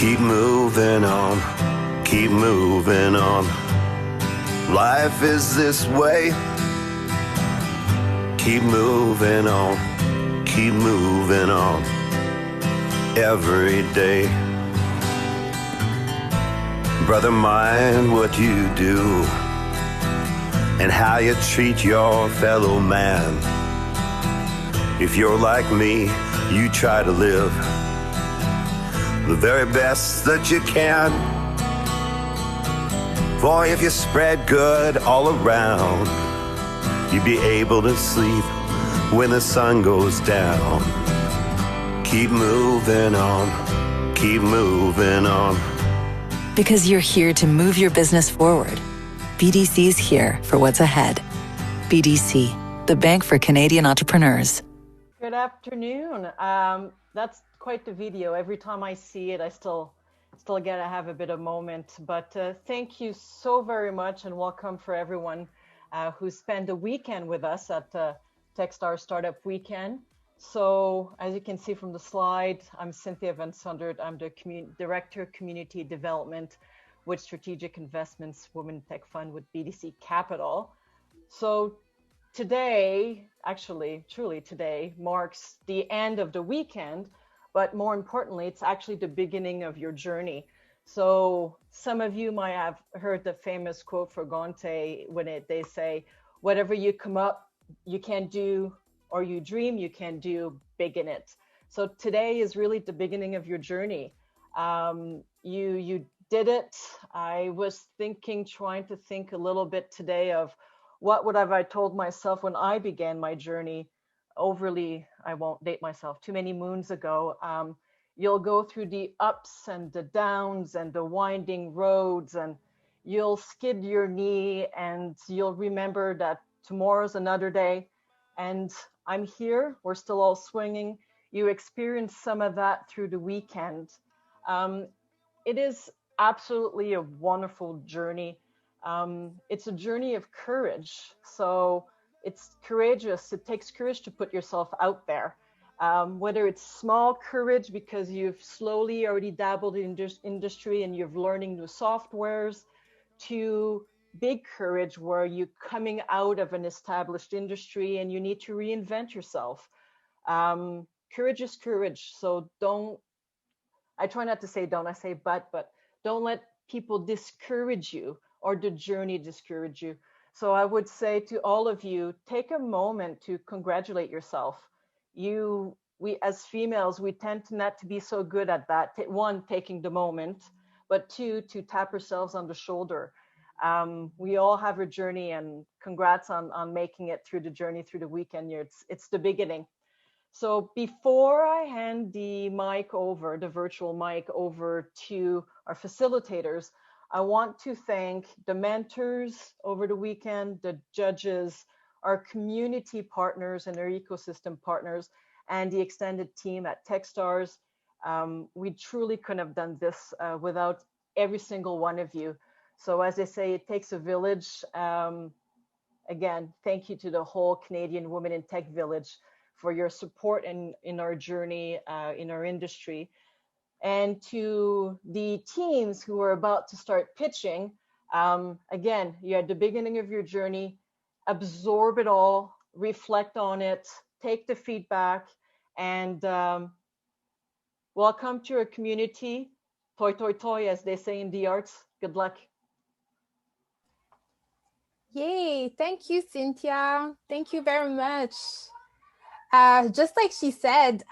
Keep moving on, keep moving on. Life is this way. Keep moving on, keep moving on. Every day. Brother, mind what you do and how you treat your fellow man. If you're like me, you try to live the very best that you can. For if you spread good all around, you'll be able to sleep when the sun goes down. Keep moving on, keep moving on. Because you're here to move your business forward. BDC's here for what's ahead. BDC, the bank for Canadian entrepreneurs. Good afternoon. That's quite the video. Every time I see it, I still get to have a bit of moment. But thank you so very much, and welcome for everyone who spent the weekend with us at Techstars Startup Weekend. So as you can see from the slide, I'm Cynthia Van Sundert. I'm the Director Community Development with Strategic Investments Women Tech Fund with BDC Capital. So today, actually, truly today, marks the end of the weekend, but more importantly, it's actually the beginning of your journey. So some of you might have heard the famous quote for Gonte when they say, whatever you come up, you can do, or you dream, you can do big in it. So today is really the beginning of your journey. You did it. I was trying to think a little bit today of what would have I told myself when I began my journey I won't date myself, too many moons ago. You'll go through the ups and the downs and the winding roads, and you'll skid your knee, and you'll remember that tomorrow's another day. And I'm here, we're still all swinging. You experienced some of that through the weekend. It is absolutely a wonderful journey. It's a journey of courage. So it's courageous. It takes courage to put yourself out there. Whether it's small courage because you've slowly already dabbled in industry and you're learning new softwares, to big courage where you're coming out of an established industry and you need to reinvent yourself. Courage is courage. So I try not to say don't, I say but don't let people discourage you or the journey discourage you. So I would say to all of you, take a moment to congratulate yourself. We as females, we tend to not to be so good at that. One, taking the moment, but two, to tap ourselves on the shoulder. We all have a journey, and congrats on making it through the journey through the weekend. It's the beginning. So before I hand the virtual mic over to our facilitators, I want to thank the mentors over the weekend, the judges, our community partners and our ecosystem partners, and the extended team at Techstars. We truly couldn't have done this without every single one of you. So as they say, it takes a village. Again, thank you to the whole Canadian Women in Tech Village for your support in our journey in our industry. And to the teams who are about to start pitching, again, you're at the beginning of your journey. Absorb it all, reflect on it, take the feedback, and welcome to our community. Toi, toi, toi, as they say in the arts. Good luck. Yay, thank you, Cynthia. Thank you very much. Just like she said,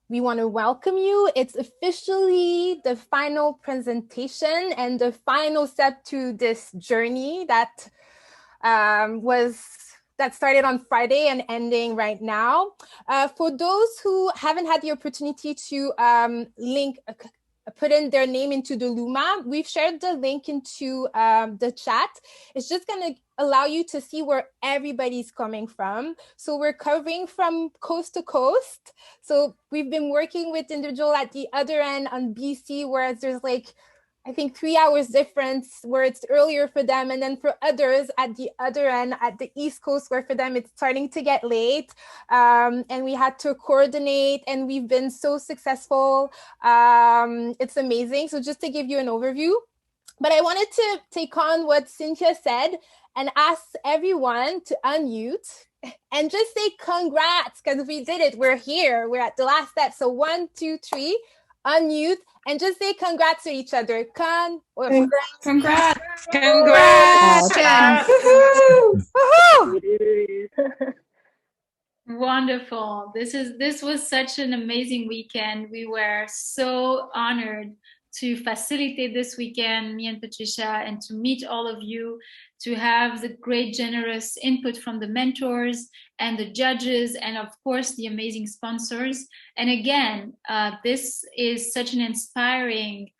we want to welcome you. It's officially the final presentation and the final step to this journey that started on Friday and ending right now. For those who haven't had the opportunity to put in their name into the Luma, we've shared the link into the chat. It's just going to allow you to see where everybody's coming from. So we're covering from coast to coast. So we've been working with individuals at the other end on BC, whereas there's I think 3 hours difference where it's earlier for them. And then for others at the other end, at the East Coast, where for them it's starting to get late. And we had to coordinate and we've been so successful. It's amazing. So just to give you an overview, but I wanted to take on what Cynthia said and ask everyone to unmute and just say congrats, because we did it. We're here. We're at the last step. So 1, 2, 3, unmute and just say congrats to each other. Congrats. Congrats. Wonderful. This was such an amazing weekend. We were so honored to facilitate this weekend, me and Patricia, and to meet all of you, to have the great generous input from the mentors and the judges, and of course the amazing sponsors. And again, this is such an inspiring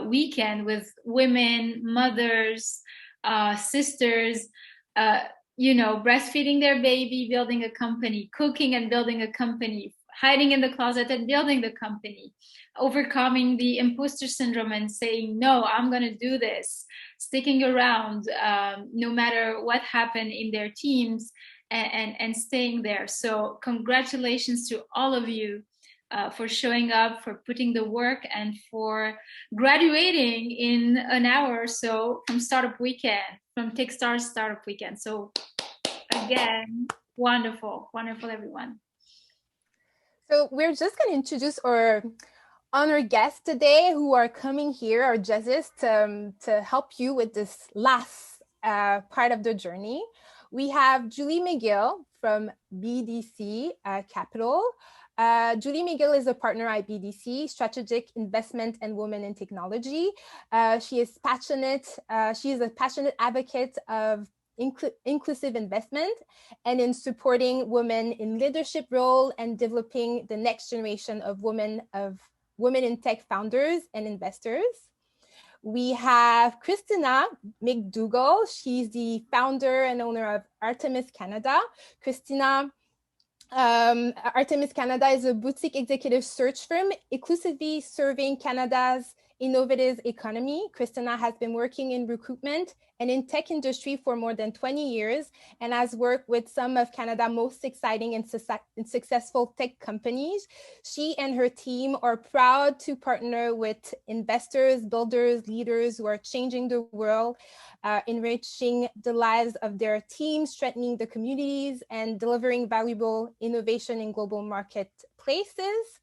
weekend with women, mothers, sisters, breastfeeding their baby, building a company, cooking and building a company, hiding in the closet and building the company, overcoming the imposter syndrome and saying, no, I'm going to do this, sticking around no matter what happened in their teams, and staying there. So congratulations to all of you for showing up, for putting the work, and for graduating in an hour or so from Startup Weekend, from Techstars Startup Weekend. So again, wonderful, everyone. So we're just going to introduce our honored guests today who are coming here, our judges, to help you with this last part of the journey. We have Julie McGill from BDC Capital. Julie McGill is a partner at BDC, Strategic Investment and Women in Technology. She is a passionate advocate of inclusive investment and in supporting women in leadership role and developing the next generation of women in tech founders and investors. We have Christina McDougall. She's the founder and owner of Artemis Canada. Christina, Artemis Canada is a boutique executive search firm exclusively serving Canada's innovative economy. Christina has been working in recruitment and in tech industry for more than 20 years and has worked with some of Canada's most exciting and successful tech companies. She and her team are proud to partner with investors, builders, leaders who are changing the world, enriching the lives of their teams, strengthening the communities, and delivering valuable innovation in global marketplaces.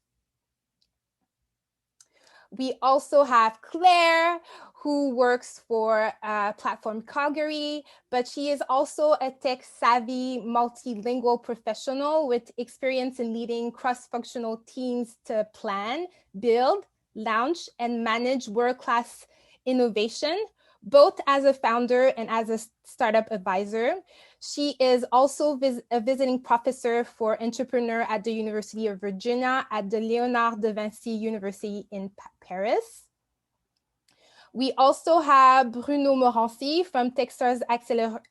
We also have Claire, who works for Platform Calgary, but she is also a tech-savvy, multilingual professional with experience in leading cross-functional teams to plan, build, launch, and manage world-class innovation, both as a founder and as a startup advisor. She is also a visiting professor for entrepreneur at the University of Virginia at the Léonard de Vinci University in Paris. We also have Bruno Morancy from Techstars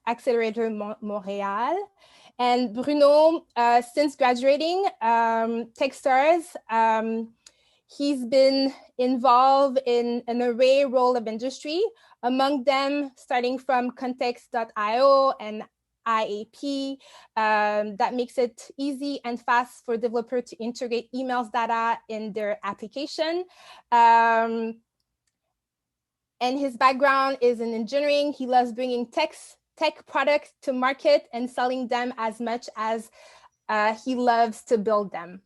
Accelerator Montréal. And Bruno, since graduating Techstars, he's been involved in an array role of industry, among them starting from Context.io and IAP, that makes it easy and fast for developers to integrate emails data in their application. And his background is in engineering. He loves bringing tech products to market and selling them as much as he loves to build them.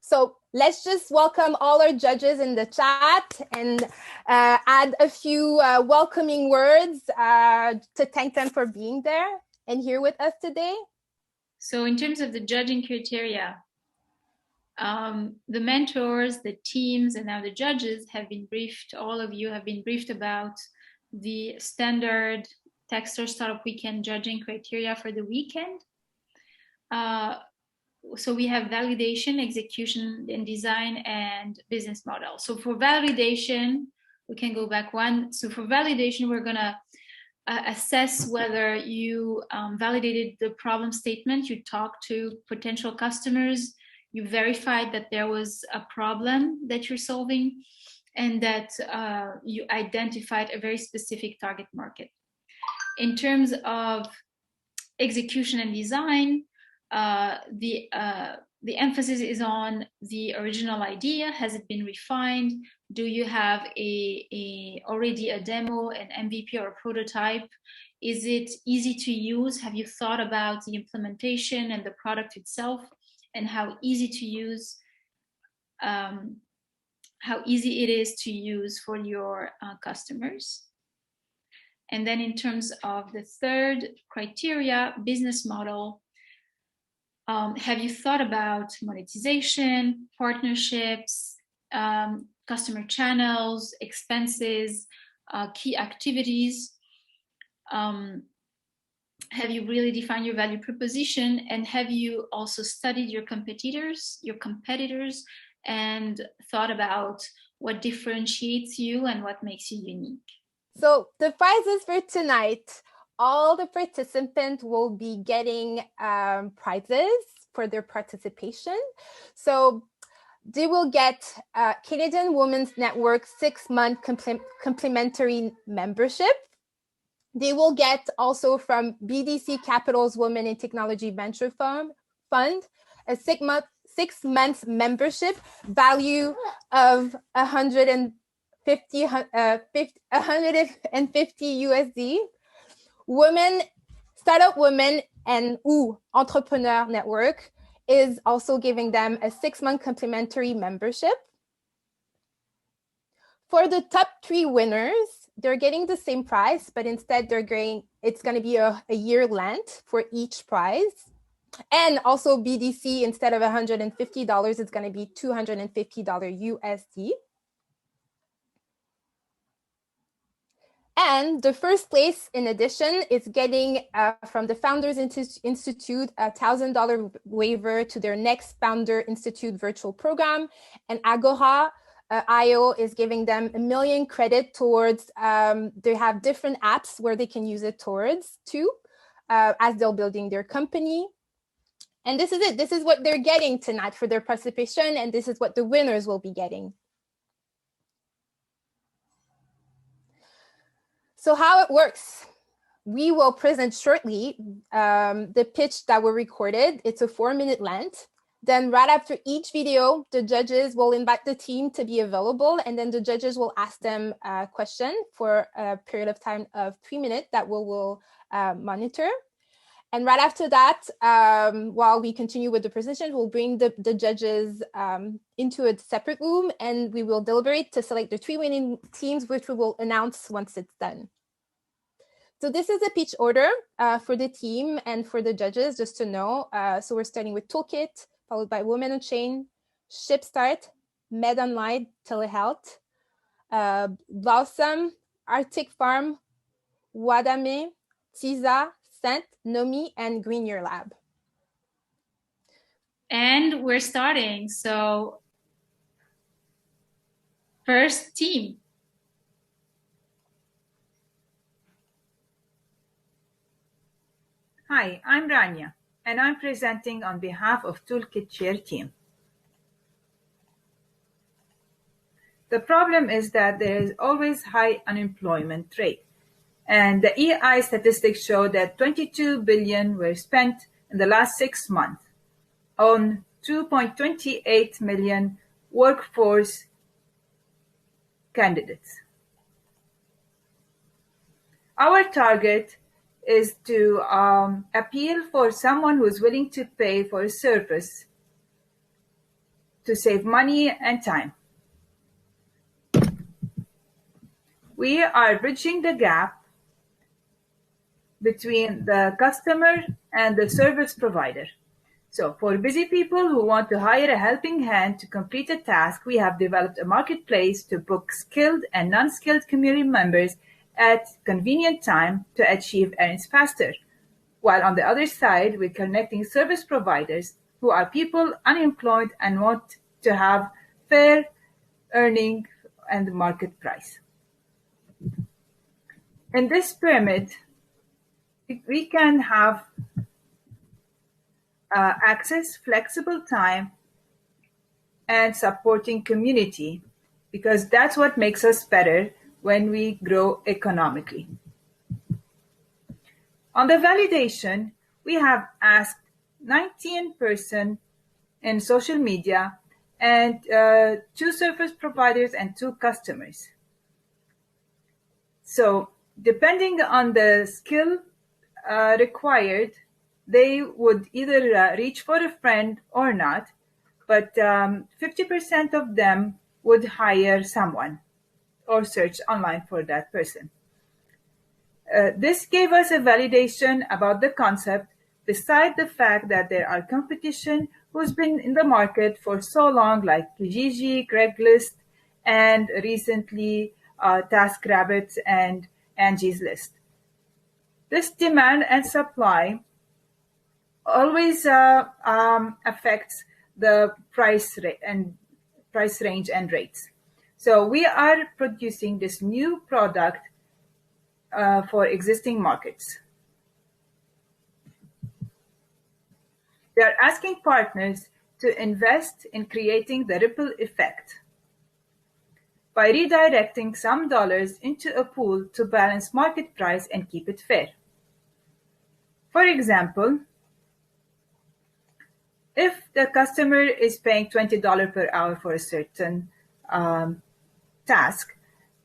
So let's just welcome all our judges in the chat and add a few welcoming words to thank them for being there and here with us today. So in terms of the judging criteria, the mentors, the teams, and now the judges have been briefed, all of you have been briefed about the standard Techstars Startup Weekend judging criteria for the weekend. So we have validation, execution, and design, and business model. So for validation, we can go back one. So for validation, we're gonna assess whether you validated the problem statement, you talked to potential customers, you verified that there was a problem that you're solving, and that you identified a very specific target market. In terms of execution and design, the emphasis is on the original idea. Has it been refined? Do you have already a demo, an MVP, or a prototype? Is it easy to use? Have you thought about the implementation and the product itself, and how easy to use, how easy it is to use for your customers? And then in terms of the third criteria, business model, have you thought about monetization, partnerships, customer channels, expenses, key activities? Have you really defined your value proposition? And have you also studied your competitors, and thought about what differentiates you and what makes you unique? So the prizes for tonight, all the participants will be getting prizes for their participation. So they will get Canadian Women's Network 6-month complimentary membership. They will get also from BDC Capital's Women in Technology Venture Fund a 6-month membership value of 150 USD. Startup Women and Entrepreneur Network is also giving them a 6-month complimentary membership. For the top 3 winners, they're getting the same price, but instead it's going to be a year length for each prize. And also BDC, instead of $150, it's going to be $250 USD. And the first place, in addition, is getting from the Founders Institute a $1,000 waiver to their next Founder Institute virtual program. And Agora IO is giving them 1 million credit towards, they have different apps where they can use it towards too, as they're building their company. And this is it. This is what they're getting tonight for their participation. And this is what the winners will be getting. So how it works, we will present shortly the pitch that were recorded. It's a 4-minute length. Then right after each video, the judges will invite the team to be available, and then the judges will ask them a question for a period of time of 3 minutes that we will monitor. And right after that, while we continue with the presentation, we'll bring the judges into a separate room, and we will deliberate to select the 3 winning teams, which we will announce once it's done. So this is a pitch order for the team and for the judges, just to know. So we're starting with Toolkit, followed by Women on Chain, ShipStart, Med Online, Tele-Health, Blawesome, Arctic Farm, Waddame, Tiza, Nomi, and Green Year Lab. And we're starting. So first team. Hi, I'm Rania, and I'm presenting on behalf of Toolkit Chair Team. The problem is that there is always high unemployment rate. And the EI statistics show that 22 billion were spent in the last 6 months on 2.28 million workforce candidates. Our target is to appeal for someone who is willing to pay for a service to save money and time. We are bridging the gap between the customer and the service provider. So for busy people who want to hire a helping hand to complete a task, we have developed a marketplace to book skilled and non-skilled community members at convenient time to achieve earnings faster. While on the other side, we're connecting service providers who are people unemployed and want to have fair earning and market price. In this pyramid, we can have access, flexible time, and supporting community because that's what makes us better when we grow economically. On the validation, we have asked 19 persons in social media and 2 service providers and 2 customers. So depending on the skill required, they would either reach for a friend or not, but 50% of them would hire someone or search online for that person. This gave us a validation about the concept, beside the fact that there are competition who's been in the market for so long, like Kijiji, Craigslist, and recently TaskRabbit and Angie's List. This demand and supply always affects the price range and rates. So we are producing this new product for existing markets. We are asking partners to invest in creating the ripple effect by redirecting some dollars into a pool to balance market price and keep it fair. For example, if the customer is paying $20 per hour for a certain task,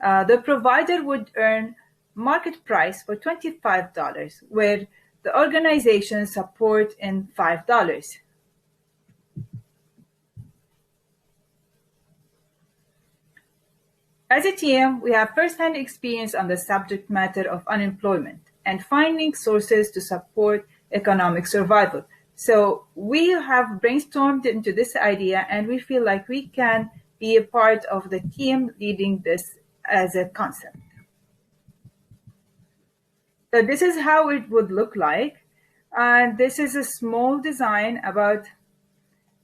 the provider would earn market price for $25, where the organization support in $5. As a team, we have first-hand experience on the subject matter of unemployment and finding sources to support economic survival. So we have brainstormed into this idea, and we feel like we can be a part of the team leading this as a concept. So this is how it would look like. And this is a small design about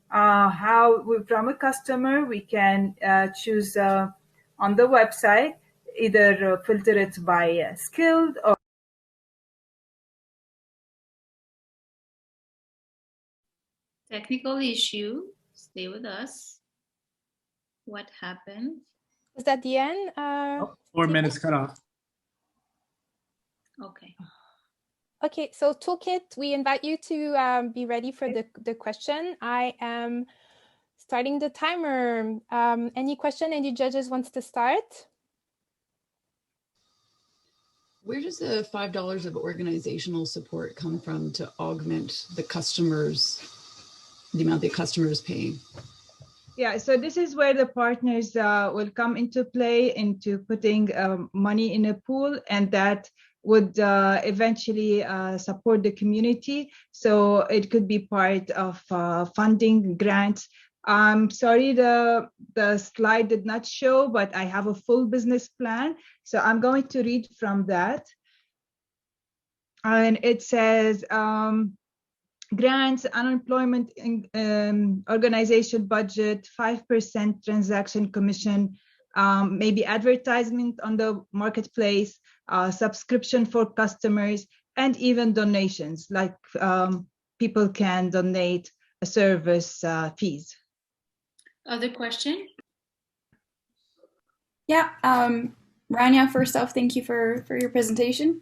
how from a customer we can choose on the website, either filter it by skilled or Technical issue. Stay with us. What happened? Was that the end? 4 minutes cut off. Okay. Okay, so Toolkit, we invite you to be ready for the question. I am starting the timer. Any question? Any judges wants to start? Where does the $5 of organizational support come from to augment the amount the customers paying? Yeah, so this is where the partners will come into play, into putting money in a pool, and that would eventually support the community. So it could be part of funding grants. I'm sorry, the slide did not show, but I have a full business plan. So I'm going to read from that. And it says, grants, unemployment organization budget, 5% transaction commission, maybe advertisement on the marketplace, subscription for customers, and even donations, like people can donate a service fees. Other question? Yeah, Rania, first off, thank you for your presentation.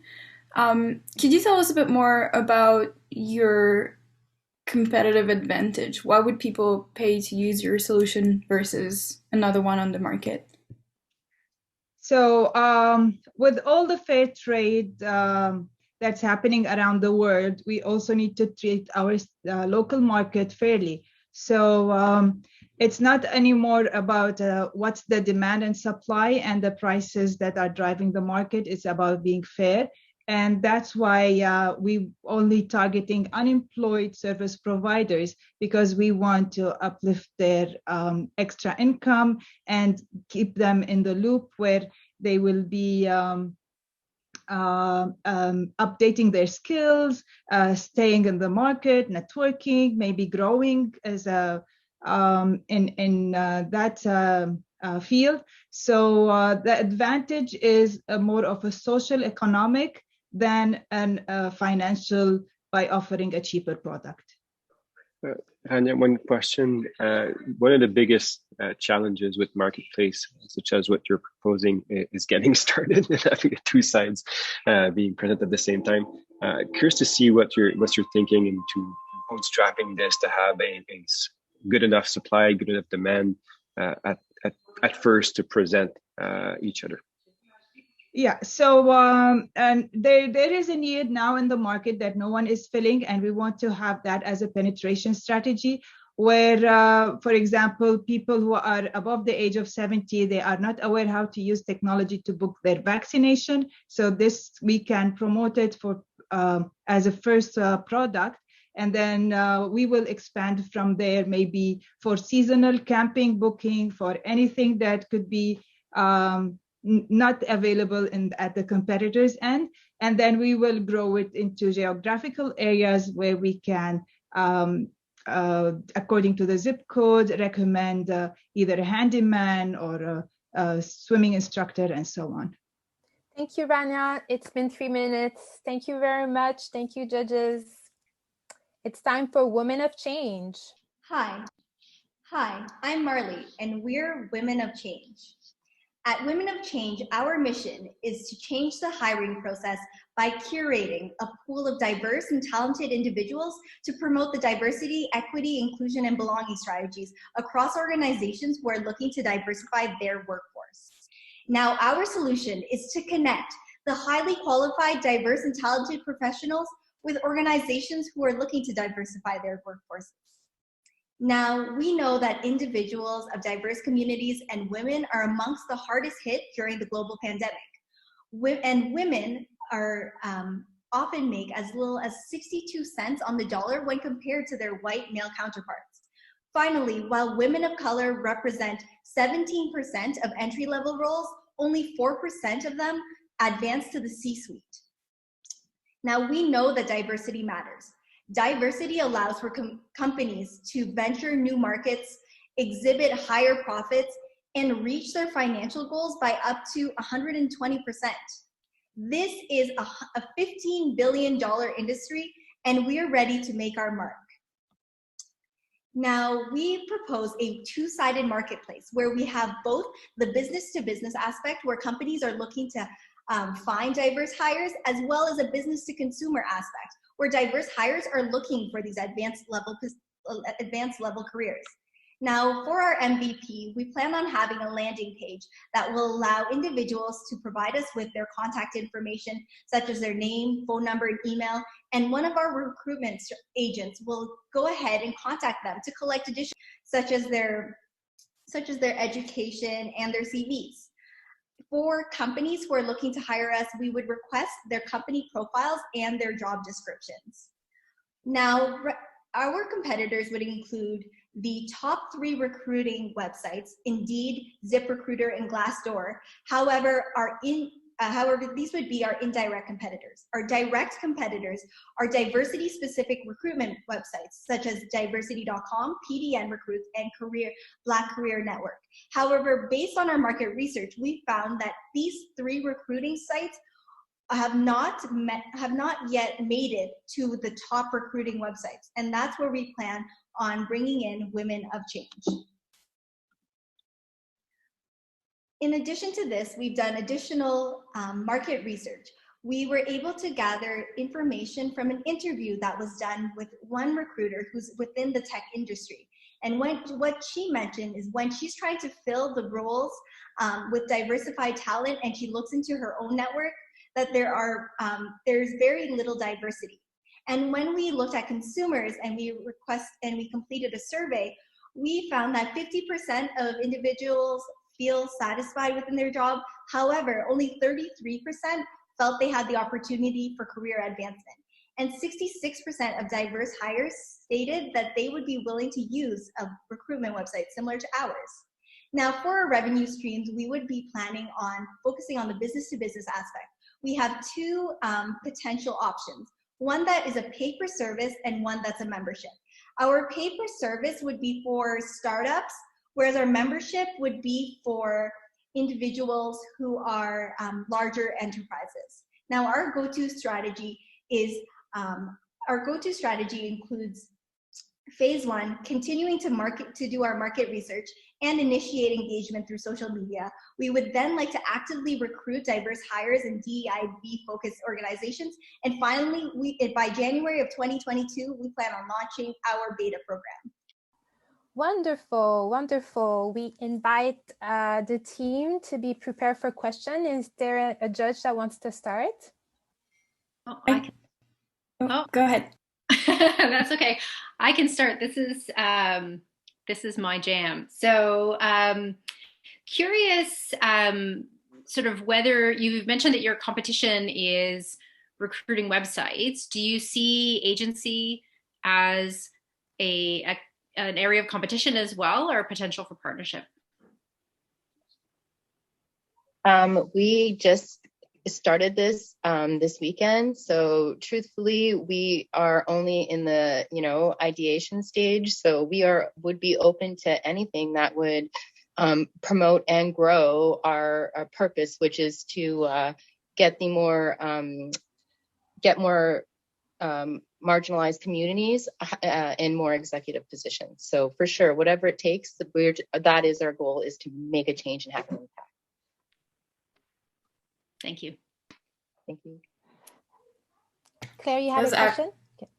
Could you tell us a bit more about your competitive advantage? Why would people pay to use your solution versus another one on the market? So with all the fair trade that's happening around the world, we also need to treat our local market fairly. So it's not anymore about what's the demand and supply and the prices that are driving the market. It's about being fair. And that's why we only targeting unemployed service providers, because we want to uplift their extra income and keep them in the loop where they will be updating their skills, staying in the market, networking, maybe growing as a in that field. So the advantage is more of a social economic than an financial by offering a cheaper product. Tanya, one question. One of the biggest challenges with marketplace, such as what you're proposing, is getting started and having two sides being present at the same time. Curious to see what you're thinking into bootstrapping this to have a good enough supply, good enough demand at first to present each other. Yeah, so and there is a need now in the market that no one is filling, and we want to have that as a penetration strategy where, for example, people who are above the age of 70, they are not aware how to use technology to book their vaccination. So this, we can promote it for as a first product. And then we will expand from there, maybe for seasonal camping booking, for anything that could be not available at the competitors' end. And then we will grow it into geographical areas where we can, according to the zip code, recommend either a handyman or a swimming instructor and so on. Thank you, Rania. It's been 3 minutes. Thank you very much. Thank you, judges. It's time for Women of Change. Hi, I'm Marley, and we're Women of Change. At Women of Change, our mission is to change the hiring process by curating a pool of diverse and talented individuals to promote the diversity, equity, inclusion, and belonging strategies across organizations who are looking to diversify their workforce. Now, our solution is to connect the highly qualified, diverse, and talented professionals with organizations who are looking to diversify their workforces. Now, we know that individuals of diverse communities and women are amongst the hardest hit during the global pandemic. And women are often make as little as 62 cents on the dollar when compared to their white male counterparts. Finally, while women of color represent 17% of entry-level roles, only 4% of them advance to the C-suite. Now, we know that diversity matters. Diversity allows for companies to venture new markets, exhibit higher profits, and reach their financial goals by up to 120%. This is a $15 billion industry, and we are ready to make our mark. Now, we propose a two-sided marketplace where we have both the business-to-business aspect, where companies are looking to find diverse hires, as well as a business-to-consumer aspect, where diverse hires are looking for these advanced level careers. Now, for our MVP, we plan on having a landing page that will allow individuals to provide us with their contact information, such as their name, phone number, and email, and one of our recruitment agents will go ahead and contact them to collect additional, such as their education and their CVs. For companies who are looking to hire us, we would request their company profiles and their job descriptions. Now, our competitors would include the top 3 recruiting websites, Indeed, ZipRecruiter, and Glassdoor. However, these would be our indirect competitors. Our direct competitors are diversity-specific recruitment websites, such as diversity.com, PDN Recruits, and Black Career Network. However, based on our market research, we found that these 3 recruiting sites have not yet made it to the top recruiting websites, and that's where we plan on bringing in Women of Change. In addition to this, we've done additional market research. We were able to gather information from an interview that was done with one recruiter who's within the tech industry. And what she mentioned is when she's trying to fill the roles with diversified talent and she looks into her own network, that there's very little diversity. And when we looked at consumers and we completed a survey, we found that 50% of individuals feel satisfied within their job. However, only 33% felt they had the opportunity for career advancement. And 66% of diverse hires stated that they would be willing to use a recruitment website similar to ours. Now, for our revenue streams, we would be planning on focusing on the business-to-business aspect. We have 2 potential options. One that is a pay-per-service and one that's a membership. Our pay-per-service would be for startups, whereas our membership would be for individuals who are larger enterprises. Now, our go-to strategy includes Phase 1, continuing to do our market research and initiate engagement through social media. We would then like to actively recruit diverse hires in DEIB-focused organizations. And finally, by January of 2022, we plan on launching our beta program. Wonderful, wonderful. We invite the team to be prepared for question. Is there a judge that wants to start? Oh, I can. Oh, go ahead. That's okay. I can start. This is my jam. So curious sort of whether you've mentioned that your competition is recruiting websites. Do you see agency as an area of competition as well, or potential for partnership? We just started this this weekend, so truthfully we are only in the ideation stage, so we would be open to anything that would promote and grow our purpose, which is to get more marginalized communities in more executive positions. So for sure, whatever it takes, that is our goal, is to make a change and have an impact. Thank you. Thank you. Claire, you had a question?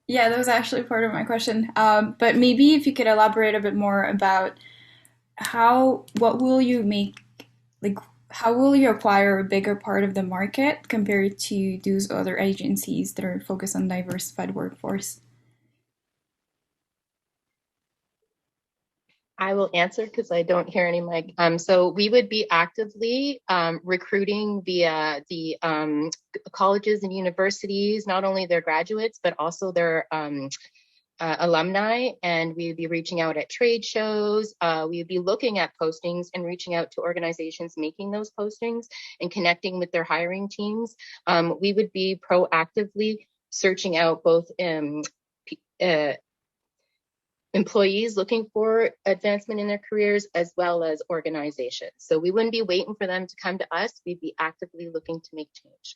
Yeah, that was actually part of my question. But maybe if you could elaborate a bit more about how will you acquire a bigger part of the market compared to those other agencies that are focused on diversified workforce? I will answer because I don't hear any mic. So we would be actively recruiting via the colleges and universities, not only their graduates, but also their alumni. And we would be reaching out at trade shows. We would be looking at postings and reaching out to organizations making those postings and connecting with their hiring teams. We would be proactively searching out both employees looking for advancement in their careers, as well as organizations. So we wouldn't be waiting for them to come to us. We'd be actively looking to make change.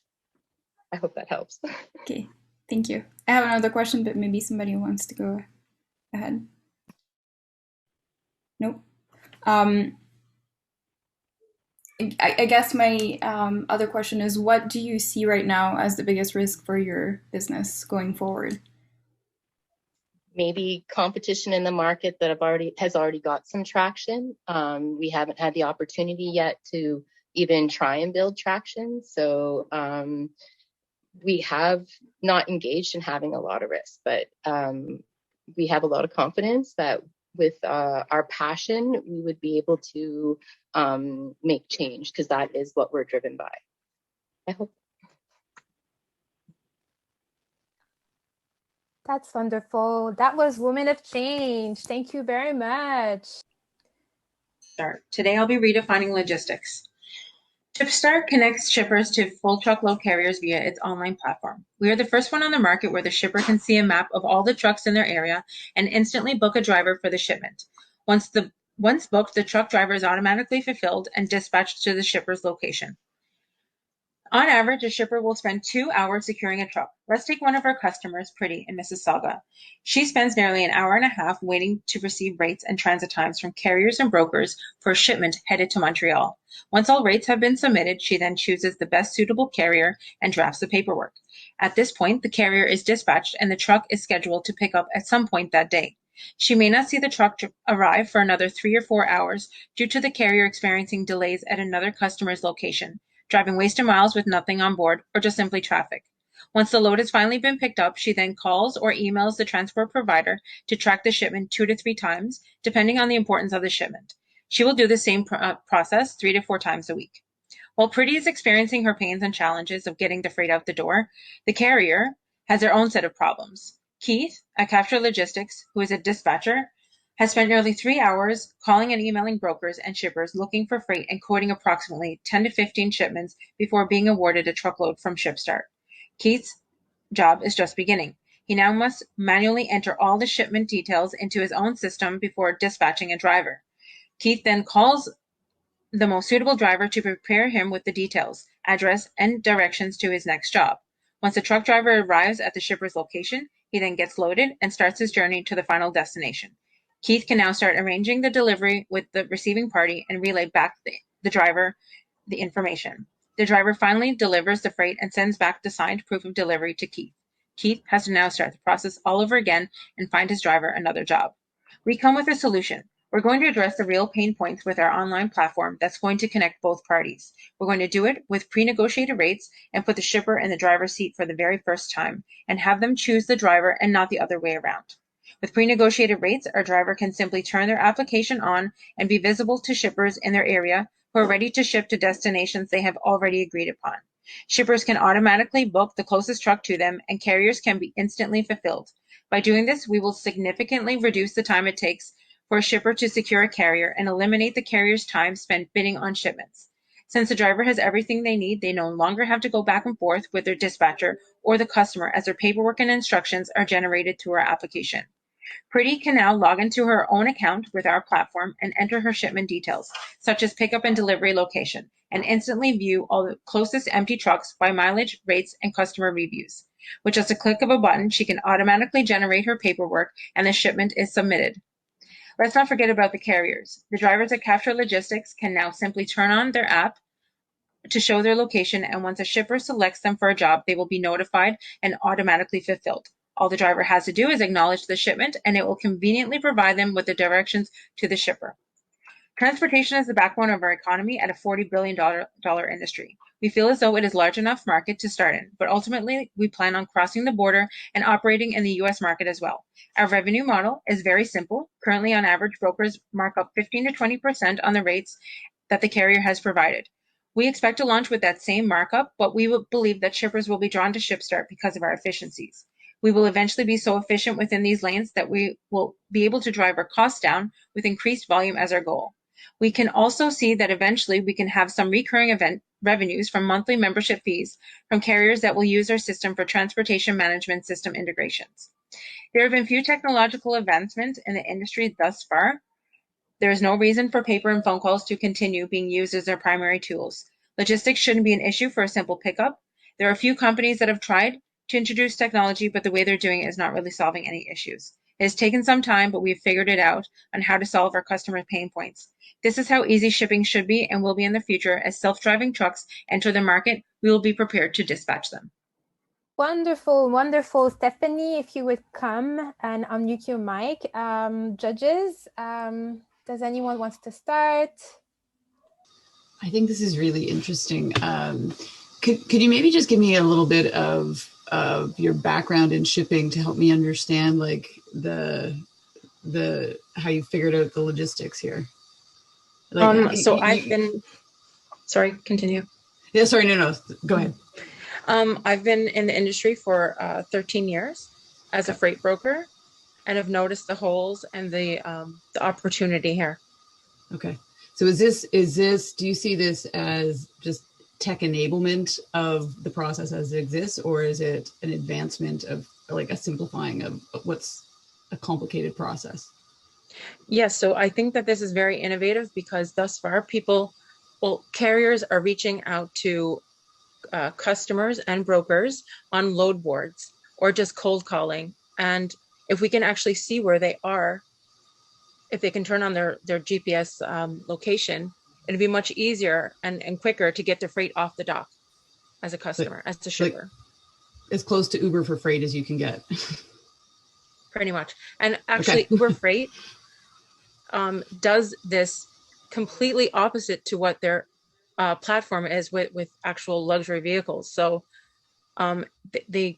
I hope that helps. Okay, thank you. I have another question, but maybe somebody wants to go ahead. Nope. I guess my other question is, what do you see right now as the biggest risk for your business going forward? Maybe competition in the market that has already got some traction. We haven't had the opportunity yet to even try and build traction. So we have not engaged in having a lot of risk, but we have a lot of confidence that with our passion, we would be able to make change, because that is what we're driven by. I hope. That's wonderful. That was Women of Change. Thank you very much. Today I'll be redefining logistics. ShipStart connects shippers to full truckload carriers via its online platform. We are the first one on the market where the shipper can see a map of all the trucks in their area and instantly book a driver for the shipment. Once booked, the truck driver is automatically fulfilled and dispatched to the shipper's location. On average, a shipper will spend 2 hours securing a truck. Let's take one of our customers, Pretty, in Mississauga. She spends nearly an hour and a half waiting to receive rates and transit times from carriers and brokers for a shipment headed to Montreal. Once all rates have been submitted, she then chooses the best suitable carrier and drafts the paperwork. At this point, the carrier is dispatched and the truck is scheduled to pick up at some point that day. She may not see the truck arrive for another 3 or 4 hours due to the carrier experiencing delays at another customer's location, driving wasted miles with nothing on board, or just simply traffic. Once the load has finally been picked up, she then calls or emails the transport provider to track the shipment 2 to 3 times, depending on the importance of the shipment. She will do the same process 3 to 4 times a week. While Pretty is experiencing her pains and challenges of getting the freight out the door, the carrier has their own set of problems. Keith, at Capture Logistics, who is a dispatcher, has spent nearly 3 hours calling and emailing brokers and shippers looking for freight and quoting approximately 10 to 15 shipments before being awarded a truckload from ShipStart. Keith's job is just beginning. He now must manually enter all the shipment details into his own system before dispatching a driver. Keith then calls the most suitable driver to prepare him with the details, address, and directions to his next job. Once the truck driver arrives at the shipper's location, He then gets loaded and starts his journey to the final destination. Keith can now start arranging the delivery with the receiving party and relay back the driver the information. The driver finally delivers the freight and sends back the signed proof of delivery to Keith. Keith has to now start the process all over again and find his driver another job. We come with a solution. We're going to address the real pain points with our online platform that's going to connect both parties. We're going to do it with pre-negotiated rates and put the shipper in the driver's seat for the very first time and have them choose the driver and not the other way around. With pre-negotiated rates, our driver can simply turn their application on and be visible to shippers in their area who are ready to ship to destinations they have already agreed upon. Shippers can automatically book the closest truck to them, and carriers can be instantly fulfilled. By doing this, we will significantly reduce the time it takes for a shipper to secure a carrier and eliminate the carrier's time spent bidding on shipments. Since the driver has everything they need, they no longer have to go back and forth with their dispatcher or the customer as their paperwork and instructions are generated through our application. Pretty can now log into her own account with our platform and enter her shipment details, such as pickup and delivery location, and instantly view all the closest empty trucks by mileage, rates, and customer reviews. With just a click of a button, she can automatically generate her paperwork and the shipment is submitted. Let's not forget about the carriers. The drivers at Capture Logistics can now simply turn on their app to show their location, and once a shipper selects them for a job, they will be notified and automatically fulfilled. All the driver has to do is acknowledge the shipment, and it will conveniently provide them with the directions to the shipper. Transportation is the backbone of our economy at a $40 billion industry. We feel as though it is a large enough market to start in, but ultimately we plan on crossing the border and operating in the U.S. market as well. Our revenue model is very simple. Currently, on average, brokers mark up 15 to 20% on the rates that the carrier has provided. We expect to launch with that same markup, but we believe that shippers will be drawn to ShipStart because of our efficiencies. We will eventually be so efficient within these lanes that we will be able to drive our costs down with increased volume as our goal. We can also see that eventually we can have some recurring event revenues from monthly membership fees from carriers that will use our system for transportation management system integrations. There have been few technological advancements in the industry thus far. There is no reason for paper and phone calls to continue being used as their primary tools. Logistics shouldn't be an issue for a simple pickup. There are a few companies that have tried to introduce technology, but the way they're doing it is not really solving any issues. It has taken some time, but we've figured it out on how to solve our customer pain points. This is how easy shipping should be and will be in the future. As self-driving trucks enter the market, we will be prepared to dispatch them. Wonderful, wonderful. Stephanie, if you would come and unmute your mic. Judges, does anyone wants to start? I think this is really interesting. Could you maybe just give me a little bit of your background in shipping to help me understand like the how you figured out the logistics here? Like, sorry, continue. Yeah, sorry, no, go ahead. I've been in the industry for 13 years as a freight broker, and have noticed the holes and the opportunity here. Okay, so is this? Do you see this as just tech enablement of the process as it exists, or is it an advancement of like a simplifying of what's a complicated process? Yes, so I think that this is very innovative because thus far carriers are reaching out to customers and brokers on load boards or just cold calling. And if we can actually see where they are, if they can turn on their GPS location, it'd be much easier and quicker to get the freight off the dock as a customer, as a shipper. Like, as close to Uber for freight as you can get. Pretty much. And actually, okay. Uber Freight does this completely opposite to what their platform is with actual luxury vehicles. So they,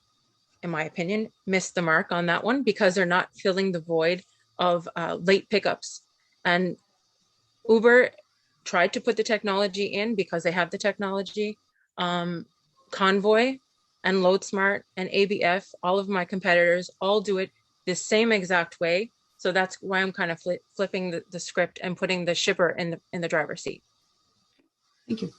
in my opinion, missed the mark on that one because they're not filling the void of late pickups. And Uber tried to put the technology in because they have the technology. Convoy and LoadSmart and ABF, all of my competitors all do it the same exact way. So that's why I'm kind of flipping the script and putting the shipper in the driver's seat. Thank you.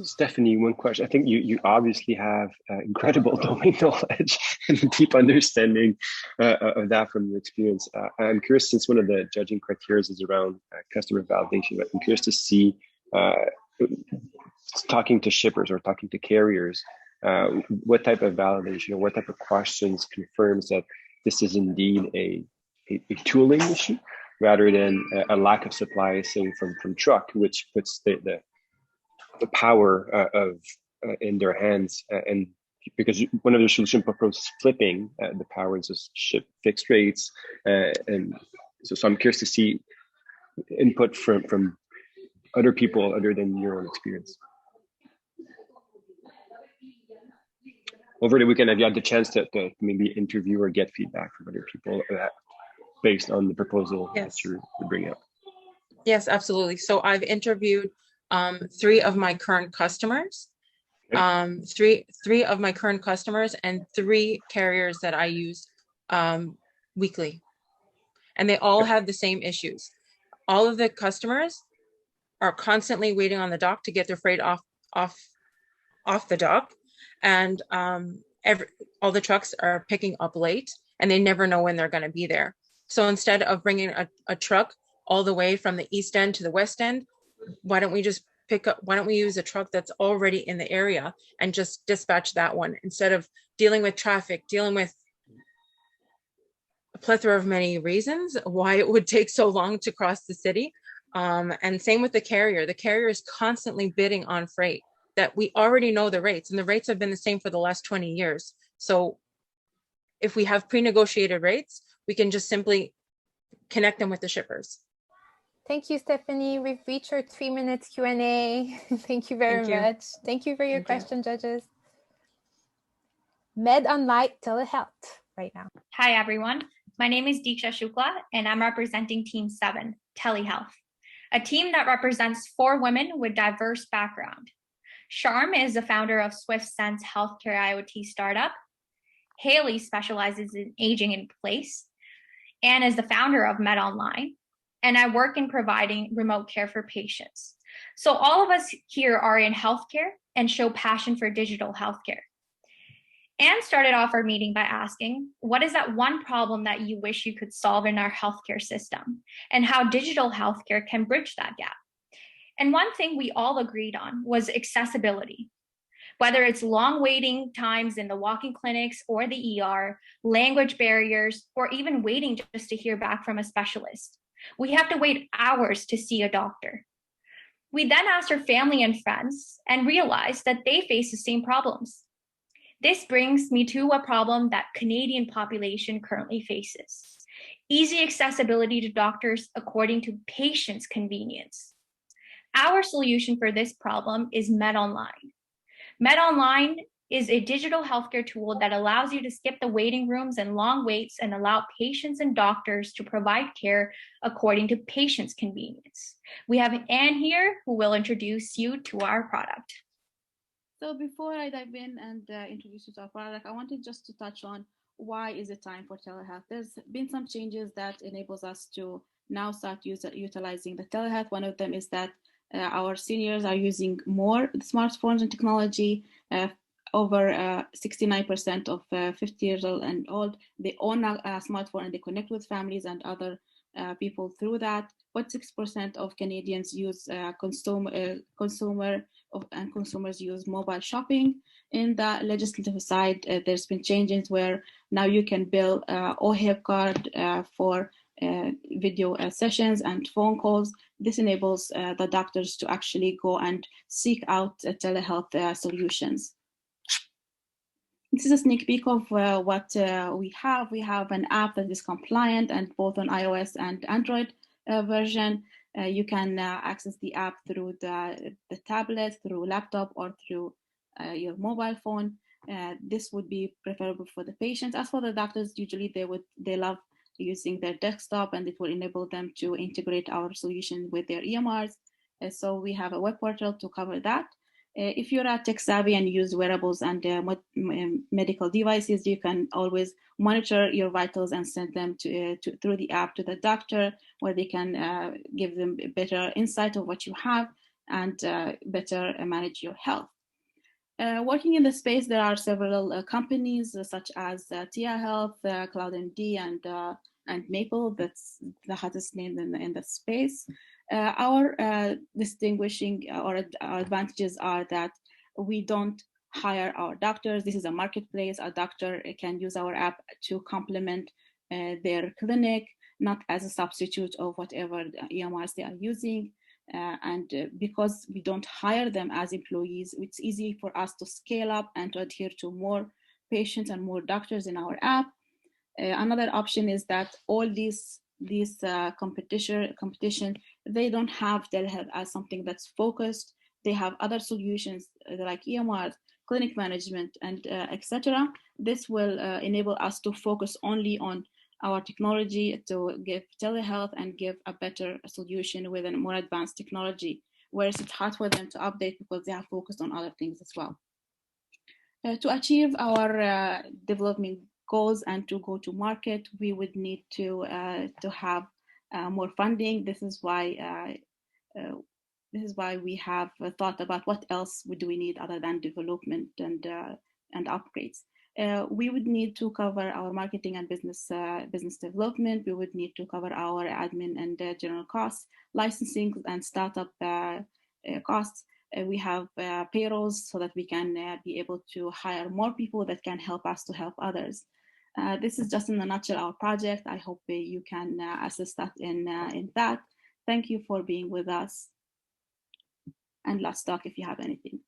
Stephanie, one question. I think you obviously have incredible domain knowledge and deep understanding of that from your experience. I'm curious, since one of the judging criteria is around customer validation, but I'm curious to see, talking to shippers or talking to carriers, what type of validation or what type of questions confirms that this is indeed a tooling issue rather than a lack of supply, say from truck, which puts the power of in their hands, and because one of the solution proposes flipping the power into ship fixed rates, and so I'm curious to see input from other people other than your own experience. Over the weekend, have you had the chance to maybe interview or get feedback from other people based on the proposal that you're bringing up? Yes, absolutely. So I've interviewed 3 of my current customers, three of my current customers, and 3 carriers that I use weekly, and they all have the same issues. All of the customers are constantly waiting on the dock to get their freight off the dock, and all the trucks are picking up late, and they never know when they're going to be there. So instead of bringing a truck all the way from the east end to the west end, why don't we use a truck that's already in the area and just dispatch that one instead of dealing with traffic, dealing with a plethora of many reasons why it would take so long to cross the city. And same with the carrier. The carrier is constantly bidding on freight that we already know the rates, and the rates have been the same for the last 20 years. So if we have pre-negotiated rates, we can just simply connect them with the shippers. Thank you, Stephanie. We've reached our 3 minutes Q&A. Thank you very much. Thank you for your question, judges. Med Unlike Tele-Health right now. Hi, everyone. My name is Diksha Shukla, and I'm representing Team 7, Tele-Health, a team that represents 4 women with diverse background. Sharm is the founder of SwiftSense Healthcare IoT startup. Haley specializes in aging in place and is the founder of Med Online. And I work in providing remote care for patients. So all of us here are in healthcare and show passion for digital healthcare. Anne started off our meeting by asking, what is that one problem that you wish you could solve in our healthcare system, and how digital healthcare can bridge that gap? And one thing we all agreed on was accessibility. Whether it's long waiting times in the walk-in clinics or the ER, language barriers, or even waiting just to hear back from a specialist. We have to wait hours to see a doctor. We then asked our family and friends and realized that they face the same problems. This brings me to a problem that Canadian population currently faces: easy accessibility to doctors according to patients' convenience. Our solution for this problem is Med Online. Med Online is a digital healthcare tool that allows you to skip the waiting rooms and long waits and allow patients and doctors to provide care according to patients' convenience. We have Anne here who will introduce you to our product. So before I dive in and introduce you to our product, I wanted just to touch on why is it time for telehealth. There's been some changes that enables us to now start utilizing the telehealth. One of them is that our seniors are using more smartphones and technology. Over 69% of 50 years old and old, they own a smartphone and they connect with families and other people through that. 46% of Canadians use consumers use mobile shopping. In the legislative side, there's been changes where now you can bill OHIP card for video sessions and phone calls. This enables the doctors to actually go and seek out telehealth solutions. This is a sneak peek of what we have. We have an app that is compliant and both on iOS and Android version. You can access the app through the tablet, through laptop, or through your mobile phone. This would be preferable for the patients. As for the doctors, usually they love using their desktop, and it will enable them to integrate our solution with their EMRs. So we have a web portal to cover that. If you're tech savvy and use wearables and medical devices, you can always monitor your vitals and send them through the app to the doctor, where they can give them better insight of what you have and better manage your health. Working in the space, there are several companies such as Tele-Health, CloudMD, and Maple. That's the hottest name in the space. Our distinguishing or our advantages are that we don't hire our doctors. This is a marketplace. A doctor can use our app to complement their clinic, not as a substitute of whatever EMRs they are using. Because we don't hire them as employees, it's easy for us to scale up and to adhere to more patients and more doctors in our app. Another option is that all these competition, they don't have Tele-Health as something that's focused. They have other solutions like EMRs, clinic management, and etc. This will enable us to focus only on our technology to give telehealth and give a better solution with a more advanced technology, whereas it's hard for them to update because they have focused on other things as well. To achieve our development goals and to go to market, we would need to have more funding. This is why we have thought about what else would we need other than development and upgrades. We would need to cover our marketing and business development. We would need to cover our admin and general costs, licensing and startup costs. We have payrolls so that we can be able to hire more people that can help us to help others. This is just in a nutshell our project. I hope you can assist that in that. Thank you for being with us. And let's talk if you have anything.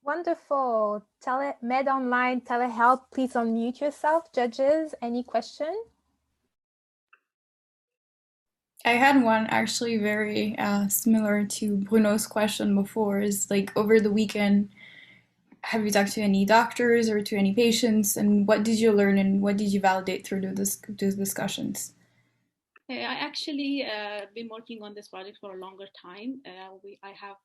Wonderful. Med Online, Telehealth, please unmute yourself. Judges, any question? I had one actually very similar to Bruno's question before, is like over the weekend, have you talked to any doctors or to any patients, and what did you learn and what did you validate through those discussions? I actually been working on this project for a longer time. I have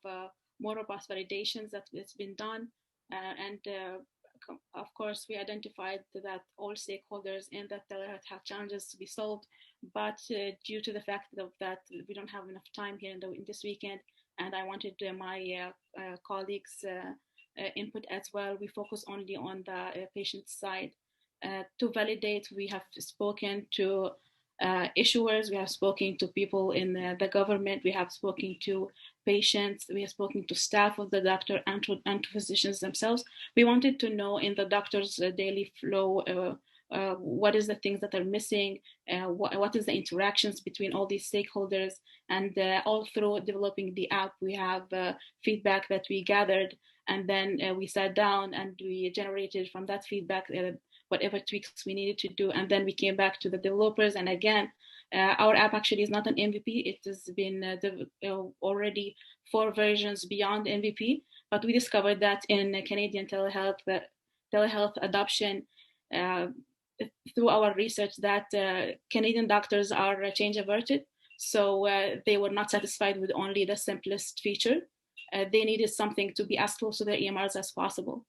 more robust validations that it's been done, and of course we identified that all stakeholders in that Tele-Health have challenges to be solved, but due to the fact that we don't have enough time here in this weekend, and I wanted my colleagues' input as well, we focus only on the patient side. To validate, we have spoken to issuers, we have spoken to people in the government, we have spoken to patients, we have spoken to staff of the doctor and to physicians themselves. We wanted to know in the doctor's daily flow what is the things that are missing, what is the interactions between all these stakeholders, and all through developing the app we have feedback that we gathered, and then we sat down and we generated from that feedback whatever tweaks we needed to do, and then we came back to the developers. And again, our app actually is not an MVP. It has been already 4 versions beyond MVP, but we discovered that in Canadian telehealth adoption, through our research, that Canadian doctors are change averted. So they were not satisfied with only the simplest feature. They needed something to be as close to their EMRs as possible.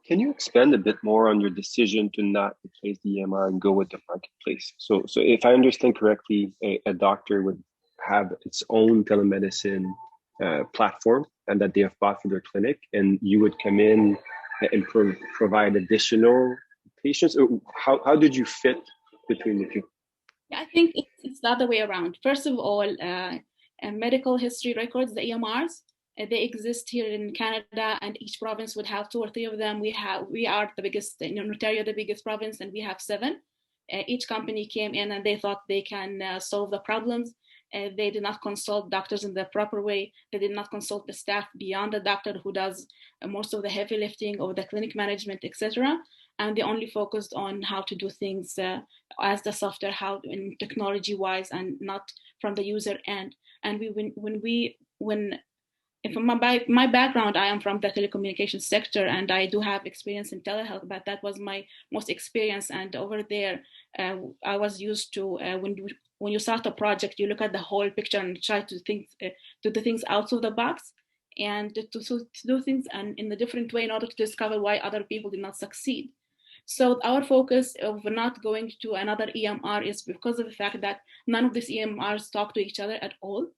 Can you expand a bit more on your decision to not replace the EMR and go with the marketplace? So if I understand correctly, a doctor would have its own telemedicine platform and that they have bought for their clinic, and you would come in and provide additional patients. How did you fit between the two? Yeah, I think it's the other way around. First of all, medical history records, the EMRs, they exist here in Canada, and each province would have 2 or 3 of them. We are the biggest, in Ontario, the biggest province, and we have 7. Each company came in and they thought they can solve the problems. They did not consult doctors in the proper way. They did not consult the staff beyond the doctor who does most of the heavy lifting of the clinic management, etc. And they only focused on how to do things as the software, how in technology wise, and not from the user end. And from my background, I am from the telecommunications sector, and I do have experience in telehealth, but that was my most experience. And over there, I was used to when you start a project, you look at the whole picture and try to do things out of the box, and to do things and in a different way in order to discover why other people did not succeed. So our focus of not going to another EMR is because of the fact that none of these EMRs talk to each other at all.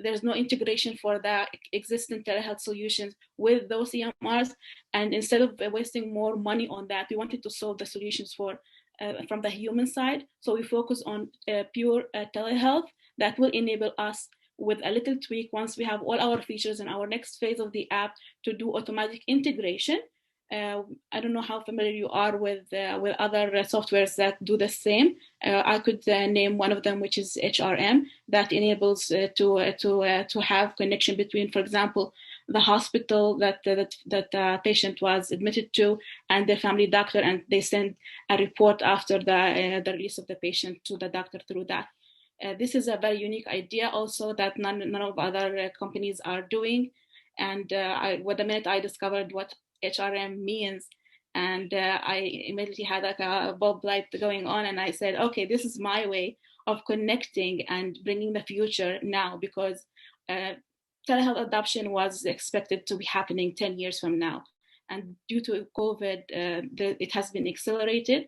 There's no integration for the existing telehealth solutions with those EMRs. And instead of wasting more money on that, we wanted to solve the solutions from the human side. So we focus on pure telehealth that will enable us with a little tweak, once we have all our features in our next phase of the app, to do automatic integration. I don't know how familiar you are with other softwares that do the same. I could name one of them, which is HRM, that enables to have connection between, for example, the hospital that the patient was admitted to and their family doctor, and they send a report after the release of the patient to the doctor through that. This is a very unique idea also that none of other companies are doing. And the minute I discovered what HRM means, and I immediately had like a bulb light going on, and I said, okay, this is my way of connecting and bringing the future now, because telehealth adoption was expected to be happening 10 years from now. And due to COVID, it has been accelerated,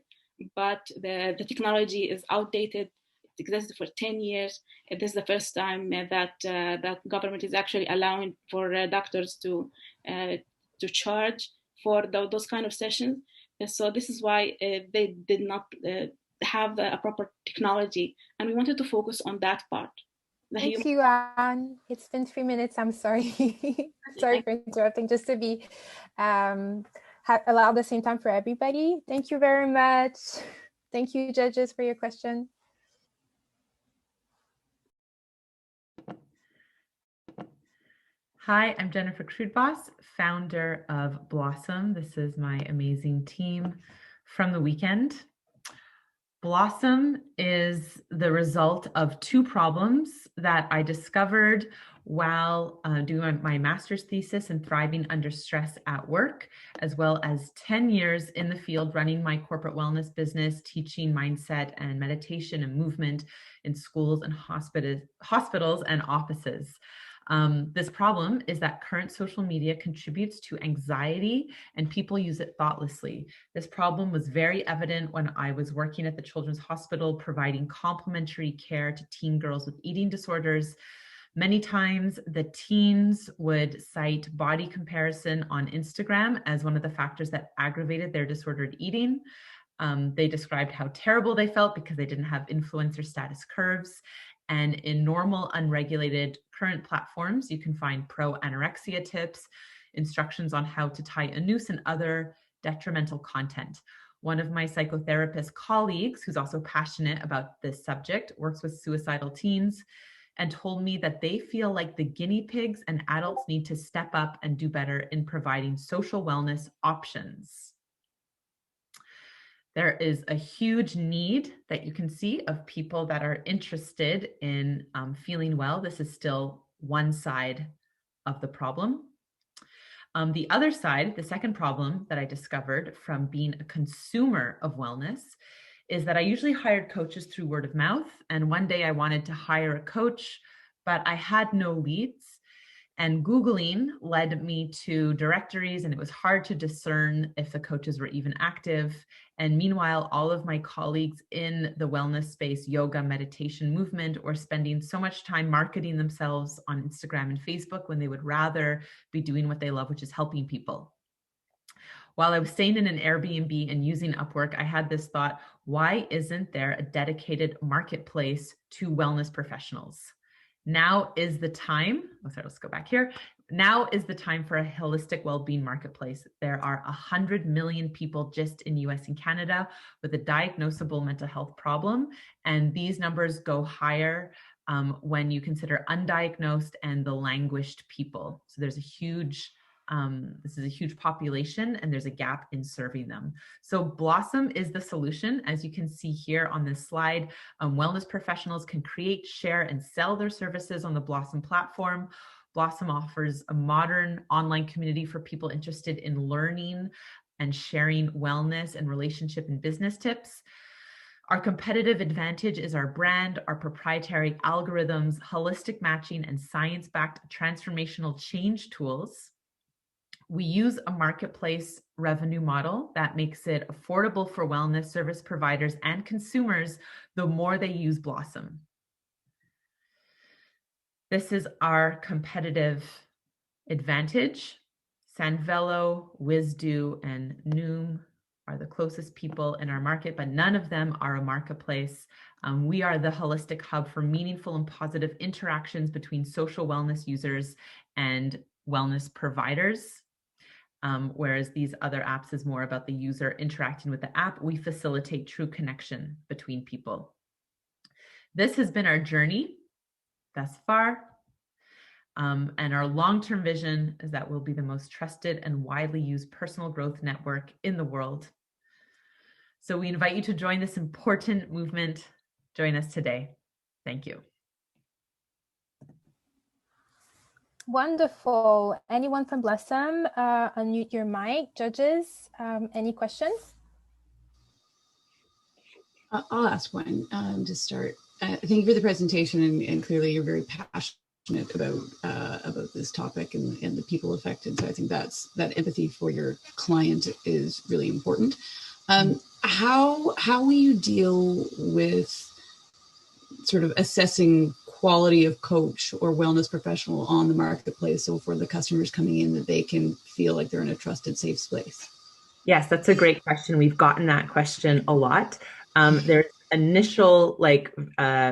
but the technology is outdated. It existed for 10 years. This is the first time that government is actually allowing for doctors to charge for those kind of sessions. And so this is why they did not have a proper technology, and we wanted to focus on that part. Thank you, Anne. It's been 3 minutes. I'm sorry. Sorry for interrupting. Just to be allow the same time for everybody. Thank you very much. Thank you, judges, for your question. Hi, I'm Jennifer Krudbos, founder of Blawesome. This is my amazing team from the weekend. Blawesome is the result of two problems that I discovered while doing my master's thesis and thriving under stress at work, as well as 10 years in the field running my corporate wellness business, teaching mindset and meditation and movement in schools and hospitals and offices. This problem is that current social media contributes to anxiety and people use it thoughtlessly. This problem was very evident when I was working at the Children's Hospital providing complementary care to teen girls with eating disorders. Many times the teens would cite body comparison on Instagram as one of the factors that aggravated their disordered eating. They described how terrible they felt because they didn't have influencer status curves. And in normal, unregulated current platforms, you can find pro-anorexia tips, instructions on how to tie a noose, and other detrimental content. One of my psychotherapist colleagues, who's also passionate about this subject, works with suicidal teens, and told me that they feel like the guinea pigs and adults need to step up and do better in providing social wellness options. There is a huge need that you can see of people that are interested in feeling well. This is still one side of the problem. The other side, the second problem that I discovered from being a consumer of wellness, is that I usually hired coaches through word of mouth. And one day I wanted to hire a coach, but I had no leads. And Googling led me to directories, and it was hard to discern if the coaches were even active. And meanwhile, all of my colleagues in the wellness space, yoga, meditation, movement, were spending so much time marketing themselves on Instagram and Facebook when they would rather be doing what they love, which is helping people. While I was staying in an Airbnb and using Upwork, I had this thought, why isn't there a dedicated marketplace to wellness professionals? Now is the time, let's go back here. Now is the time for a holistic well-being marketplace. There are 100 million people just in US and Canada with a diagnosable mental health problem. And these numbers go higher when you consider undiagnosed and the languished people. So there's a huge, this is a huge population, and there's a gap in serving them. So Blawesome is the solution. As you can see here on this slide, wellness professionals can create, share, and sell their services on the Blawesome platform. Blawesome offers a modern online community for people interested in learning and sharing wellness and relationship and business tips. Our competitive advantage is our brand, our proprietary algorithms, holistic matching, and science-backed transformational change tools. We use a marketplace revenue model that makes it affordable for wellness service providers and consumers the more they use Blawesome. This is our competitive advantage. Sandvelo, Wizdo, and Noom are the closest people in our market, but none of them are a marketplace. We are the holistic hub for meaningful and positive interactions between social wellness users and wellness providers. Whereas these other apps is more about the user interacting with the app. We facilitate true connection between people. This has been our journey thus far. And our long-term vision is that we'll be the most trusted and widely used personal growth network in the world. So we invite you to join this important movement. Join us today. Thank you. Wonderful. Anyone from Blawesome, unmute your mic. Judges, any questions? I'll ask one to start. Thank you for the presentation, and clearly you're very passionate about this topic and the people affected. So I think that empathy for your client is really important. How will you deal with sort of assessing quality of coach or wellness professional on the marketplace, so for the customers coming in that they can feel like they're in a trusted, safe space? Yes, that's a great question. We've gotten that question a lot. There's initial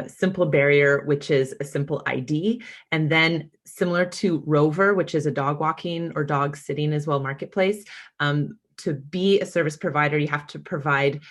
simple barrier, which is a simple ID, and then similar to Rover, which is a dog walking or dog sitting as well marketplace. To be a service provider, you have to provide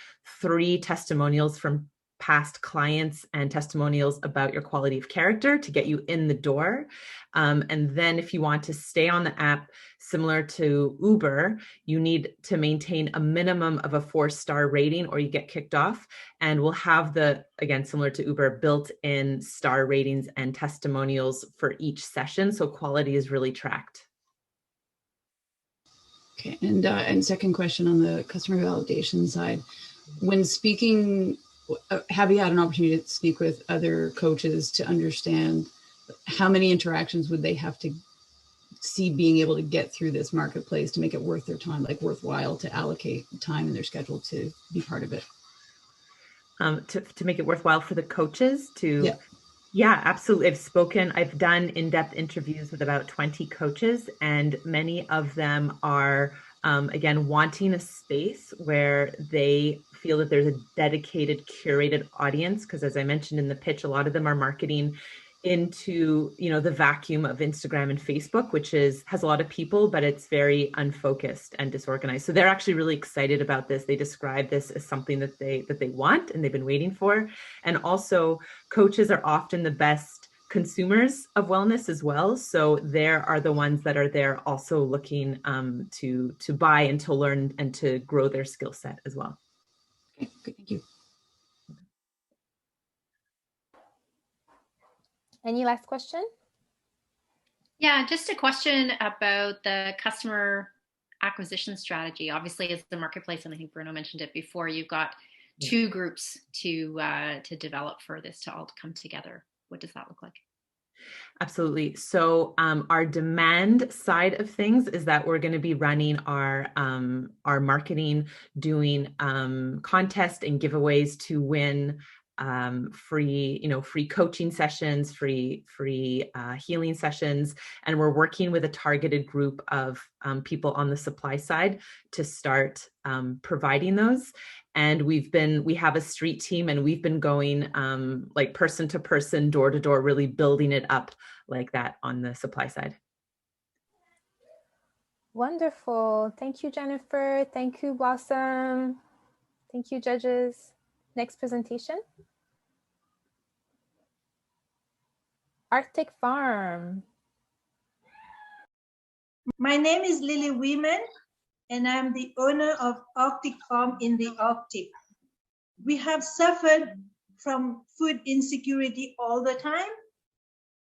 3 testimonials from past clients and testimonials about your quality of character to get you in the door. And then if you want to stay on the app, similar to Uber, you need to maintain a minimum of a 4-star rating or you get kicked off. And we'll have again, similar to Uber, built-in star ratings and testimonials for each session. So quality is really tracked. Okay, and second question on the customer validation side, when speaking, have you had an opportunity to speak with other coaches to understand how many interactions would they have to see being able to get through this marketplace to make it worth their time, like worthwhile to allocate time in their schedule to be part of it? To make it worthwhile for the coaches to, yeah, absolutely. I've done in-depth interviews with about 20 coaches, and many of them are, again, wanting a space where they feel that there's a dedicated, curated audience. Because as I mentioned in the pitch, a lot of them are marketing into, the vacuum of Instagram and Facebook, which has a lot of people, but it's very unfocused and disorganized. So they're actually really excited about this. They describe this as something that they want and they've been waiting for. And also, coaches are often the best consumers of wellness as well. So there are the ones that are there also looking to buy and to learn and to grow their skill set as well. Okay, good, thank you. Any last question? Yeah, just a question about the customer acquisition strategy. Obviously, as the marketplace, and I think Bruno mentioned it before, you've got 2 groups to develop for this to all come together. What does that look like? Absolutely. So our demand side of things is that we're going to be running our marketing, doing contests and giveaways to win free coaching sessions, free healing sessions. And we're working with a targeted group of people on the supply side to start providing those. And we have a street team, and we've been going like person to person, door to door, really building it up like that on the supply side. Wonderful. Thank you, Jennifer. Thank you, Blawesome. Thank you, judges. Next presentation. Arctic Farm. My name is Lily Weeman, and I'm the owner of Arctic Farm in the Arctic. We have suffered from food insecurity all the time,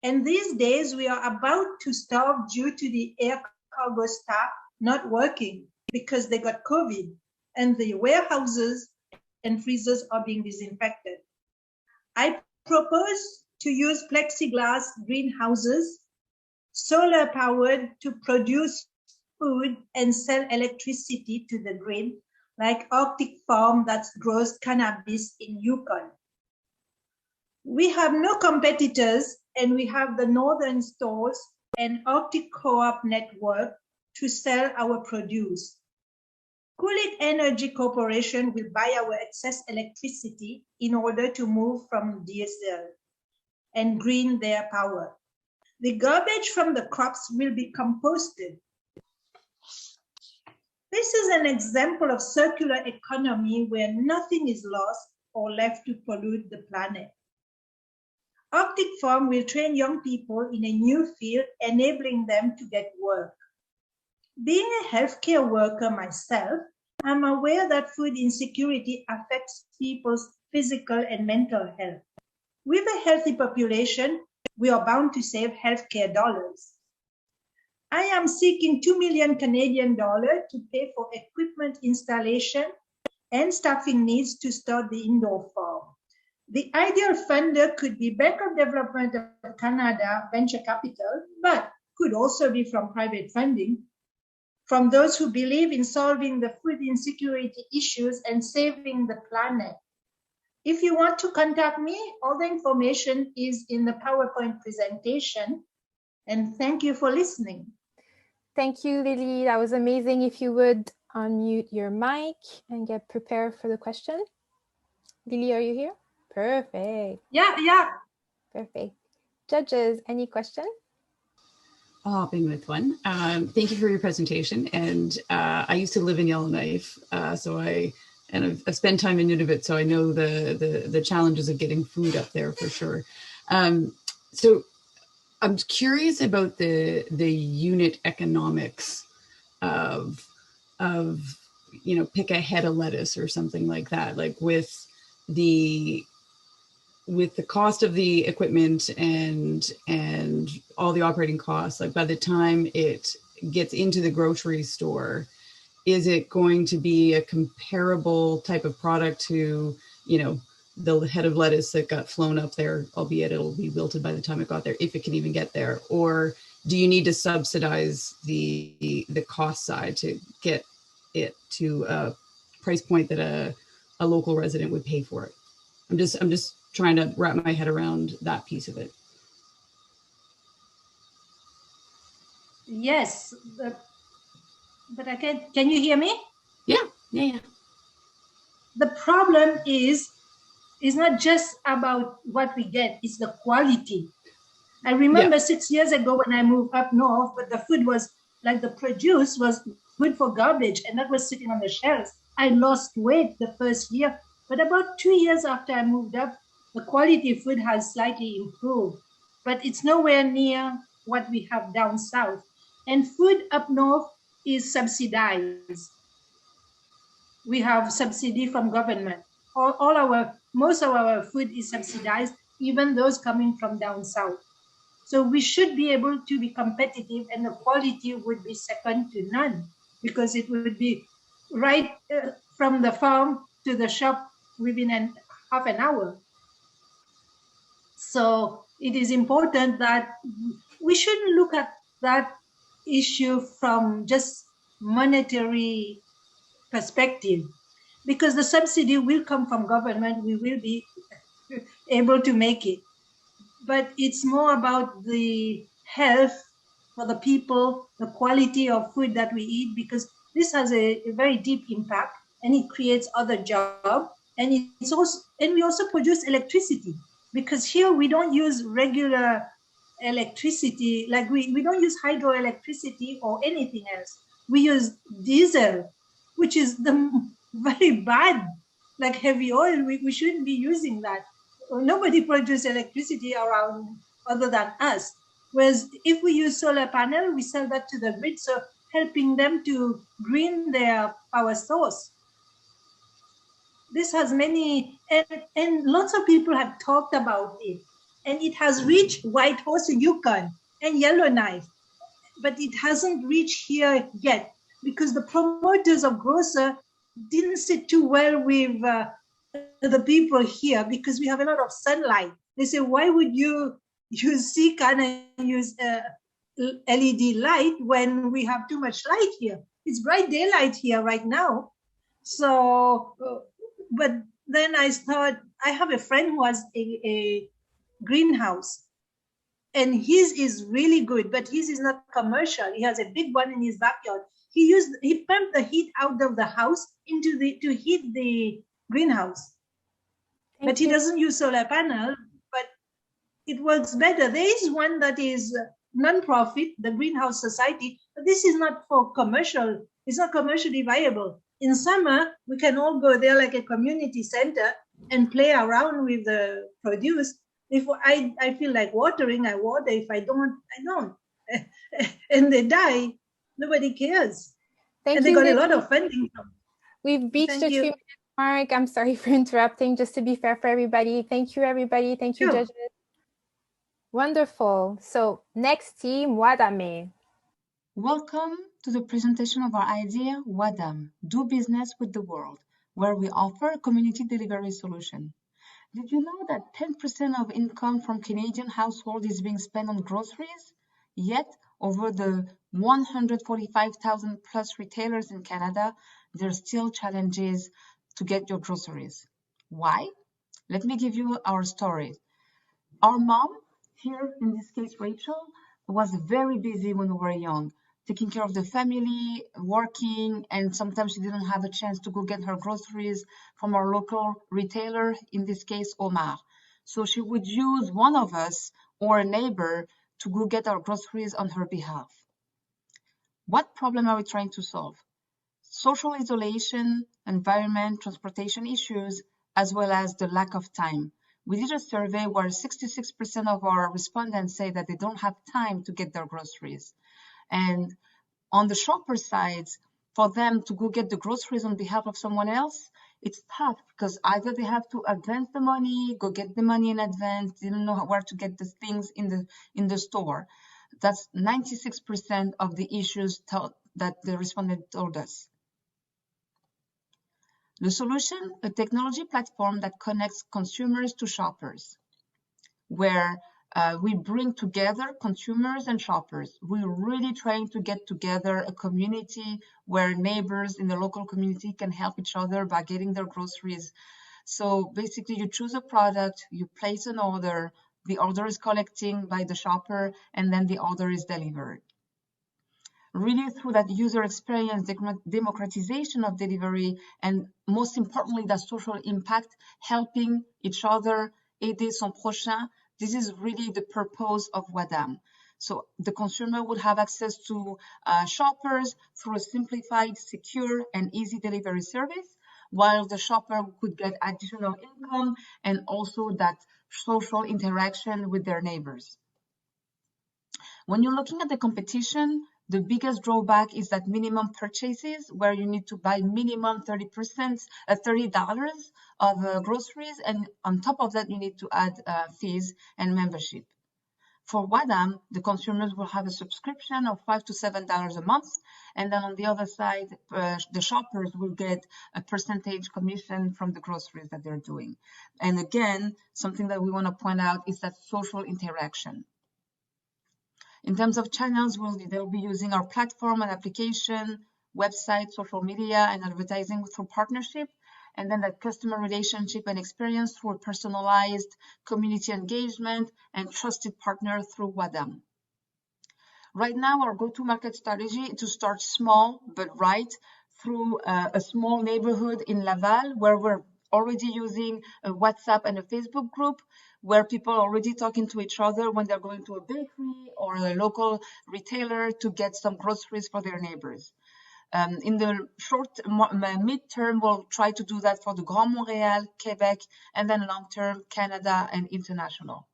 and these days we are about to starve due to the air cargo staff not working because they got COVID, and the warehouses and freezers are being disinfected. I propose to use plexiglass greenhouses, solar powered, to produce food and sell electricity to the grid, like Arctic Farm that grows cannabis in Yukon. We have no competitors, and we have the Northern Stores and Arctic Co-op network to sell our produce. Coolit Energy Corporation will buy our excess electricity in order to move from diesel and green their power. The garbage from the crops will be composted. This is an example of circular economy where nothing is lost or left to pollute the planet. Arctic Farm will train young people in a new field, enabling them to get work. Being a healthcare worker myself, I'm aware that food insecurity affects people's physical and mental health. With a healthy population, we are bound to save healthcare dollars. I am seeking 2 million Canadian dollars to pay for equipment installation and staffing needs to start the indoor farm. The ideal funder could be Bank of Development of Canada venture capital, but could also be from private funding, from those who believe in solving the food insecurity issues and saving the planet. If you want to contact me, all the information is in the PowerPoint presentation. And thank you for listening. Thank you, Lily. That was amazing. If you would unmute your mic and get prepared for the question. Lily, are you here? Perfect. Yeah. Perfect. Judges, any question? I'll hop in with one. Thank you for your presentation. And I used to live in Yellowknife, so I've spent time in Nunavut, so I know the challenges of getting food up there for sure. So I'm curious about the unit economics of pick a head of lettuce or something like that, like with the cost of the equipment and all the operating costs, like by the time it gets into the grocery store, is it going to be a comparable type of product to, the head of lettuce that got flown up there, albeit it'll be wilted by the time it got there, if it can even get there? Or do you need to subsidize the cost side to get it to a price point that a local resident would pay for it? I'm just trying to wrap my head around that piece of it. Yes, but I can you hear me? Yeah. The problem is not just about what we get, it's the quality. I remember 6 years ago when I moved up north, but the food was like the produce was good for garbage, and that was sitting on the shelves. I lost weight the first year, but about 2 years after I moved up, the quality of food has slightly improved, but it's nowhere near what we have down south. And food up north is subsidized. We have subsidy from government. Most of our food is subsidized, even those coming from down south. So we should be able to be competitive, and the quality would be second to none, because it would be right from the farm to the shop within half an hour. So it is important that we shouldn't look at that issue from just monetary perspective, because the subsidy will come from government. We will be able to make it. But it's more about the health for the people, the quality of food that we eat, because this has a very deep impact, and it creates other jobs. And we also produce electricity, because here we don't use regular electricity, like we don't use hydroelectricity or anything else. We use diesel, which is very bad, like heavy oil. We shouldn't be using that. Nobody produces electricity around other than us. Whereas if we use solar panel, we sell that to the grid, so helping them to green their power source. This has many, and lots of people have talked about it, and it has reached Whitehorse, Yukon, and Yellowknife, but it hasn't reached here yet, because the promoters of grocer didn't sit too well with the people here, because we have a lot of sunlight. They say, why would you use CCAN and use LED light when we have too much light here? It's bright daylight here right now. So, but then I thought, I have a friend who has a greenhouse, And his is really good, but his is not commercial. He has a big one in his backyard. He pumped the heat out of the house to heat the greenhouse. But he doesn't use solar panel, but it works better. There is one that is non-profit, the Greenhouse Society, but this is not for commercial. It's not commercially viable. In summer, we can all go there like a community center and play around with the produce. If I feel like watering, I water. If I don't, I don't. And they die. Nobody cares. And they got a lot of funding. We've reached the 3-minute mark. I'm sorry for interrupting. Just to be fair for everybody. Thank you, everybody. Thank you, judges. Wonderful. So next team, Waddame. Welcome to the presentation of our idea, Waddame, Do Business with the World, where we offer a community delivery solution. Did you know that 10% of income from Canadian households is being spent on groceries? Yet, over the 145,000 plus retailers in Canada, there are still challenges to get your groceries. Why? Let me give you our story. Our mom, here in this case Rachel, was very busy when we were young, taking care of the family, working, and sometimes she didn't have a chance to go get her groceries from our local retailer, in this case Omar. So she would use one of us or a neighbor to go get our groceries on her behalf. What problem are we trying to solve? Social isolation, environment, transportation issues, as well as the lack of time. We did a survey where 66% of our respondents say that they don't have time to get their groceries. And on the shopper side, for them to go get the groceries on behalf of someone else, it's tough because either they have to advance the money, go get the money in advance, they don't know where to get the things in the store. That's 96% of the issues that the respondent told us. The solution, a technology platform that connects consumers to shoppers, where we bring together consumers and shoppers. We're really trying to get together a community where neighbors in the local community can help each other by getting their groceries. So basically you choose a product, you place an order, the order is collected by the shopper, and then the order is delivered. Really through that user experience, democratization of delivery, and most importantly, that social impact, helping each other, aider son prochain. This is really the purpose of Waddame. So the consumer would have access to shoppers through a simplified, secure, and easy delivery service, while the shopper could get additional income and also that social interaction with their neighbors. When you're looking at the competition, the biggest drawback is that minimum purchases, where you need to buy minimum $30 of groceries, and on top of that, you need to add fees and membership. For Waddame, the consumers will have a subscription of $5 to $7 a month, and then on the other side, the shoppers will get a percentage commission from the groceries that they're doing. And again, something that we want to point out is that social interaction. In terms of channels, they'll be using our platform and application, website, social media, and advertising through partnership, and then that customer relationship and experience through a personalized community engagement and trusted partner through Waddame. Right now, our go-to-market strategy is to start small but right through a small neighborhood in Laval, where we're already using a WhatsApp and a Facebook group, where people are already talking to each other when they're going to a bakery or a local retailer to get some groceries for their neighbors. In the short mid-term, we'll try to do that for the Grand Montréal, Quebec, and then long-term, Canada and international.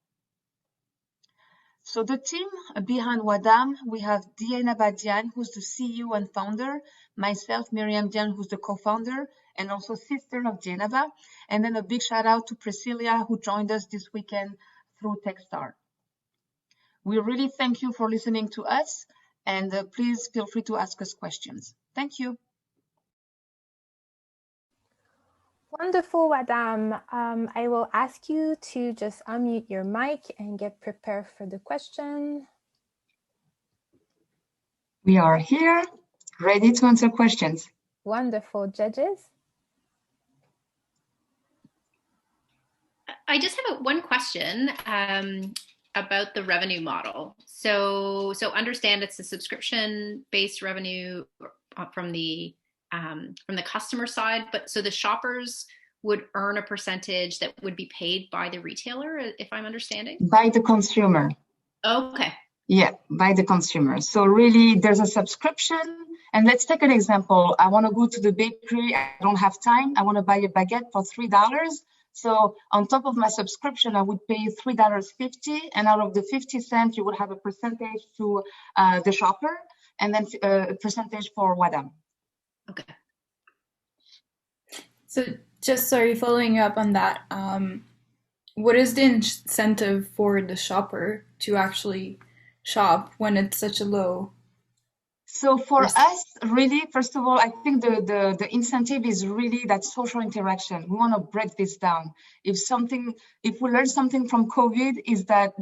So the team behind Waddame, we have Diana Badian, who's the CEO and founder, myself, Miriam Dian, who's the co-founder, and also sister of Geneva. And then a big shout out to Priscilla, who joined us this weekend through Techstars. We really thank you for listening to us, and please feel free to ask us questions. Thank you. Wonderful, Waddame. I will ask you to just unmute your mic and get prepared for the question. We are here, ready to answer questions. Wonderful. Judges? I just have one question about the revenue model. So understand it's a subscription-based revenue from the customer side, but so the shoppers would earn a percentage that would be paid by the retailer, if I'm understanding? By the consumer. Okay. Yeah, by the consumer. So really there's a subscription. And let's take an example. I want to go to the bakery. I don't have time. I want to buy a baguette for $3. So on top of my subscription, I would pay $3.50. And out of the 50 cents, you would have a percentage to the shopper and then a percentage for Waddame. Okay. So just sorry, following up on that, what is the incentive for the shopper to actually shop when it's such a low? So for us, really, first of all, I think the incentive is really that social interaction. We want to break this down. If we learn something from COVID, is that,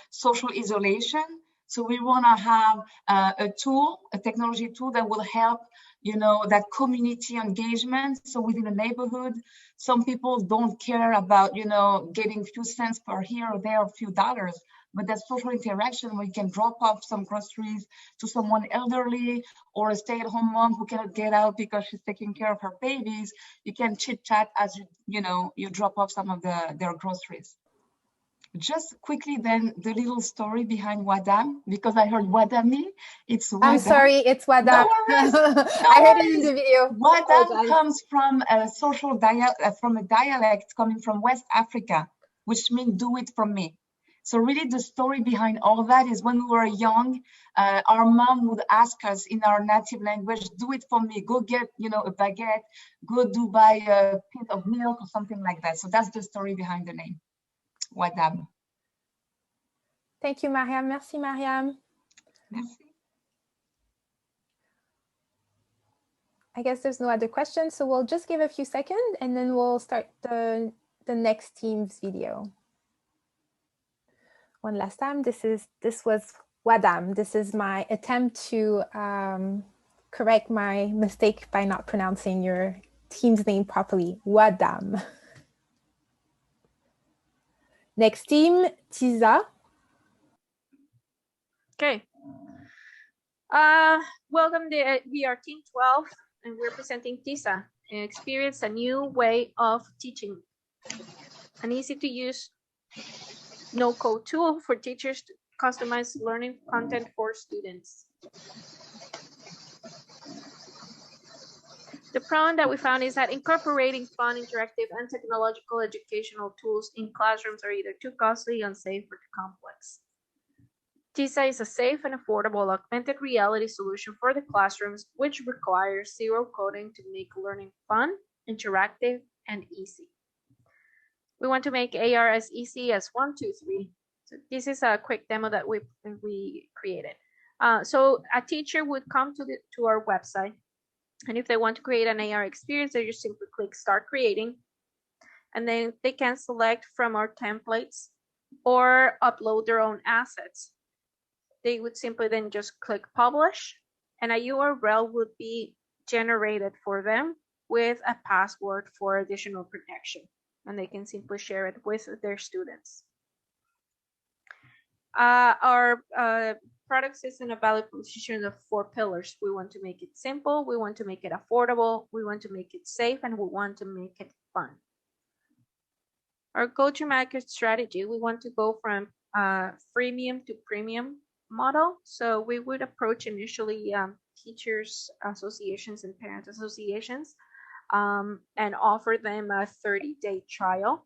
social isolation. So we want to have a technology tool that will help, that community engagement. So within a neighborhood, some people don't care about, getting a few cents per here or there, a few dollars. But that social interaction where you can drop off some groceries to someone elderly or a stay-at-home mom who cannot get out because she's taking care of her babies, you can chit-chat as you drop off some of their groceries. Just quickly then, the little story behind Waddame, because I heard Waddame, it's Waddame. I'm sorry, it's Waddame. No worries. I heard it in the video. Waddame comes from a from a dialect coming from West Africa, which means do it from me. So really the story behind all that is when we were young, our mom would ask us in our native language, do it for me, go get, a baguette, go buy a pint of milk or something like that. So that's the story behind the name, Waddame. Thank you, Mariam. Merci, Mariam. Merci. I guess there's no other questions, so we'll just give a few seconds and then we'll start the next team's video. One last time, this was Waddame. This is my attempt to correct my mistake by not pronouncing your team's name properly, Waddame. Next team, Tiza. Okay. Welcome, we are Team 12, and we're presenting Tiza, experience a new way of teaching. An easy-to-use no-code tool for teachers to customize learning content for students. The problem that we found is that incorporating fun, interactive, and technological educational tools in classrooms are either too costly, unsafe, or too complex. Tiza is a safe and affordable augmented reality solution for the classrooms, which requires zero coding to make learning fun, interactive, and easy. We want to make AR as easy as 1, 2, 3. So this is a quick demo that we created. So a teacher would come to our website, and if they want to create an AR experience, they just simply click Start Creating, and then they can select from our templates or upload their own assets. They would simply then just click Publish, and a URL would be generated for them with a password for additional protection. And they can simply share it with their students. Our product is in a value proposition of 4 pillars. We want to make it simple, we want to make it affordable, we want to make it safe, and we want to make it fun. Our go-to-market strategy, we want to go from freemium to premium model. So we would approach initially teachers associations and parent associations, and offer them a 30-day trial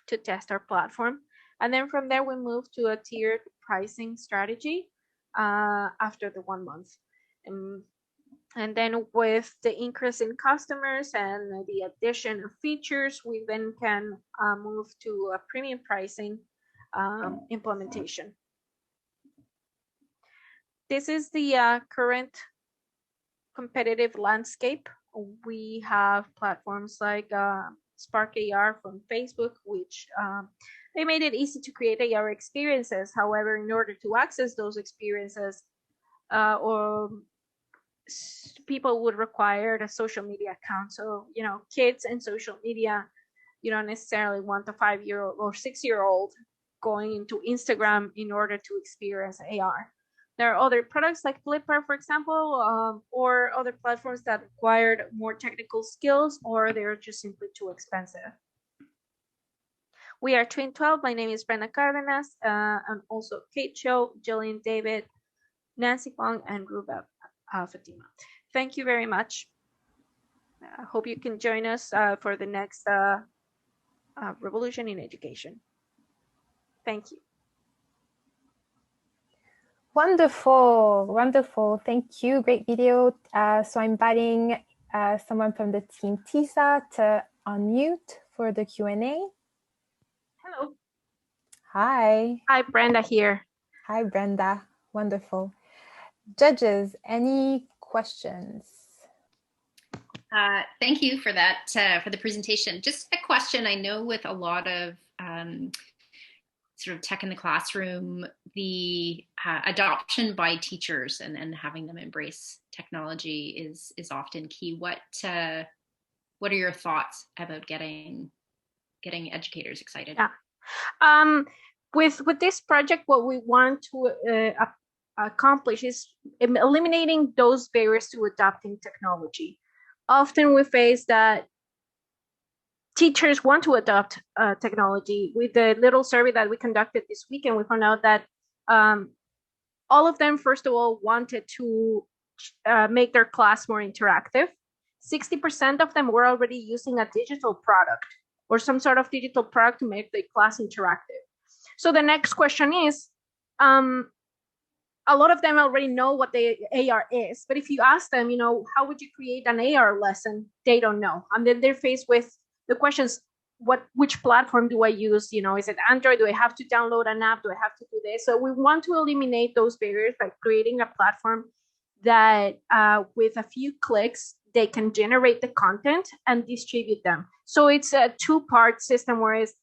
to test our platform. And then from there, we move to a tiered pricing strategy after the 1 month. And then with the increase in customers and the addition of features, we then can move to a premium pricing implementation. This is the current competitive landscape. We have platforms like Spark AR from Facebook, which they made it easy to create AR experiences. However, in order to access those experiences, people would require a social media account. So, kids and social media, you don't necessarily want a 5-year-old or 6-year-old going into Instagram in order to experience AR. There are other products like Flipper, for example, or other platforms that required more technical skills, or they're just simply too expensive. We are Twin 12. My name is Brenda Cardenas. I'm also Kate Cho, Jillian David, Nancy Fong, and Ruba Fatima. Thank you very much. I hope you can join us for the next Revolution in Education. Thank you. Wonderful, wonderful. Thank you. Great video. So I'm inviting someone from the team Tiza to unmute for the Q&A. Hello. Hi. Hi, Brenda here. Hi, Brenda. Wonderful. Judges, any questions? Thank you for that, for the presentation. Just a question. I know with a lot of sort of tech in the classroom, the adoption by teachers and having them embrace technology is often key. What are your thoughts about getting educators excited? Yeah. With this project, what we want to accomplish is eliminating those barriers to adopting technology. Often we face that teachers want to adopt technology. With the little survey that we conducted this weekend, we found out that all of them, first of all, wanted to make their class more interactive. 60% of them were already using a digital product or some sort of digital product to make the class interactive. So the next question is, a lot of them already know what the AR is, but if you ask them, how would you create an AR lesson? They don't know. And then they're faced with the questions, which platform do I use? Is it Android? Do I have to download an app? Do I have to do this? So we want to eliminate those barriers by creating a platform that with a few clicks, they can generate the content and distribute them. So it's a two-part system, whereas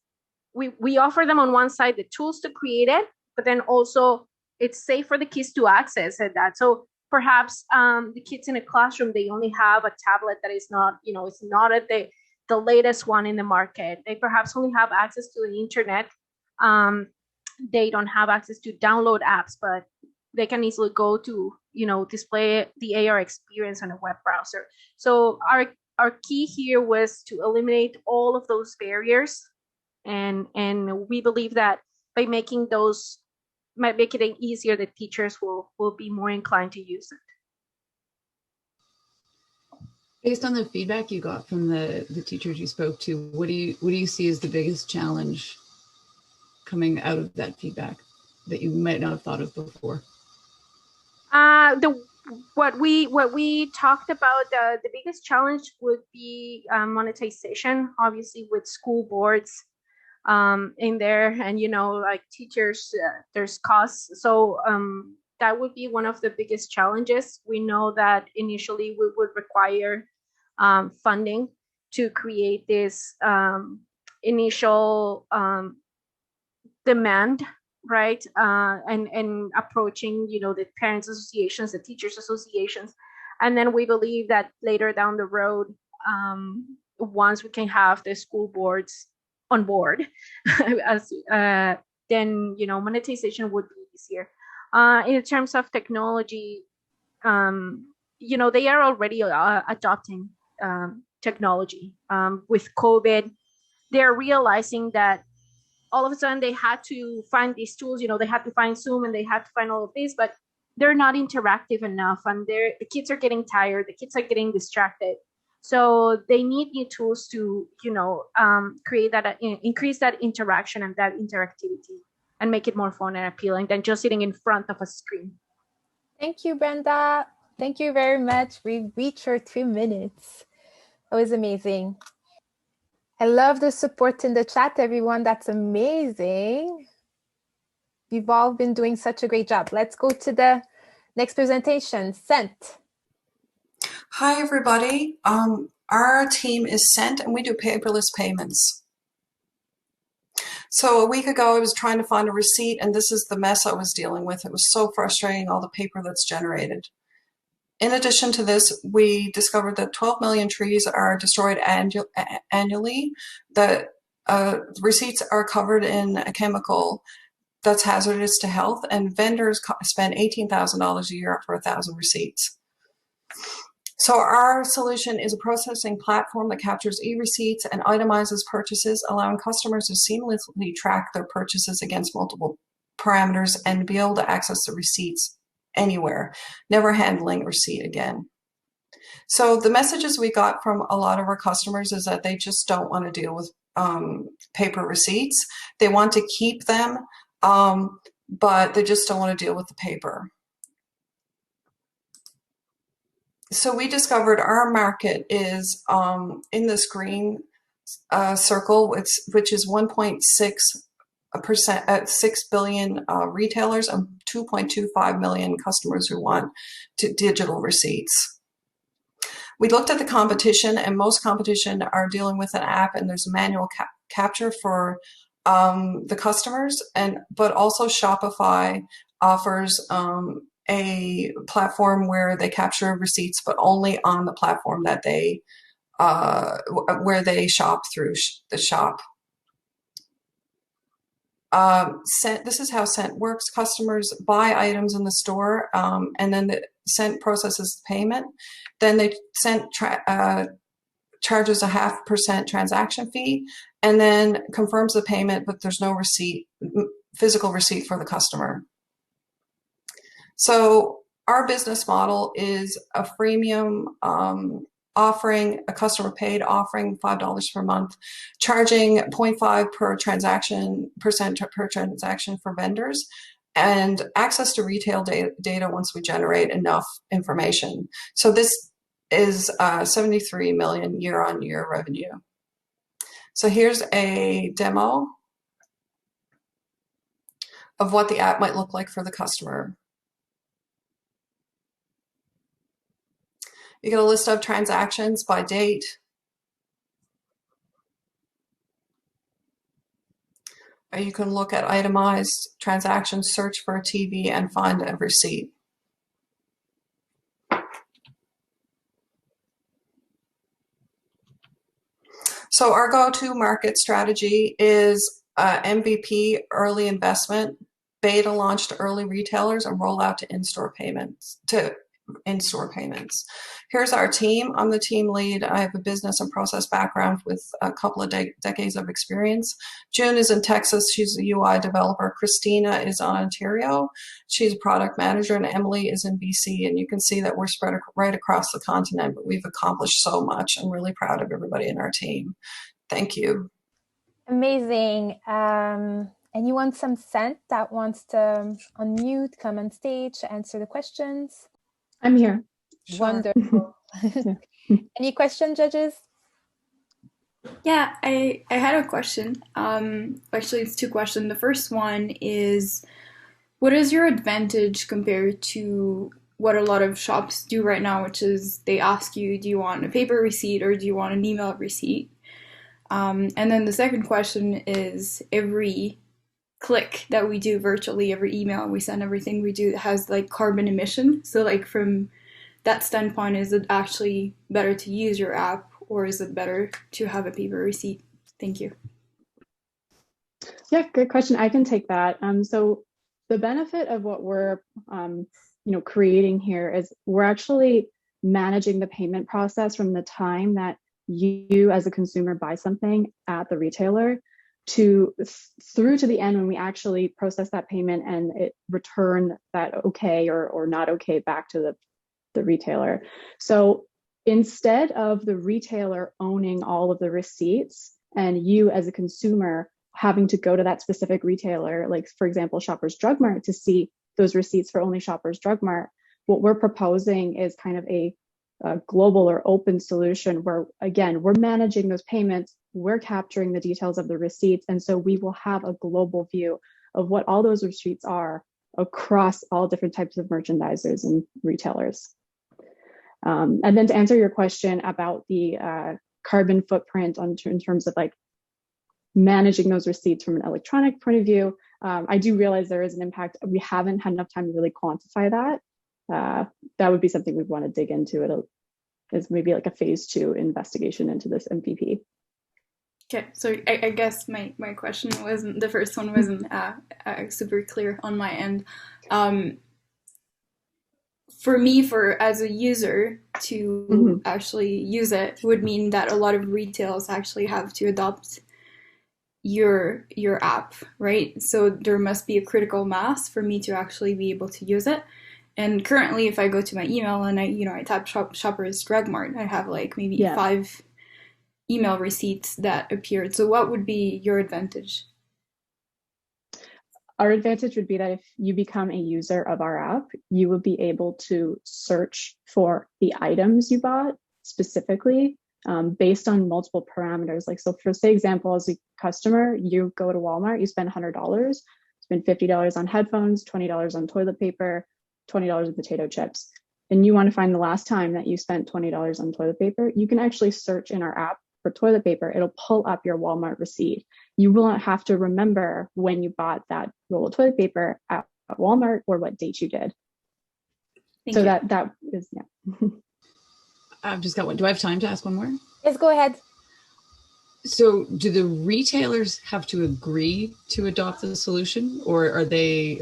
we offer them on one side the tools to create it, but then also it's safe for the kids to access that. So perhaps the kids in a classroom, they only have a tablet that is not, it's not at the latest one in the market. They perhaps only have access to the internet. They don't have access to download apps, but they can easily go to, display the AR experience on a web browser. So our key here was to eliminate all of those barriers. And we believe that by making it easier, the teachers will be more inclined to use it. Based on the feedback you got from the teachers you spoke to, what do you see as the biggest challenge coming out of that feedback that you might not have thought of before? What we talked about, the biggest challenge would be monetization, obviously with school boards in there, and like teachers, there's costs. So that would be one of the biggest challenges. We know that initially we would require funding to create this initial demand, right? And approaching, the parents associations, the teachers associations. And then we believe that later down the road, once we can have the school boards on board, then, monetization would be easier. In terms of technology, they are already adopting technology. With COVID, they're realizing that all of a sudden they had to find these tools, they had to find Zoom and they had to find all of this, but they're not interactive enough, and the kids are getting tired, the kids are getting distracted. So they need new tools to, create that, increase that interaction and that interactivity and make it more fun and appealing than just sitting in front of a screen. Thank you, Brenda. Thank you very much. We reached our 2 minutes. That was amazing. I love the support in the chat, everyone. That's amazing. You've all been doing such a great job. Let's go to the next presentation. Sent. Hi, everybody. Our team is Sent, and we do paperless payments. So a week ago, I was trying to find a receipt, and this is the mess I was dealing with. It was so frustrating, all the paper that's generated. In addition to this, we discovered that 12 million trees are destroyed annually. The receipts are covered in a chemical that's hazardous to health, and vendors spend $18,000 a year for 1,000 receipts. So our solution is a processing platform that captures e-receipts and itemizes purchases, allowing customers to seamlessly track their purchases against multiple parameters and be able to access the receipts anywhere, never handling a receipt again. So the messages we got from a lot of our customers is that they just don't want to deal with paper receipts. They want to keep them, but they just don't want to deal with the paper. So we discovered our market is in this green circle, which is 1.6%, 6 billion retailers and 2.25 million customers who want digital receipts. We looked at the competition, and most competition are dealing with an app, and there's manual capture for the customers, but also Shopify offers a platform where they capture receipts, but only on the platform that they where they shop through the shop. This is how Cent works. Customers buy items in the store, and then the Cent processes the payment. Then they Cent charges a 0.5% transaction fee, and then confirms the payment, but there's no receipt, physical receipt for the customer. So our business model is a freemium offering, a customer paid offering, $5 per month, charging 0.5% per transaction for vendors, and access to retail data once we generate enough information. So this is 73 million year-on-year revenue. So here's a demo of what the app might look like for the customer. You get a list of transactions by date. You can look at itemized transactions, search for a TV, and find a receipt. So our go-to market strategy is MVP, early investment, beta launch to early retailers, and roll out to in-store payments. Here's our team. I'm the team lead. I have a business and process background with a couple of decades of experience. June is in Texas. She's a UI developer. Christina is in Ontario. She's a product manager, and Emily is in BC. And you can see that we're spread right across the continent, but we've accomplished so much. I'm really proud of everybody in our team. Thank you. Amazing. Anyone from Cent that wants to unmute, come on stage, answer the questions? I'm here. Sure. Wonderful. Any questions, judges? Yeah, I had a question. Actually, it's two questions. The first one is, what is your advantage compared to what a lot of shops do right now, which is they ask you, do you want a paper receipt or do you want an email receipt? And then the second question is, every click that we do virtually, every email we send, everything we do has like carbon emission. So like from that standpoint, is it actually better to use your app, or is it better to have a paper receipt? Thank you. Yeah, good question. I can take that. So the benefit of what we're creating here is we're actually managing the payment process from the time that you as a consumer buy something at the retailer through to the end when we actually process that payment and it return that okay or not okay back to the retailer. So instead of the retailer owning all of the receipts and you as a consumer having to go to that specific retailer, like for example, Shoppers Drug Mart, to see those receipts for only Shoppers Drug Mart, what we're proposing is kind of a global or open solution where, again, we're managing those payments, we're capturing the details of the receipts, and so we will have a global view of what all those receipts are across all different types of merchandisers and retailers. And then to answer your question about the carbon footprint in terms of like managing those receipts from an electronic point of view, I do realize there is an impact. We haven't had enough time to really quantify that. That would be something we'd want to dig into. It's maybe like a phase 2 investigation into this MVP. Okay, so I guess my question wasn't, the first one wasn't super clear on my end. For me, as a user to actually use it would mean that a lot of retailers actually have to adopt your app, right? So there must be a critical mass for me to actually be able to use it. And currently, if I go to my email and I type Shoppers Drug Mart, I have like maybe 5 email receipts that appeared. So what would be your advantage? Our advantage would be that if you become a user of our app, you will be able to search for the items you bought specifically based on multiple parameters. Like, so for say example, as a customer, you go to Walmart, you spend $100, spend $50 on headphones, $20 on toilet paper, $20 on potato chips, and you want to find the last time that you spent $20 on toilet paper, you can actually search in our app for toilet paper. It'll pull up your Walmart receipt. You will not have to remember when you bought that roll of toilet paper at Walmart or what date you did. Thank you. That is, yeah. I've just got one. Do I have time to ask one more? Yes, go ahead. So do the retailers have to agree to adopt the solution, or are they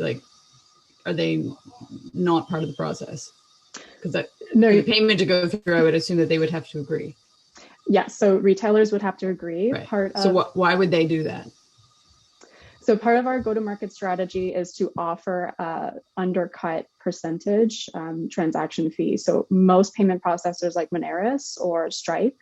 not part of the process? Because for the payment to go through, I would assume that they would have to agree. Yeah, so retailers would have to agree. Right. Why would they do that? So part of our go-to-market strategy is to offer undercut percentage transaction fee. So most payment processors like Moneris or Stripe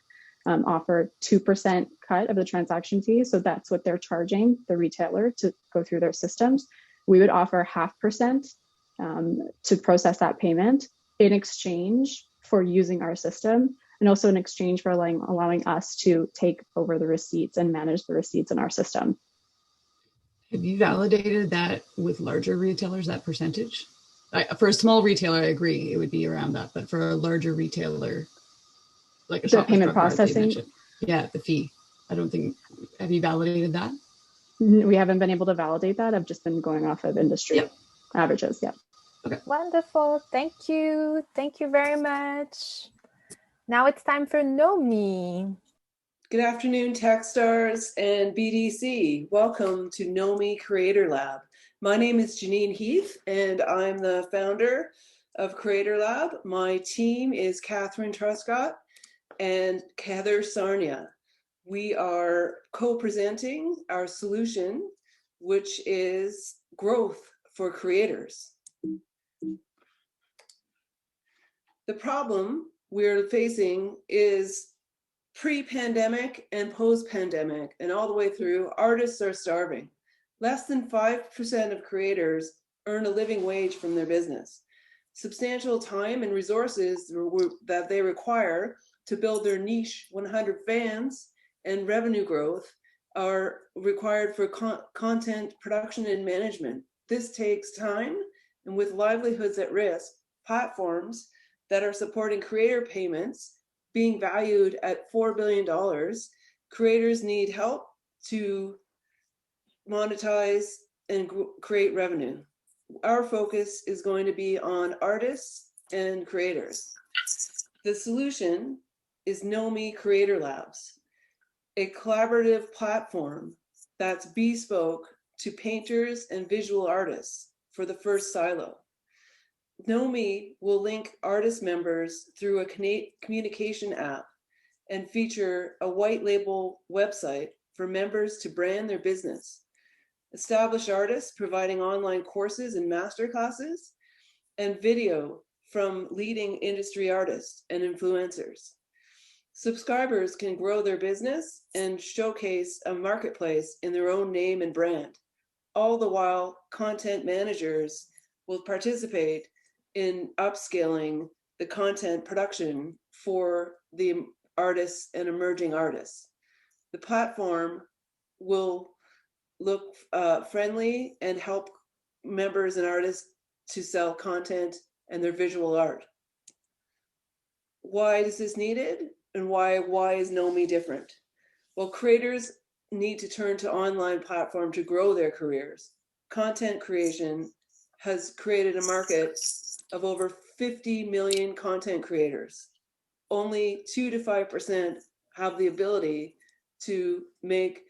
offer 2% cut of the transaction fee. So that's what they're charging the retailer to go through their systems. We would offer 0.5% to process that payment in exchange for using our system, and also in exchange for allowing us to take over the receipts and manage the receipts in our system. Have you validated that with larger retailers, that percentage? For a small retailer, I agree, it would be around that. But for a larger retailer, like a the payment processing, the fee. I don't think, have you validated that? We haven't been able to validate that. I've just been going off of industry averages. Yeah. Okay. Wonderful. Thank you. Thank you very much. Now it's time for Nomi. Good afternoon, Techstars and BDC. Welcome to Nomi Creator Lab. My name is Janine Heath, and I'm the founder of Creator Lab. My team is Catherine Truscott and Heather Sarnia. We are co-presenting our solution, which is growth for creators. The problem we're facing is pre-pandemic and post-pandemic, and all the way through, artists are starving. Less than 5% of creators earn a living wage from their business. Substantial time and resources that they require to build their niche 100 fans and revenue growth are required for content production and management. This takes time, and with livelihoods at risk, platforms that are supporting creator payments being valued at $4 billion, creators need help to monetize and create revenue. Our focus is going to be on artists and creators. The solution is Nomi Creator Labs, a collaborative platform that's bespoke to painters and visual artists for the first silo. Nomi will link artist members through a communication app and feature a white label website for members to brand their business. Established artists providing online courses and masterclasses, and video from leading industry artists and influencers. Subscribers can grow their business and showcase a marketplace in their own name and brand. All the while, content managers will participate in upscaling the content production for the artists and emerging artists. The platform will look friendly and help members and artists to sell content and their visual art. Why is this needed, and why is Nomi different? Well, creators need to turn to online platform to grow their careers. Content creation has created a market of over 50 million content creators. Only 2 to 5% have the ability to make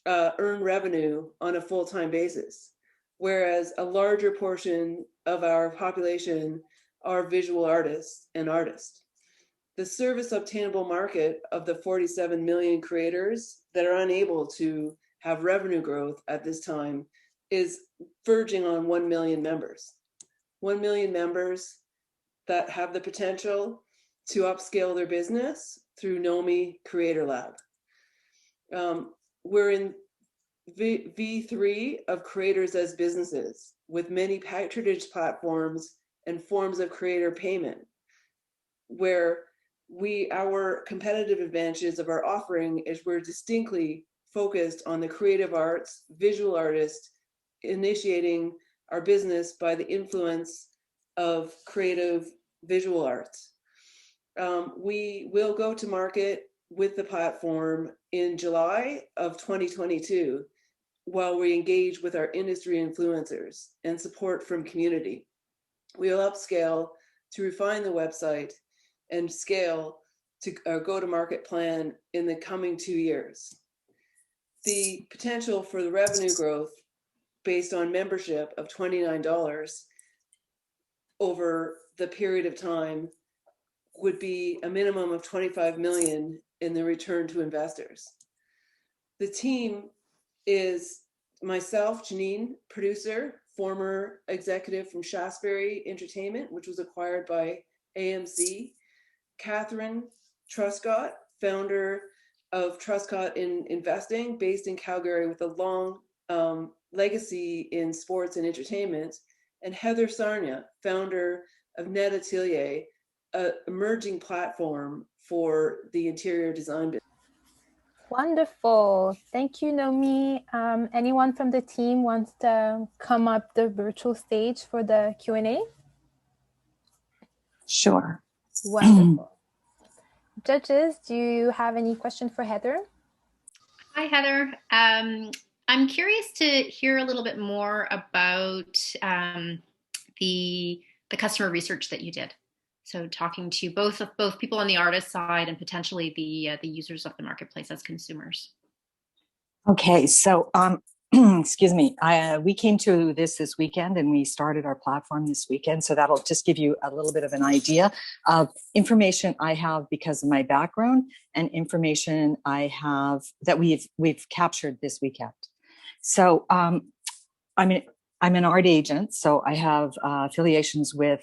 earn revenue on a full-time basis, whereas a larger portion of our population are visual artists and artists. The service obtainable market of the 47 million creators that are unable to have revenue growth at this time is verging on 1 million members. 1 million members that have the potential to upscale their business through Nomi Creator Lab. We're in V3 of creators as businesses, with many patronage platforms and forms of creator payment, where our competitive advantages of our offering is we're distinctly focused on the creative arts, visual artists, initiating our business by the influence of creative visual arts. We will go to market with the platform in July of 2022, while we engage with our industry influencers and support from community. We'll upscale to refine the website and scale to our go-to-market plan in the coming 2 years. The potential for the revenue growth based on membership of $29 over the period of time would be a minimum of 25 million in the return to investors. The team is myself, Janine, producer, former executive from Shaftesbury Entertainment, which was acquired by AMC, Catherine Truscott, founder of Truscott in Investing, based in Calgary with a long legacy in sports and entertainment, and Heather Sarnia, founder of Net Atelier, an emerging platform for the interior design business. Wonderful. Thank you, Nomi. Anyone from the team wants to come up the virtual stage for the Q&A? Sure. Wonderful. Judges, do you have any question for Heather? Hi, Heather. I'm curious to hear a little bit more about the customer research that you did. So talking to both people on the artist side and potentially the users of the marketplace as consumers. Okay, so excuse me, we came to this weekend and we started our platform this weekend. So that'll just give you a little bit of an idea of information I have because of my background and information I have that we've captured this weekend. So I'm an art agent, so I have affiliations with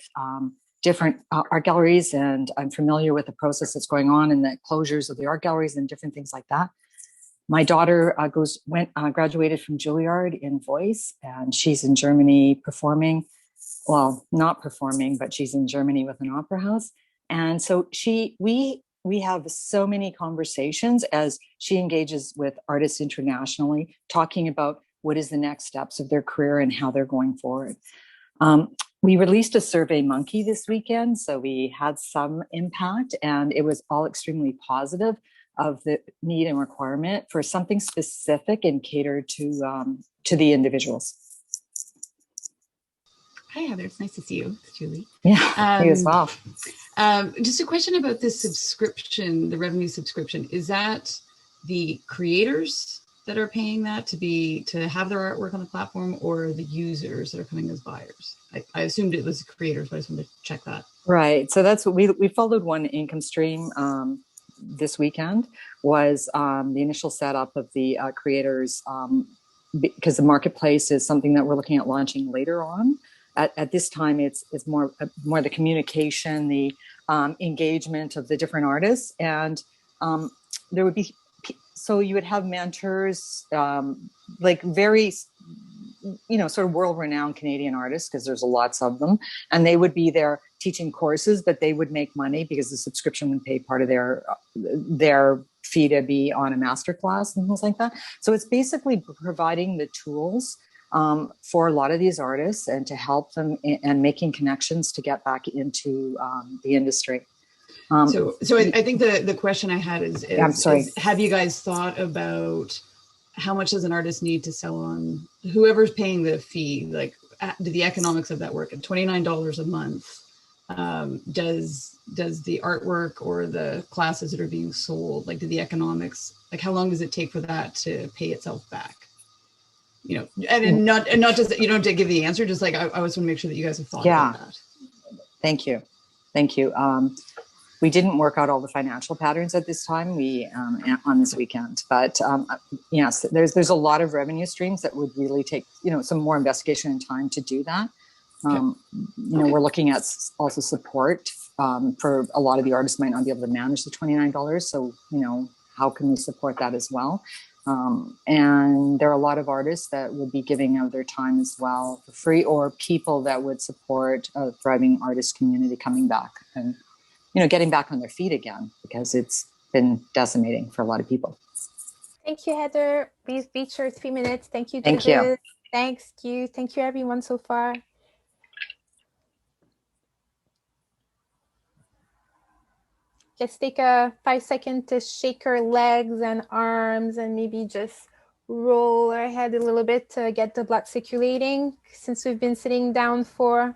different art galleries, and I'm familiar with the process that's going on and the closures of the art galleries and different things like that. My daughter graduated from Juilliard in voice, and she's in Germany performing. Well, not performing, but she's in Germany with an opera house. And so we have so many conversations as she engages with artists internationally, talking about what is the next steps of their career and how they're going forward. We released a Survey Monkey this weekend, so we had some impact, and it was all extremely positive of the need and requirement for something specific and catered to the individuals. Hi, Heather. It's nice to see you. It's Julie. Yeah, you as well. Just a question about this subscription, the revenue subscription. Is that the creators that are paying that to have their artwork on the platform, or the users that are coming as buyers? I assumed it was creators, but I just wanted to check that. Right. So that's what we followed one income stream this weekend was the initial setup of the creators, because the marketplace is something that we're looking at launching later on. At this time, it's more the communication, the engagement of the different artists, and there would be. So you would have mentors, like very, sort of world-renowned Canadian artists, because there's lots of them, and they would be there teaching courses, but they would make money because the subscription would pay part of their fee to be on a masterclass and things like that. So it's basically providing the tools for a lot of these artists and to help them and making connections to get back into the industry. So I think the question I had is have you guys thought about how much does an artist need to sell on, whoever's paying the fee, like do the economics of that work at $29 a month? does the artwork or the classes that are being sold, like, do the economics, like, how long does it take for that to pay itself back? You know, and not just, you don't have to give the answer, just like, I always want to make sure that you guys have thought about that. Thank you. We didn't work out all the financial patterns at this time. On this weekend, but yes, there's a lot of revenue streams that would really take, you know, some more investigation and time to do that. You know, we're looking at also support for a lot of the artists might not be able to manage the $29. So, you know, how can we support that as well? And there are a lot of artists that would be giving of their time as well for free, or people that would support a thriving artist community coming back and, you know, getting back on their feet again, because it's been decimating for a lot of people. Thank you, Heather. We've reached our 3 minutes. Thank you, David. Thank you. Thanks, Q. Thank you, everyone so far. Just take a 5 seconds to shake our legs and arms and maybe just roll our head a little bit to get the blood circulating, since we've been sitting down for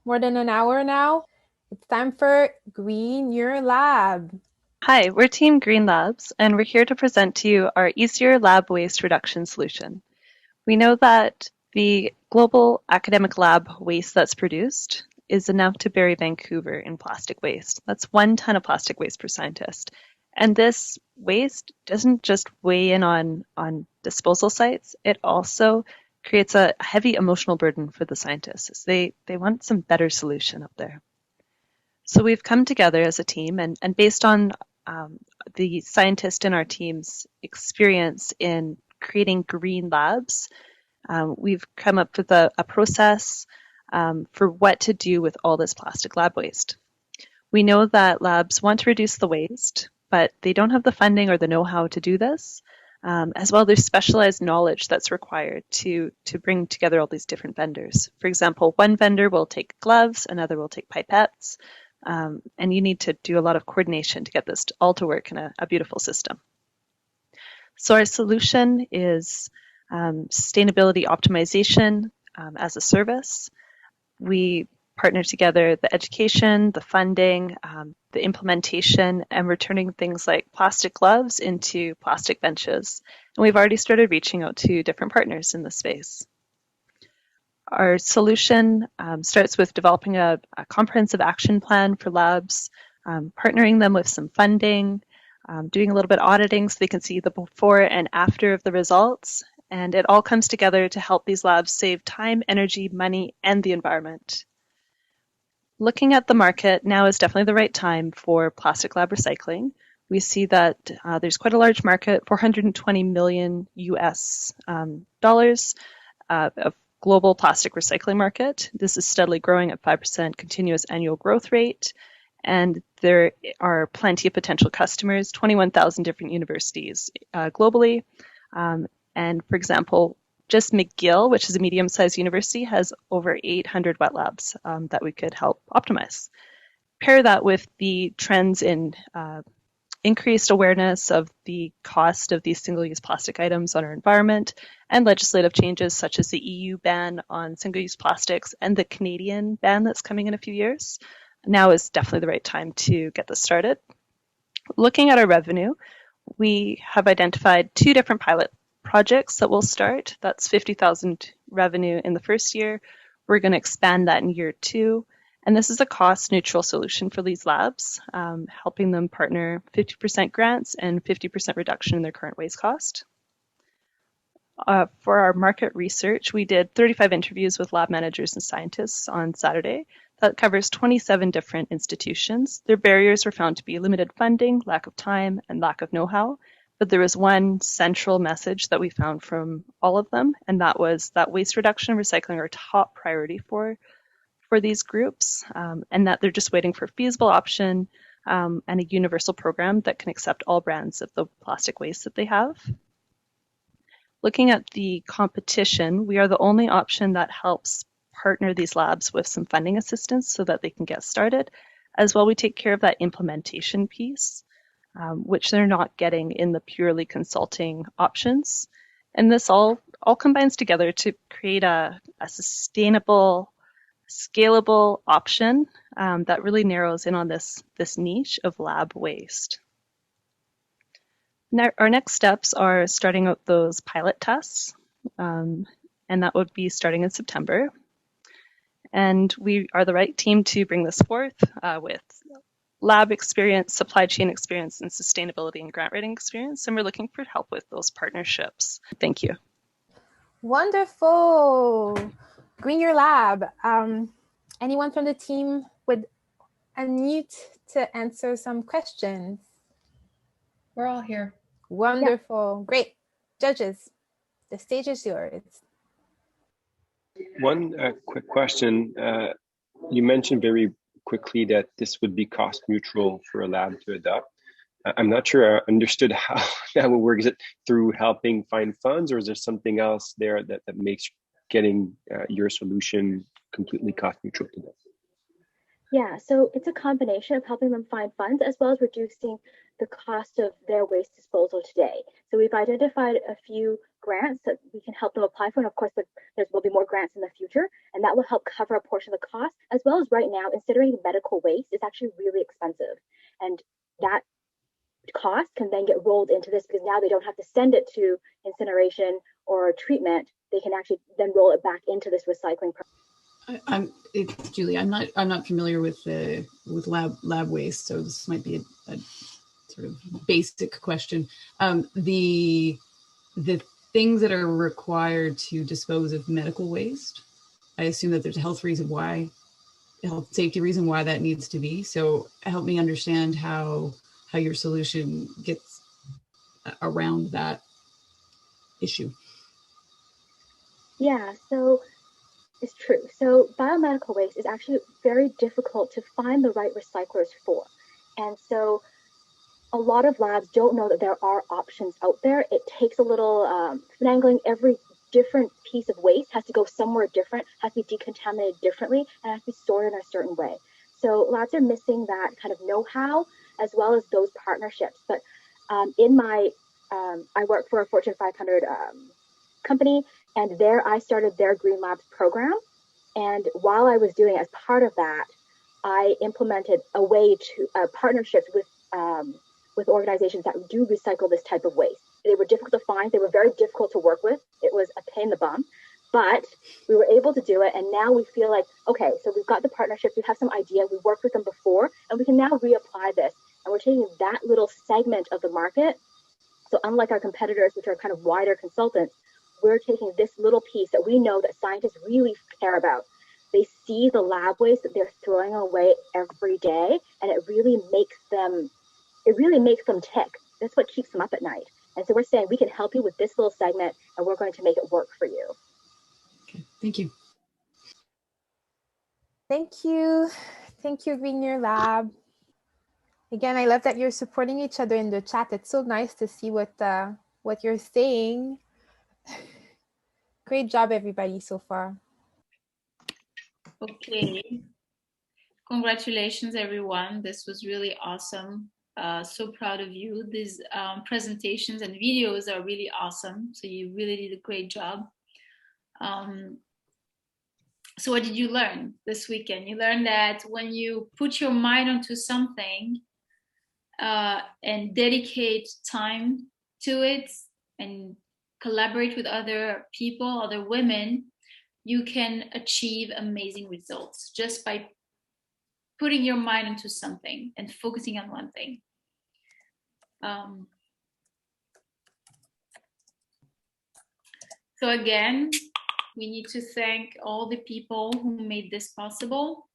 more than an hour now. It's time for Green Your Lab. Hi, we're Team Green Labs, and we're here to present to you our easier lab waste reduction solution. We know that the global academic lab waste that's produced is enough to bury Vancouver in plastic waste. That's 1 ton of plastic waste per scientist. And this waste doesn't just weigh in on disposal sites, it also creates a heavy emotional burden for the scientists. They want some better solution up there. So we've come together as a team, and based on the scientists in our team's experience in creating green labs, we've come up with a process for what to do with all this plastic lab waste. We know that labs want to reduce the waste, but they don't have the funding or the know-how to do this. As well, there's specialized knowledge that's required to bring together all these different vendors. For example, one vendor will take gloves, another will take pipettes, and you need to do a lot of coordination to get this all to work in a beautiful system. So our solution is sustainability optimization as a service. We partner together the education, the funding, the implementation, and we're turning things like plastic gloves into plastic benches. And we've already started reaching out to different partners in the space. Our solution starts with developing a comprehensive action plan for labs, partnering them with some funding, doing a little bit of auditing so they can see the before and after of the results. And it all comes together to help these labs save time, energy, money, and the environment. Looking at the market, now is definitely the right time for plastic lab recycling. We see that there's quite a large market, $420 million US dollars of global plastic recycling market. This is steadily growing at 5% continuous annual growth rate. And there are plenty of potential customers, 21,000 different universities globally. And for example, just McGill, which is a medium-sized university, has over 800 wet labs that we could help optimize. Pair that with the trends in increased awareness of the cost of these single-use plastic items on our environment, and legislative changes such as the EU ban on single-use plastics and the Canadian ban that's coming in a few years. Now is definitely the right time to get this started. Looking at our revenue, we have identified 2 different pilot projects that will start. That's 50,000 revenue in the first year. We're going to expand that in year 2. And this is a cost-neutral solution for these labs, helping them partner 50% grants and 50% reduction in their current waste cost. For our market research, we did 35 interviews with lab managers and scientists on Saturday. That covers 27 different institutions. Their barriers were found to be limited funding, lack of time, and lack of know-how. But there was one central message that we found from all of them, and that was that waste reduction and recycling are top priority for these groups, and that they're just waiting for a feasible option and a universal program that can accept all brands of the plastic waste that they have. Looking at the competition, we are the only option that helps partner these labs with some funding assistance so that they can get started. As well, we take care of that implementation piece, which they're not getting in the purely consulting options. And this all combines together to create a sustainable, scalable option that really narrows in on this niche of lab waste. Our next steps are starting out those pilot tests, and that would be starting in September. And we are the right team to bring this forth with lab experience, supply chain experience, and sustainability and grant writing experience. And we're looking for help with those partnerships. Thank you. Wonderful. Green Your Lab. Anyone from the team would unmute to answer some questions? We're all here. Wonderful. Yeah. Great. Judges, the stage is yours. One quick question. You mentioned very quickly that this would be cost neutral for a lab to adopt. I'm not sure I understood how that would work. Is it through helping find funds, or is there something else there that makes getting your solution completely cost neutral to them? Yeah, so it's a combination of helping them find funds as well as reducing the cost of their waste disposal today. So we've identified a few grants that we can help them apply for, and of course there will be more grants in the future, and that will help cover a portion of the cost, as well as right now, considering medical waste is actually really expensive, and that cost can then get rolled into this because now they don't have to send it to incineration or treatment. They can actually then roll it back into this recycling process. It's Julie. I'm not familiar with lab waste, so this might be a sort of basic question. The things that are required to dispose of medical waste, I assume that there's a health safety reason why that needs to be. So help me understand how your solution gets around that issue. Yeah, so it's true. So biomedical waste is actually very difficult to find the right recyclers for. And so a lot of labs don't know that there are options out there. It takes a little finagling. Every different piece of waste has to go somewhere different, has to be decontaminated differently, and has to be stored in a certain way. So labs are missing that kind of know-how as well as those partnerships. But I work for a Fortune 500 company, and there I started their Green Labs program. And while I was doing it, as part of that, I implemented a way to partnerships with organizations that do recycle this type of waste. They were difficult to find. They were very difficult to work with. It was a pain in the bum, but we were able to do it. And now we feel like, okay, so we've got the partnerships. We have some idea. We worked with them before, and we can now reapply this. And we're taking that little segment of the market. So unlike our competitors, which are kind of wider consultants, we're taking this little piece that we know that scientists really care about. They see the lab waste that they're throwing away every day, and it really makes them tick. That's what keeps them up at night. And so we're saying we can help you with this little segment, and we're going to make it work for you. Okay, thank you. Thank you. Thank you, Green Your Lab. Again, I love that you're supporting each other in the chat. It's so nice to see what you're saying. Great job, everybody, so far. Okay. Congratulations, everyone. This was really awesome. So proud of you. These presentations and videos are really awesome. So you really did a great job. So what did you learn this weekend? You learned that when you put your mind onto something and dedicate time to it and collaborate with other people, other women, you can achieve amazing results just by putting your mind into something and focusing on one thing. So again, we need to thank all the people who made this possible.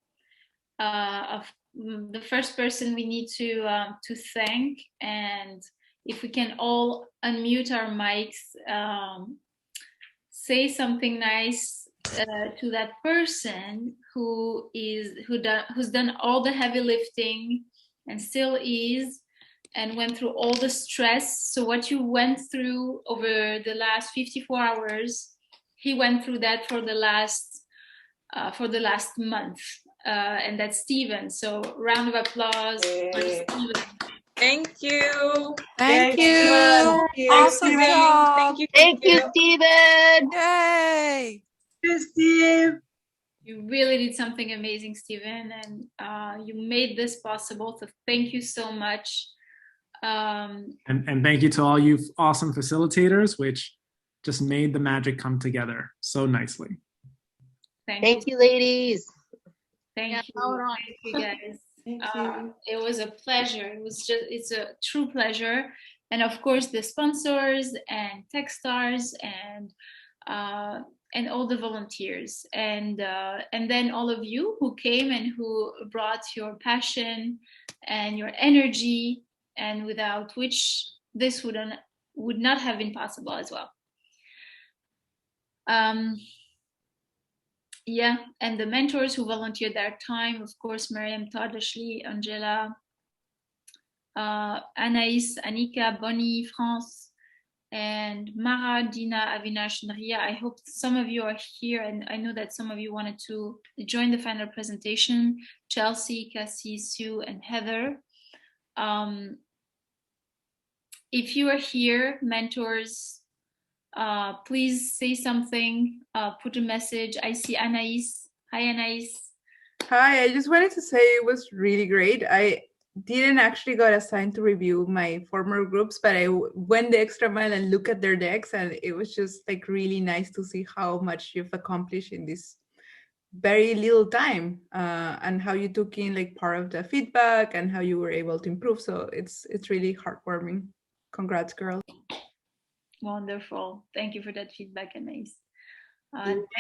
The first person we need to thank, and if we can all unmute our mics, say something nice to that person who's done all the heavy lifting and still is, and went through all the stress. So what you went through over the last 54 hours, he went through that for the last month, and that's Steven. So round of applause for Steven. Thank you. Thank you. Awesome job. Thank you, Steven. Yay. Steve. You really did something amazing, Stephen, and you made this possible. So thank you so much. And thank you to all you awesome facilitators, which just made the magic come together so nicely. Thank you, ladies. Thank you guys. It was a pleasure. It's a true pleasure. And of course, the sponsors and Techstars and all the volunteers and then all of you who came and who brought your passion and your energy, and without which this would not have been possible as well. Yeah, and the mentors who volunteered their time, of course, Miriam, Todd, Ashley, Angela, Anaïs, Annika, Bonnie, France, and Mara, Dina, Avinash, and Ria. I hope some of you are here, and I know that some of you wanted to join the final presentation. Chelsea, Cassie, Sue, and Heather. If you are here, mentors, please say something, put a message. I see Anaïs. Hi, Anaïs. Hi, I just wanted to say it was really great. I didn't actually got assigned to review my former groups, but I went the extra mile and look at their decks, and it was just like really nice to see how much you've accomplished in this very little time, and how you took in like part of the feedback and how you were able to improve. So it's really heartwarming. Congrats, girl. Wonderful. Thank you for that feedback, Anaïs.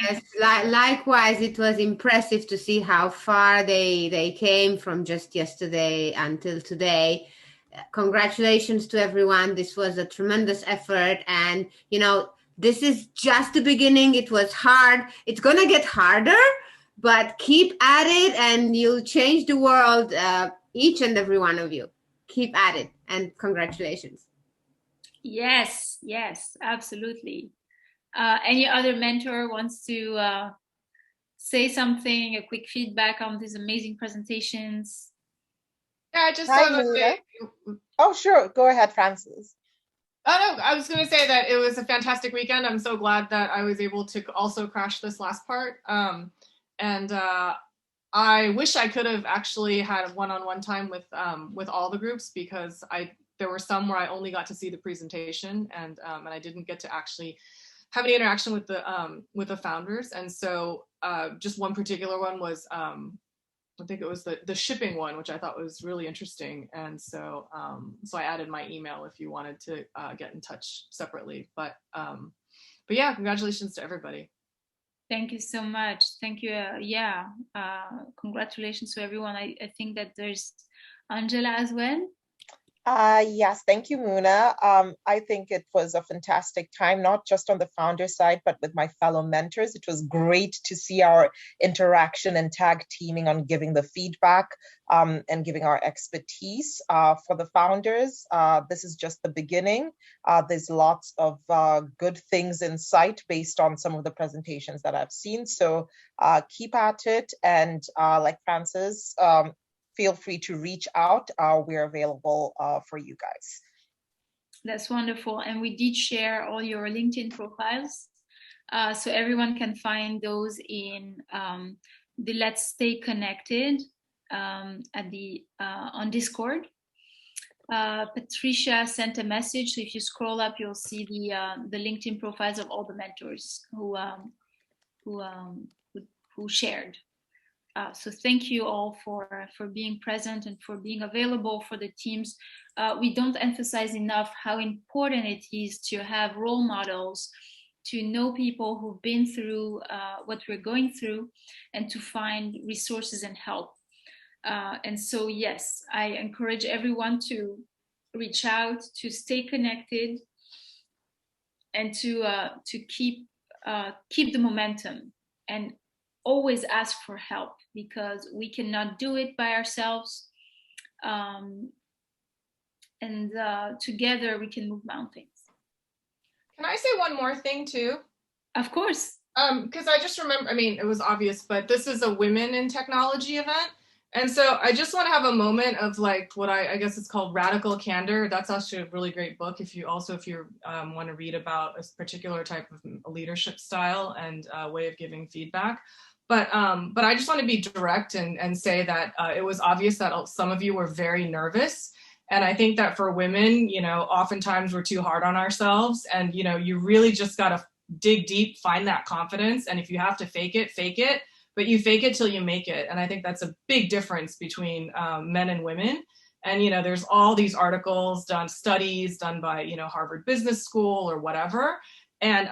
Yes, likewise, it was impressive to see how far they came from just yesterday until today. Congratulations to everyone. This was a tremendous effort, and this is just the beginning. It was hard. It's gonna get harder, but keep at it and you'll change the world, each and every one of you. Keep at it, and congratulations. Yes, absolutely. Any other mentor wants to say something, a quick feedback on these amazing presentations? Yeah, I just want to say. Oh, sure. Go ahead, Francis. Oh, no, I was going to say that it was a fantastic weekend. I'm so glad that I was able to also crash this last part. And I wish I could have actually had one-on-one time with all the groups, because there were some where I only got to see the presentation, and I didn't get to actually have any interaction with the founders. And so just one particular one was, I think it was the shipping one, which I thought was really interesting. And so so I added my email if you wanted to get in touch separately. But yeah, congratulations to everybody. Thank you so much. Thank you. Congratulations to everyone. I think that there's Angela as well. Yes, thank you, Muna. I think it was a fantastic time, not just on the founder side, but with my fellow mentors. It was great to see our interaction and tag teaming on giving the feedback and giving our expertise for the founders. This is just the beginning. There's lots of good things in sight based on some of the presentations that I've seen. So keep at it. And like Francis, feel free to reach out. We're available for you guys. That's wonderful. And we did share all your LinkedIn profiles. So everyone can find those in the Let's Stay Connected on Discord. Patricia sent a message. So if you scroll up, you'll see the LinkedIn profiles of all the mentors who shared. So thank you all for being present and for being available for the teams. We don't emphasize enough how important it is to have role models, to know people who've been through what we're going through, and to find resources and help. And so, yes, I encourage everyone to reach out, to stay connected, and to keep the momentum, and always ask for help, because we cannot do it by ourselves. And together we can move mountains. Can I say one more thing too? Of course. Because I just remember, I mean, it was obvious, but this is a Women in Technology event. And so I just want to have a moment of like what I guess it's called radical candor. That's actually a really great book if you want to read about a particular type of leadership style and way of giving feedback. But I just want to be direct and say that it was obvious that some of you were very nervous. And I think that for women, you know, oftentimes we're too hard on ourselves, and, you know, you really just got to dig deep, find that confidence. And if you have to fake it, but you fake it till you make it. And I think that's a big difference between men and women. And, you know, there's all these articles studies done by, you know, Harvard Business School or whatever. And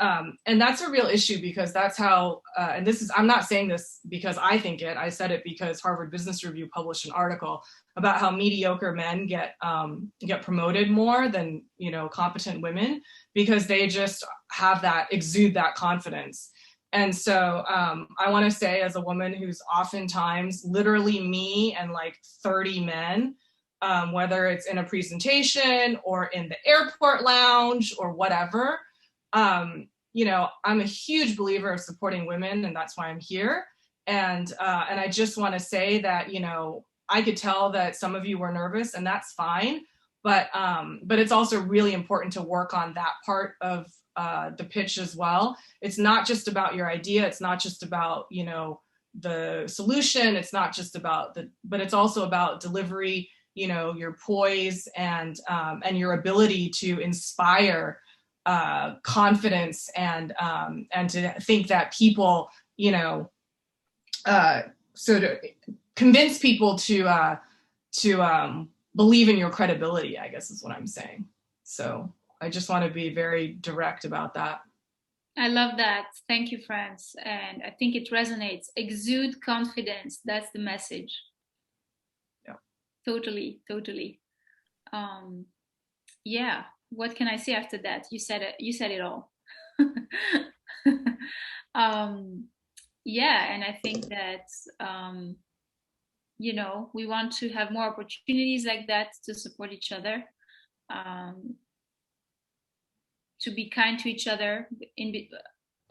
that's a real issue, because that's how, and this is, I'm not saying this because I think it, I said it because Harvard Business Review published an article about how mediocre men get promoted more than, you know, competent women, because they just exude that confidence. And so I want to say, as a woman who's oftentimes literally me and like 30 men, whether it's in a presentation or in the airport lounge or whatever, you know, I'm a huge believer of supporting women, and that's why I'm here. And I just want to say that, you know, I could tell that some of you were nervous, and that's fine. But it's also really important to work on that part of the pitch as well. It's not just about your idea. It's not just about, you know, the solution. It's not just about but it's also about delivery, you know, your poise and your ability to inspire confidence and to think that people, you know, so to convince people to believe in your credibility, I guess is what I'm saying. So I just want to be very direct about that. I love that. Thank you, Franz. And I think it resonates. Exude confidence. That's the message. Yeah. Totally. Yeah. What can I say after that? You said it. You said it all. Yeah. And I think that, you know, we want to have more opportunities like that to support each other, to be kind to each other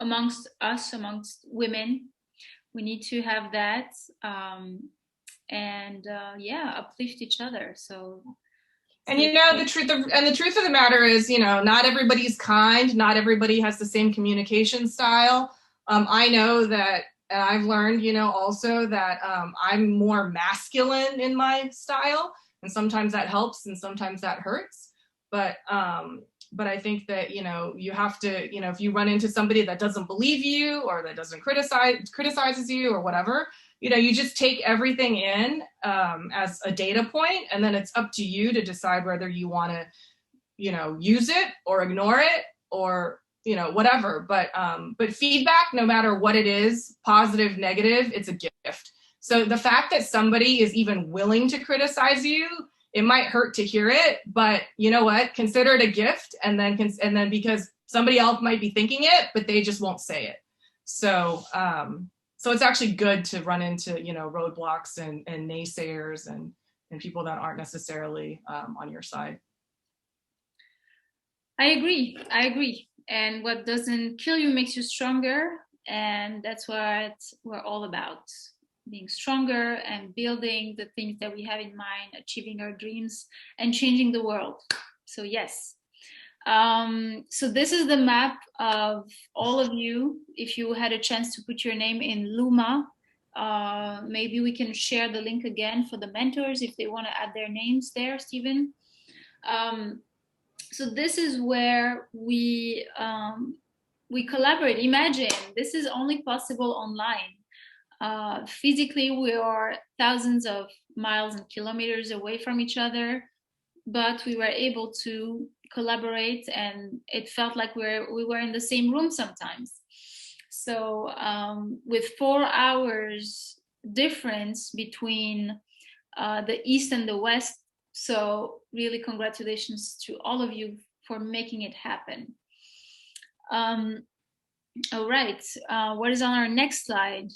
amongst us, amongst women. We need to have that, yeah, uplift each other. So, and you know, the truth of the matter is, you know, not everybody's kind. Not everybody has the same communication style. I know that, and I've learned, you know, also that I'm more masculine in my style, and sometimes that helps and sometimes that hurts. But I think that, you know, you have to, you know, if you run into somebody that doesn't believe you or that doesn't criticizes you or whatever, you know, you just take everything in as a data point, and then it's up to you to decide whether you want to, you know, use it or ignore it or, you know, whatever. But feedback, no matter what it is, positive, negative, it's a gift. So the fact that somebody is even willing to criticize you, it might hurt to hear it, but you know what? Consider it a gift, and then because somebody else might be thinking it, but they just won't say it. So so it's actually good to run into, you know, roadblocks and naysayers and people that aren't necessarily on your side. I agree. And what doesn't kill you makes you stronger, and that's what we're all about. Being stronger and building the things that we have in mind, achieving our dreams and changing the world. So yes. So this is the map of all of you. If you had a chance to put your name in Luma, maybe we can share the link again for the mentors if they want to add their names there, Stephen. So this is where we collaborate. Imagine this is only possible online. Physically, we are thousands of miles and kilometers away from each other, but we were able to collaborate, and it felt like we were in the same room sometimes. So with 4 hours difference between the East and the West, so really congratulations to all of you for making it happen. All right, what is on our next slide?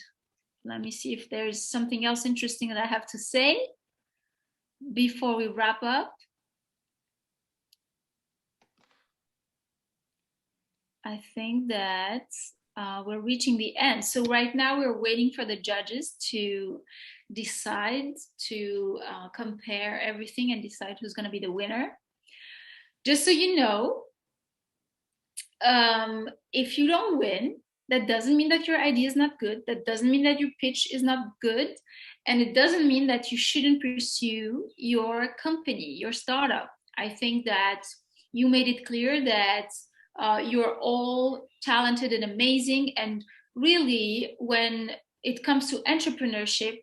Let me see if there's something else interesting that I have to say before we wrap up. I think that we're reaching the end. So right now we're waiting for the judges to decide, to compare everything and decide who's going to be the winner. Just so you know, if you don't win, That doesn't mean that your idea is not good. That doesn't mean that your pitch is not good. And it doesn't mean that you shouldn't pursue your company, your startup. I think that you made it clear that you're all talented and amazing. And really, when it comes to entrepreneurship,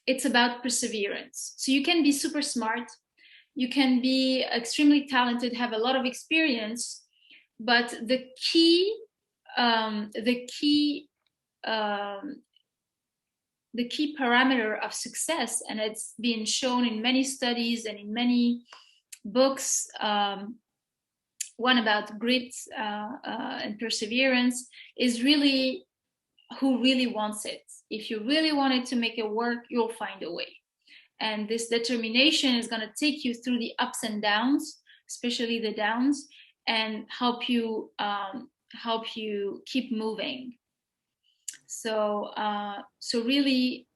it's about perseverance. So you can be super smart, you can be extremely talented, have a lot of experience, but the key parameter of success, and it's been shown in many studies and in many books, one about grit and perseverance, is really who really wants it. If you really wanted to make it work, you'll find a way. And this determination is going to take you through the ups and downs, especially the downs, and help you keep moving. So really,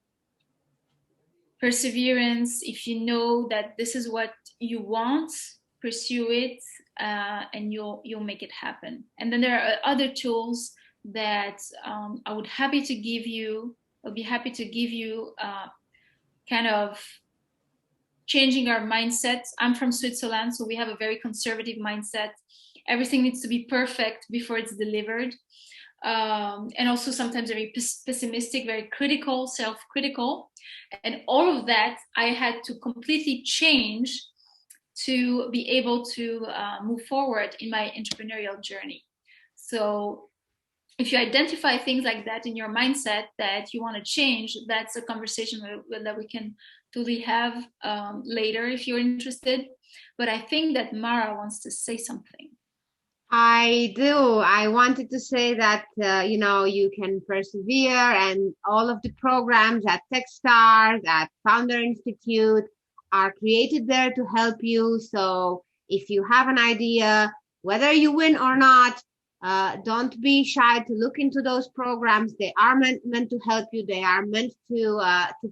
perseverance. If you know that this is what you want, pursue it, and you'll make it happen. And then there are other tools that I would be happy to give you, kind of changing our mindset. I'm from Switzerland, so we have a very conservative mindset. Everything needs to be perfect before it's delivered. And also sometimes very pessimistic, very critical, self-critical. And all of that I had to completely change to be able to move forward in my entrepreneurial journey. So if you identify things like that in your mindset that you want to change, that's a conversation that we can totally have later if you're interested. But I think that Mara wants to say something. I do. I wanted to say that, you can persevere, and all of the programs at Techstars, at Founder Institute are created there to help you. So if you have an idea, whether you win or not, don't be shy to look into those programs. They are meant to help you. They are meant to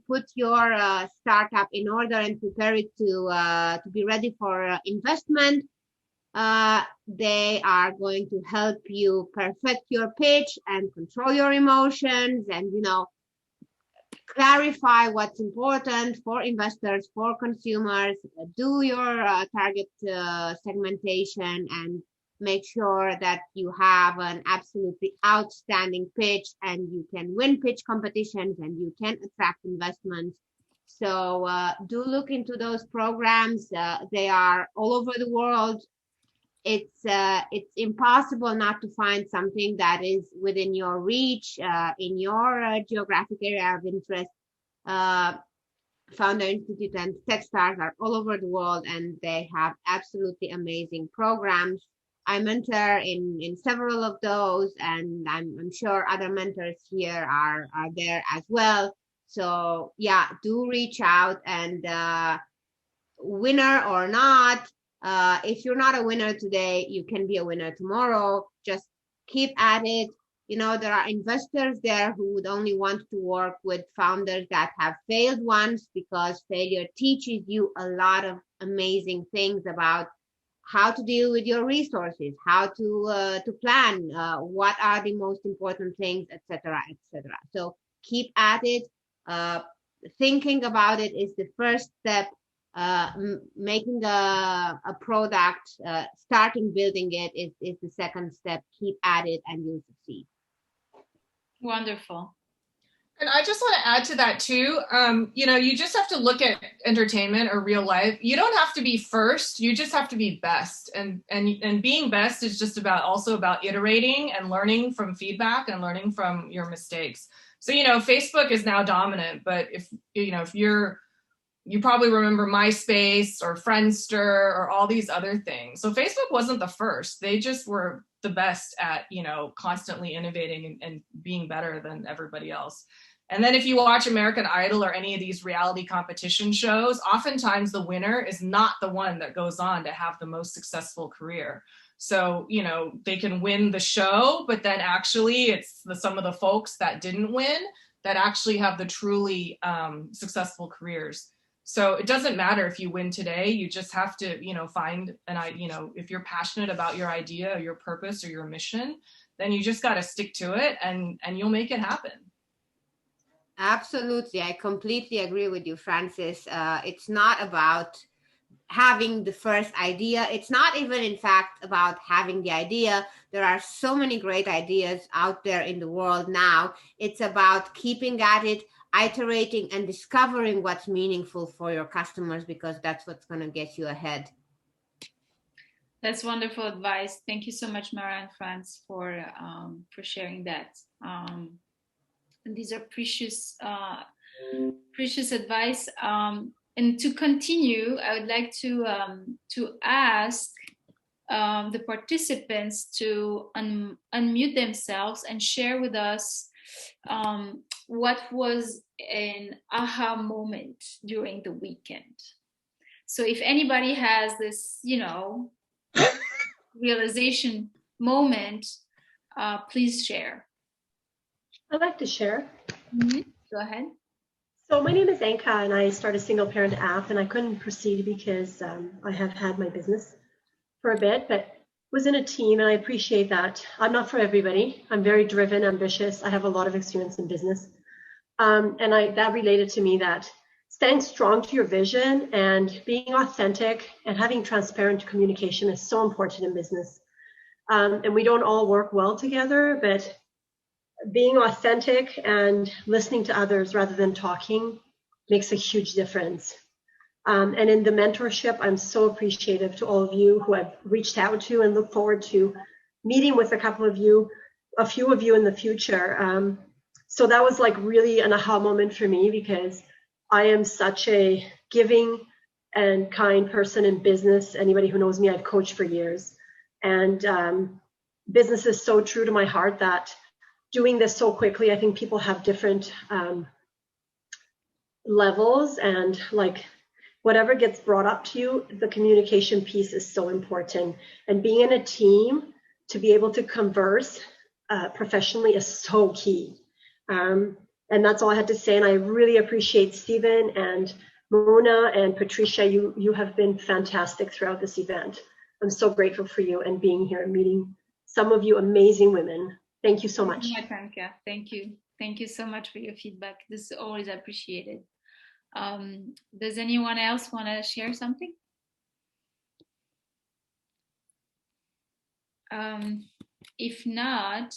put your startup in order and prepare it to be ready for investment. They are going to help you perfect your pitch and control your emotions and, clarify what's important for investors, for consumers, do your target segmentation, and make sure that you have an absolutely outstanding pitch and you can win pitch competitions and you can attract investments. So do look into those programs. They are all over the world. It's impossible not to find something that is within your reach, in your geographic area of interest. Founder Institute and Techstars are all over the world, and they have absolutely amazing programs. I mentor in several of those, and I'm sure other mentors here are there as well. So yeah, do reach out, and winner or not, if you're not a winner today, you can be a winner tomorrow. Just keep at it. There are investors there who would only want to work with founders that have failed once, because failure teaches you a lot of amazing things about how to deal with your resources, how to plan, what are the most important things, etc., etc. So keep at it. Thinking about it is the first step. Making a product, starting building it is the second step. Keep at it and you'll succeed. Wonderful. And I just want to add to that too. You just have to look at entertainment or real life. You don't have to be first. You just have to be best. And being best is just also about iterating and learning from feedback and learning from your mistakes. So, Facebook is now dominant, but if you probably remember MySpace or Friendster or all these other things. So Facebook wasn't the first. They just were the best at, constantly innovating and being better than everybody else. And then if you watch American Idol or any of these reality competition shows, oftentimes the winner is not the one that goes on to have the most successful career. So, they can win the show, but then actually it's some of the folks that didn't win that actually have the truly successful careers. So it doesn't matter if you win today. You just have to, find if you're passionate about your idea or your purpose or your mission, then you just got to stick to it and you'll make it happen. Absolutely. I completely agree with you, Francis. It's not about having the first idea. It's not even, in fact, about having the idea. There are so many great ideas out there in the world now. It's about keeping at it, iterating, and discovering what's meaningful for your customers, because that's what's going to get you ahead. That's wonderful advice. Thank you so much, Mara and Franz, for sharing that. And these are precious advice. And to continue, I would like to ask the participants to unmute themselves and share with us what was an aha moment during the weekend. So if anybody has this, realization moment, please share. I'd like to share. Mm-hmm. Go ahead. So my name is Anka, and I started a single parent app, and I couldn't proceed because I have had my business for a bit, but was in a team, and I appreciate that. I'm not for everybody. I'm very driven, ambitious. I have a lot of experience in business. And that related to me that staying strong to your vision and being authentic and having transparent communication is so important in business. And we don't all work well together, but being authentic and listening to others rather than talking makes a huge difference. And in the mentorship, I'm so appreciative to all of you who I've reached out to, and look forward to meeting with a few of you in the future. So that was like really an aha moment for me, because I am such a giving and kind person in business. Anybody who knows me, I've coached for years. And business is so true to my heart that doing this so quickly, I think people have different levels, and like whatever gets brought up to you, the communication piece is so important. And being in a team to be able to converse professionally is so key. And that's all I had to say. And I really appreciate Stephen and Mona and Patricia. You have been fantastic throughout this event. I'm so grateful for you and being here and meeting some of you amazing women. Thank you so much. Thank you. Thank you so much for your feedback. This is always appreciated. Does anyone else want to share something? If not,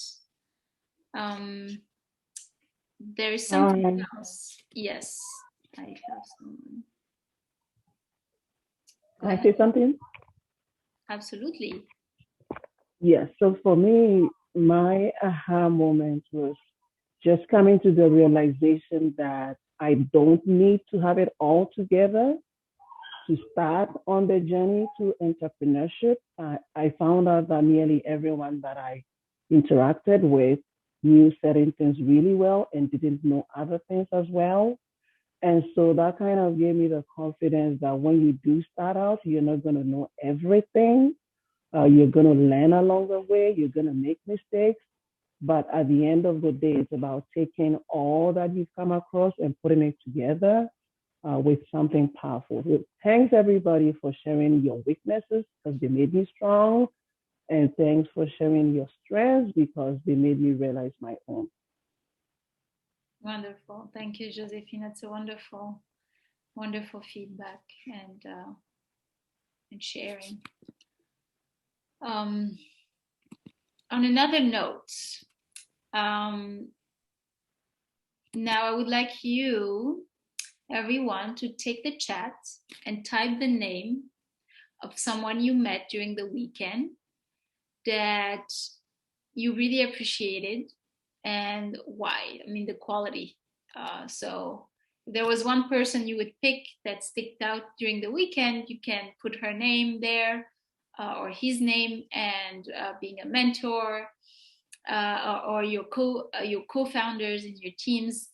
there is something else. Yes, I have someone. Can I say something? Absolutely. Yes. So for me, my aha moment was just coming to the realization that I don't need to have it all together to start on the journey to entrepreneurship. I found out that nearly everyone that I interacted with knew certain things really well and didn't know other things as well. And so that kind of gave me the confidence that when you do start out, you're not going to know everything. You're going to learn along the way. You're going to make mistakes. But at the end of the day, it's about taking all that you've come across and putting it together with something powerful. So thanks, everybody, for sharing your weaknesses, because they made me strong. And thanks for sharing your strengths, because they made me realize my own. Wonderful. Thank you, Josephine. That's a wonderful, wonderful feedback and sharing. On another note, now I would like you, everyone, to take the chat and type the name of someone you met during the weekend that you really appreciated and why. I mean, the quality. So if there was one person you would pick that sticked out during the weekend, you can put her name there or his name, and being a mentor or your co-founders in your teams,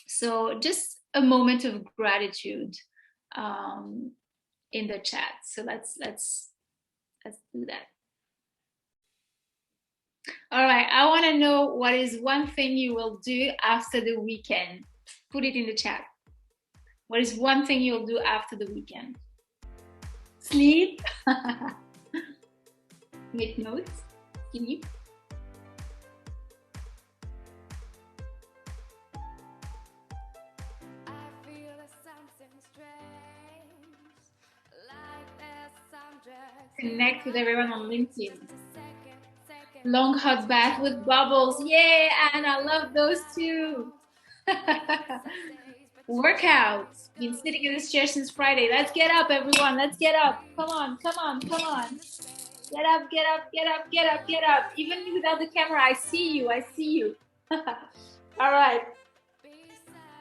So just a moment of gratitude in the chat. So let's do that. All right, I want to know what is one thing you will do after the weekend. Put it in the chat. What is one thing you'll do after the weekend? Sleep. Make notes. Keep. Connect with everyone on LinkedIn. Long hot bath with bubbles. Yay, and I love those too. Workouts. Been sitting in this chair since Friday. Let's get up, everyone. Let's get up. Come on, come on, come on. Get up, get up, get up, get up, get up. Even without the camera, I see you. I see you. All right.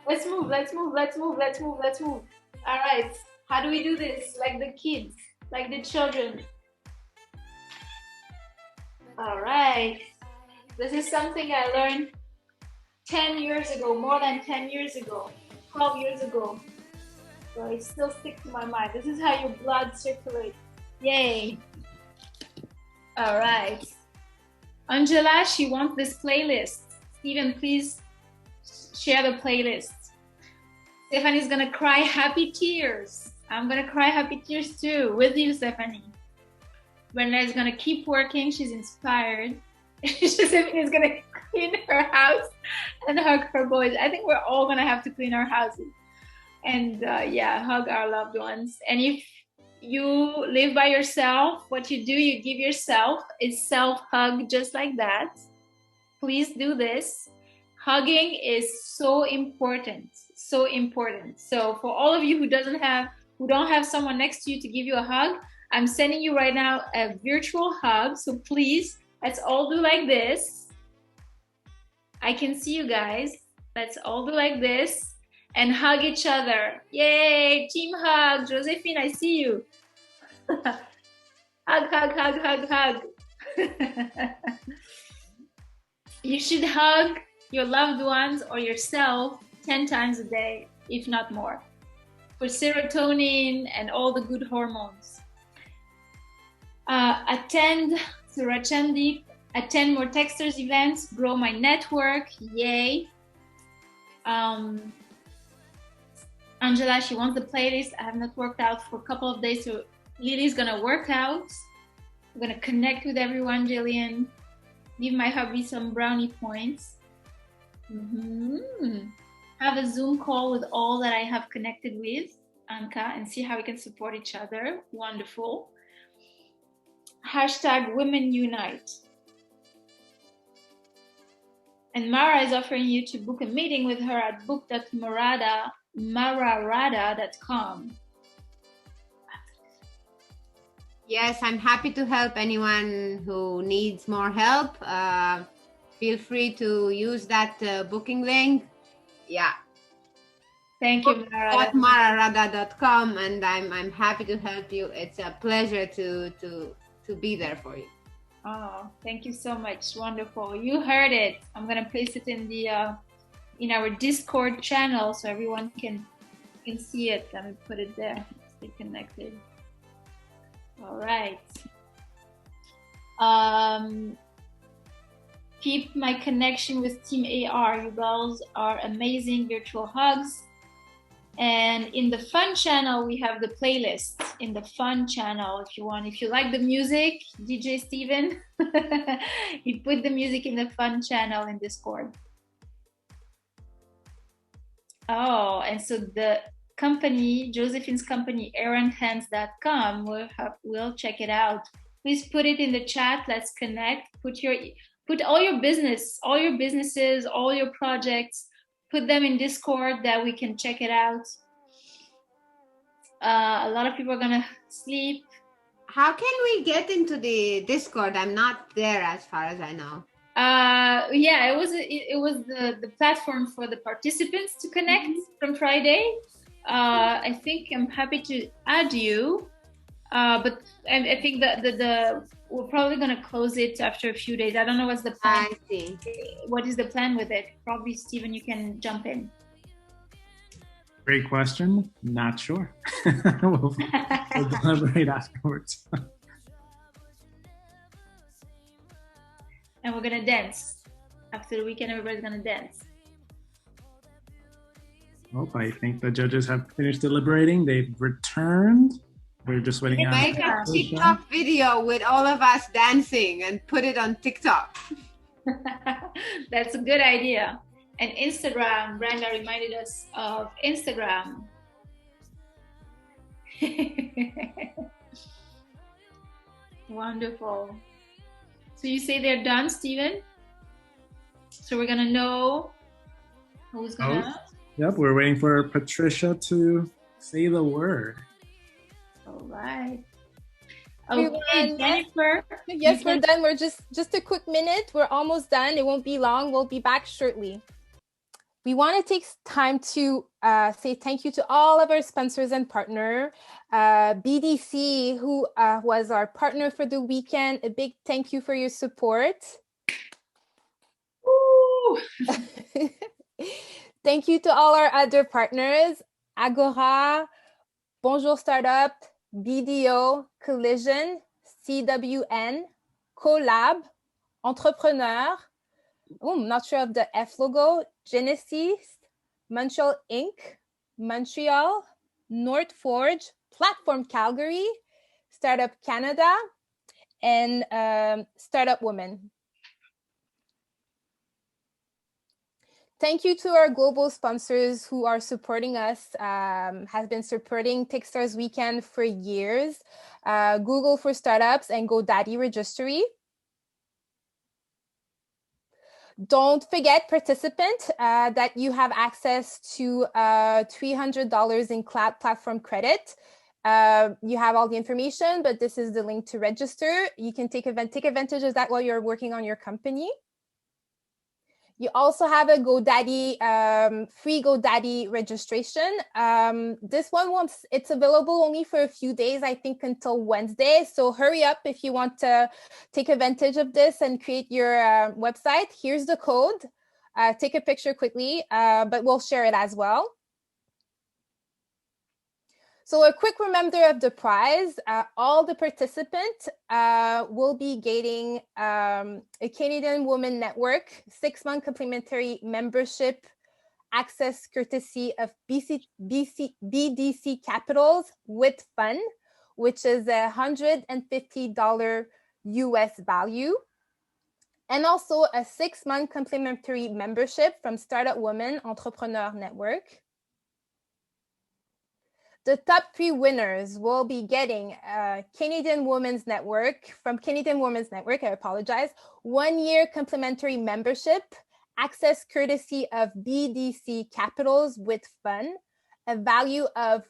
Let's move, let's move, let's move, let's move, let's move. All right. How do we do this? Like the kids, like the children. All right. This is something I learned 10 years ago, more than 10 years ago, 12 years ago. So it still sticks to my mind. This is how your blood circulates. Yay. All right. Angela, she wants this playlist. Stephen, please share the playlist. Stephanie's gonna cry happy tears. I'm gonna cry happy tears too, with you, Stephanie. Brenda is gonna keep working, she's inspired. Stephanie is gonna clean her house and hug her boys. I think we're all gonna have to clean our houses. And yeah, hug our loved ones. And if you live by yourself, what you do, you give yourself a self-hug just like that. Please do this. Hugging is so important, so important. So for all of you who don't have someone next to you to give you a hug, I'm sending you right now a virtual hug. So please, let's all do like this. I can see you guys. Let's all do like this and hug each other. Yay, team hug. Josephine, I see you. Hug, hug, hug, hug, hug. You should hug your loved ones or yourself 10 times a day, if not more, for serotonin and all the good hormones. Attend Surachandip, attend more Techstars events, grow my network, yay. Angela, she wants the playlist. I have not worked out for a couple of days, so Lily's gonna work out. I'm gonna connect with everyone, Jillian. Give my hubby some brownie points. Have a Zoom call with all that I have connected with, Anka, and see how we can support each other. Wonderful. Hashtag Women Unite. And Mara is offering you to book a meeting with her at book.mararada.com. Yes, I'm happy to help anyone who needs more help. Feel free to use that booking link. Yeah. Thank you, Mara. mararada.com, and I'm happy to help you. It's a pleasure to be there for you. Oh, thank you so much. Wonderful. You heard it. I'm gonna place it in the in our Discord channel so everyone can see it. Let me put it there. Stay connected. All right. Keep my connection with Team AR. You girls are amazing. Virtual hugs. And in the fun channel, we have the playlist in the fun channel. If you like the music, DJ Steven, he put the music in the fun channel in Discord. Oh, and so the company, Josephine's company, erranthands.com, we'll check it out. Please put it in the chat. Let's connect. Put all your businesses, all your projects, put them in Discord that we can check it out. A lot of people are gonna sleep. How can we get into the Discord? I'm not there as far as I know. Yeah, it was the platform for the participants to connect from Friday. I think I'm happy to add you, but I think that we're probably gonna close it after a few days. I don't know what's the plan. I see. What is the plan with it? Probably Stephen, you can jump in. Great question. Not sure. we'll deliberate afterwards. And we're gonna dance. After the weekend, everybody's gonna dance. I think the judges have finished deliberating. They've returned. We're just waiting on. Make a TikTok video with all of us dancing and put it on TikTok. That's a good idea. And Instagram, Brenda reminded us of Instagram. Wonderful. So you say they're done, Steven? So we're gonna know who's gonna. Yep, we're waiting for Patricia to say the word. All right. Okay, Jennifer. Yes, we're done. We're just a quick minute. We're almost done. It won't be long. We'll be back shortly. We want to take time to say thank you to all of our sponsors and partner. BDC, who was our partner for the weekend. A big thank you for your support. Woo! Thank you to all our other partners. Agora, Bonjour Startup, BDO, Collision, CWN, Collab, Entrepreneur. Oh, I'm not sure of the F logo. Genesis, Montreal Inc., Montreal, North Forge, Platform Calgary, Startup Canada, and Startup Women. Thank you to our global sponsors who are supporting us, have been supporting Techstars Weekend for years. Google for Startups and GoDaddy Registry. Don't forget, participant, that you have access to $300 in cloud platform credit. You have all the information, but this is the link to register. You can take advantage of that while you're working on your company. You also have a GoDaddy, free GoDaddy registration. This one, it's available only for a few days, I think until Wednesday. So hurry up if you want to take advantage of this and create your website. Here's the code. Take a picture quickly, but we'll share it as well. So a quick reminder of the prize. All the participants will be getting a Canadian Women Network 6-month complimentary membership access courtesy of BDC Capitals with Fun, which is $150 US value. And also a 6-month complimentary membership from Startup Women Entrepreneur Network. The top 3 winners will be getting Canadian Women's Network, from Canadian Women's Network, I apologize, 1-year complimentary membership, access courtesy of BDC Capitals with Fun, a value of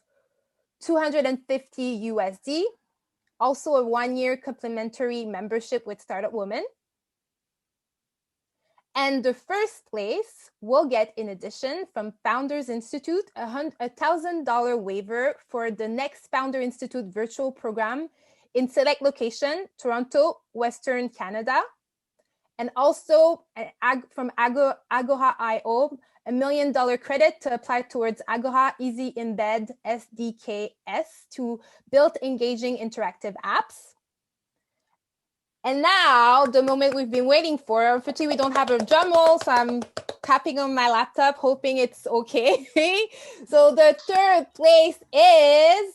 $250 USD, also a 1-year complimentary membership with Startup Women. And the first place will get, in addition, from Founders Institute, a $1,000 waiver for the next Founder Institute virtual program in select location, Toronto, Western Canada. And also from Agora.io, $1 million credit to apply towards Agora Easy Embed SDKs to build engaging interactive apps. And now, the moment we've been waiting for. Unfortunately, we don't have a drum roll, so I'm tapping on my laptop, hoping it's okay. So the third place is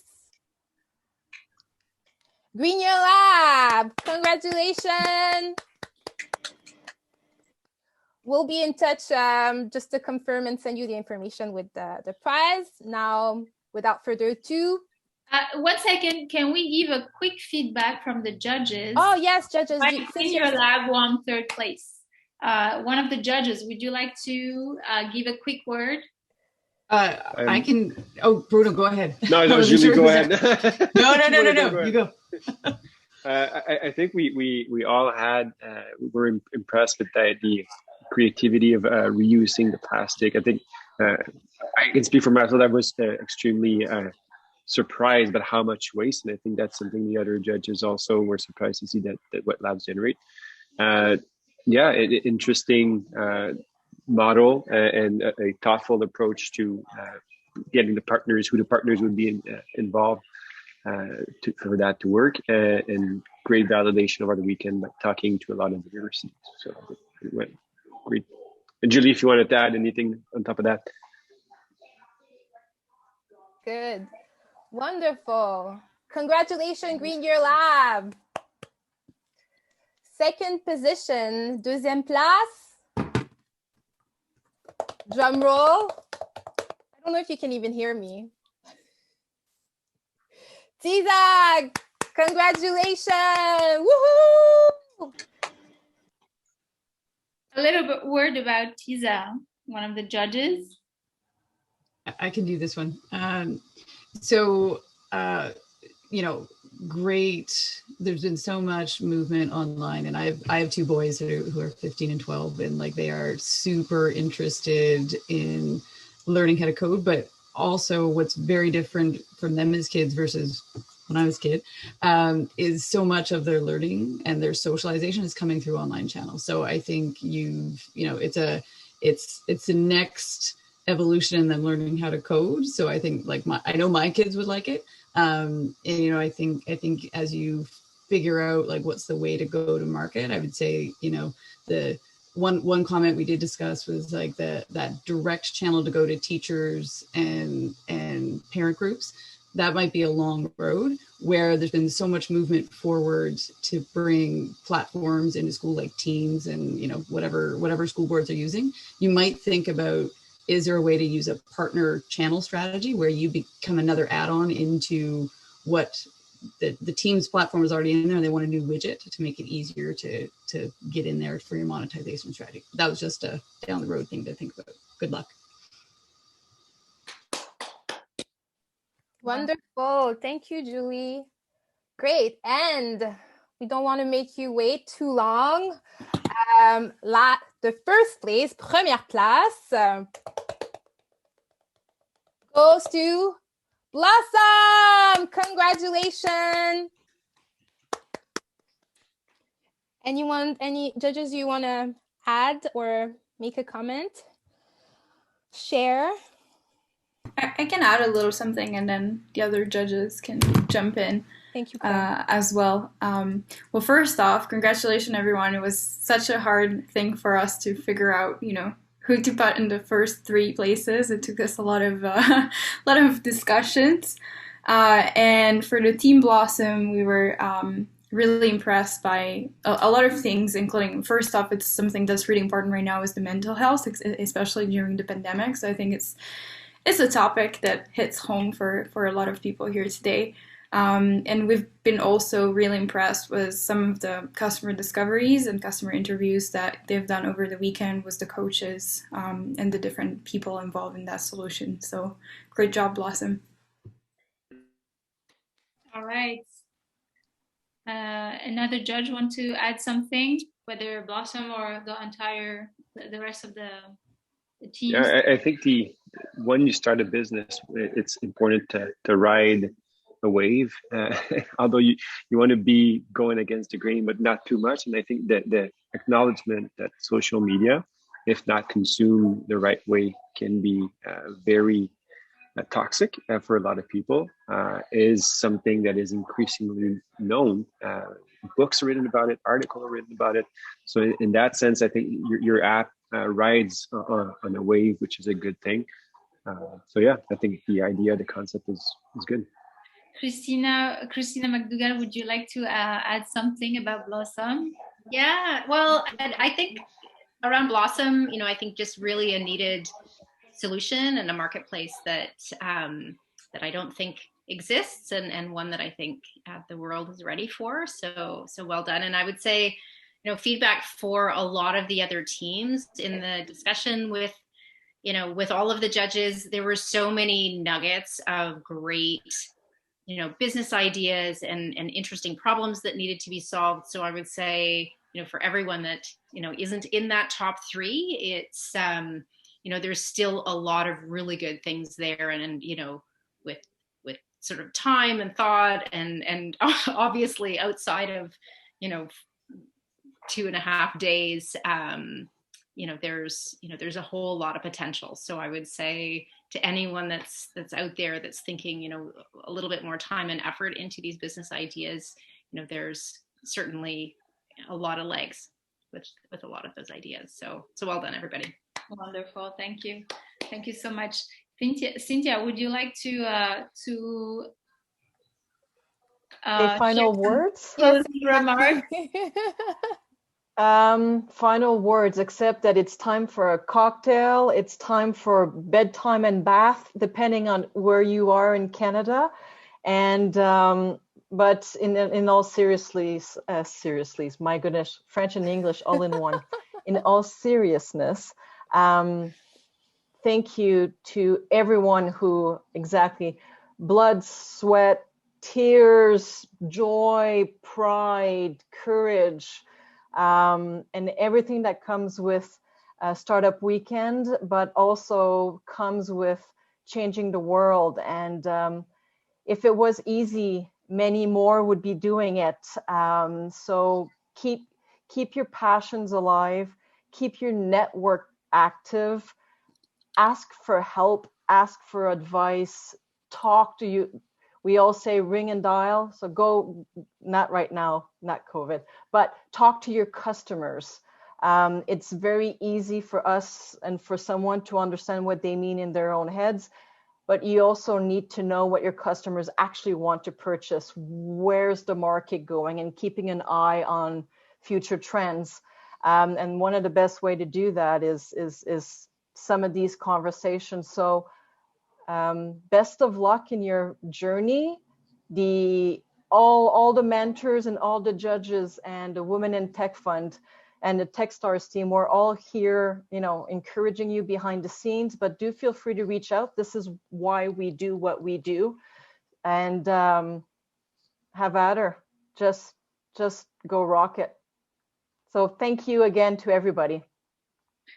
Green Year Lab. Congratulations. We'll be in touch just to confirm and send you the information with the prize. Now, without further ado, 1 second, can we give a quick feedback from the judges? Oh, yes, judges. Green Year Lab won 3rd place. One of the judges, would you like to give a quick word? I can. Oh, Bruno, go ahead. No, Julie, go ahead. No. You go. I think we all were impressed with the creativity of reusing the plastic. I think I can speak for myself. I was extremely surprised by how much waste, and I think that's something the other judges also were surprised to see that what labs generate. Interesting model and a thoughtful approach to getting who the partners would be involved for that to work, and great validation over the weekend by talking to a lot of universities. So it went great. And Julie, if you wanted to add anything on top of that. Good. Wonderful. Congratulations, Green Year Lab. Second position, deuxième place. Drum roll. I don't know if you can even hear me. Tiza, congratulations. Woohoo! A little bit word about Tiza, one of the judges. I can do this one. So, you know, great. There's been so much movement online, and I have two boys who are 15 and 12, and like they are super interested in learning how to code. But also, what's very different from them as kids versus when I was a kid is so much of their learning and their socialization is coming through online channels. So I think it's the next evolution in them learning how to code. So I think I know my kids would like it. And I think as you figure out like what's the way to go to market, I would say, the one comment we did discuss was like that direct channel to go to teachers and parent groups. That might be a long road where there's been so much movement forward to bring platforms into school like Teams and whatever school boards are using. You might think about, is there a way to use a partner channel strategy where you become another add-on into what the Teams platform is already in there and they want a new widget to make it easier to get in there for your monetization strategy. That was just a down the road thing to think about. Good luck. Wonderful. Thank you, Julie. Great. And we don't want to make you wait too long. The first place, première place, goes to Blawesome. Congratulations. Any judges you want to add or make a comment? Share? I can add a little something and then the other judges can jump in. Thank you, as well. Well, first off, congratulations, everyone. It was such a hard thing for us to figure out, who to put in the first 3 places. It took us a lot of discussions. And for the Team Blawesome, we were really impressed by a lot of things, including, first off, it's something that's really important right now is the mental health, especially during the pandemic. So I think it's a topic that hits home for a lot of people here today. And we've been also really impressed with some of the customer discoveries and customer interviews that they've done over the weekend with the coaches and the different people involved in that solution. So great job, Blawesome. All right. Another judge want to add something, whether Blawesome or the rest of the teams? Yeah, I think when you start a business, it's important to ride a wave, although you want to be going against the grain, but not too much. And I think that the acknowledgement that social media, if not consumed the right way, can be very toxic for a lot of people, is something that is increasingly known. Books are written about it, articles are written about it. So in that sense, I think your app rides on a wave, which is a good thing. So yeah, I think the idea, the concept is good. Christina McDougall, would you like to add something about Blawesome? Yeah, well, I think around Blawesome, I think just really a needed solution and a marketplace that I don't think exists, and one that I think the world is ready for. So well done. And I would say, feedback for a lot of the other teams in the discussion with all of the judges, there were so many nuggets of great business ideas and interesting problems that needed to be solved. So I would say, for everyone that, isn't in that top 3, it's, there's still a lot of really good things there. And with sort of time and thought and obviously outside of, 2.5 days, there's a whole lot of potential. So I would say to anyone that's out there that's thinking, a little bit more time and effort into these business ideas, there's certainly a lot of legs with a lot of those ideas. So well done, everybody. Wonderful. Thank you. Thank you so much. Cynthia, would you like to Okay, final words? Closing remarks. Final words, except that it's time for a cocktail. It's time for bedtime and bath, depending on where you are in Canada. And but in all seriousness, my goodness, French and English all in one. In all seriousness, thank you to everyone who blood, sweat, tears, joy, pride, courage, and everything that comes with a startup weekend, but also comes with changing the world. And if it was easy, many more would be doing it. So keep your passions alive, keep your network active, ask for help, ask for advice, talk to you. We all say ring and dial. So go, not right now, not COVID, but talk to your customers. It's very easy for us and for someone to understand what they mean in their own heads, but you also need to know what your customers actually want to purchase. Where's the market going, and keeping an eye on future trends. And one of the best way to do that is some of these conversations. So best of luck in your journey. All the mentors and all the judges and the Women in Tech Fund and the Techstars team, we're all here, encouraging you behind the scenes, but do feel free to reach out. This is why we do what we do. And have at her. Just go rock it. So thank you again to everybody.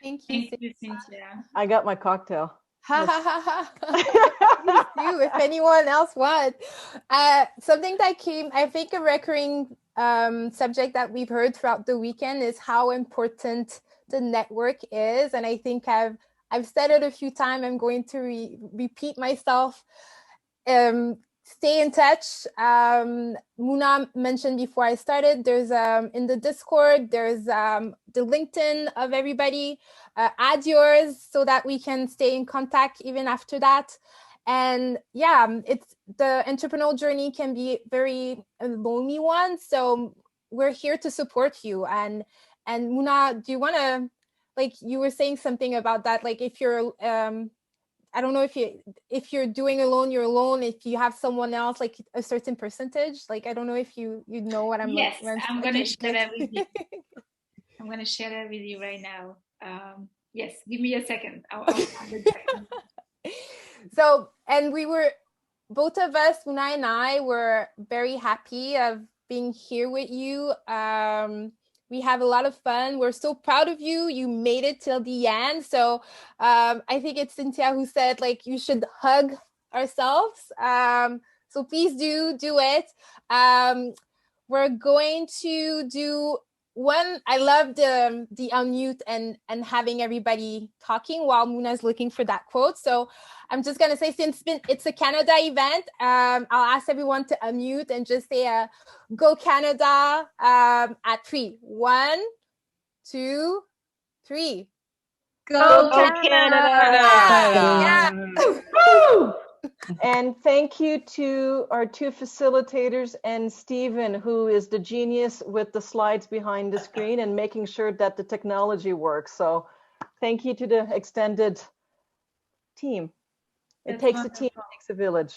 Thank you, Cynthia. I got my cocktail. If anyone else wants. Something that came, I think a recurring subject that we've heard throughout the weekend is how important the network is. And I think I've said it a few times. I'm going to repeat myself. Stay in touch. Muna mentioned before I started, there's in the Discord, there's the LinkedIn of everybody. Add yours so that we can stay in contact even after that. And yeah, it's the entrepreneurial journey can be very lonely one. So we're here to support you. And Muna, do you want to, you were saying something about that, if you're I don't know if you're doing alone, you're alone. If you have someone else, a certain percentage, I don't know if you know what I'm. Yes, I'm going to share that with you. I'm going to share that with you right now. Yes, give me a second. I'll So, and we were, both of us, Muna and I, were very happy of being here with you. We have a lot of fun. We're so proud of you. You made it till the end. So I think it's Cynthia who said, you should hug ourselves. So please do it. We're going to do one. I love the unmute and having everybody talking while Muna's looking for that quote. So I'm just going to say, since it's a Canada event, I'll ask everyone to unmute and just say, go Canada at 3. 1, 2, 3. Go Canada! Yeah. And thank you to our 2 facilitators and Stephen, who is the genius with the slides behind the screen and making sure that the technology works. So thank you to the extended team. It takes a team, it takes a village.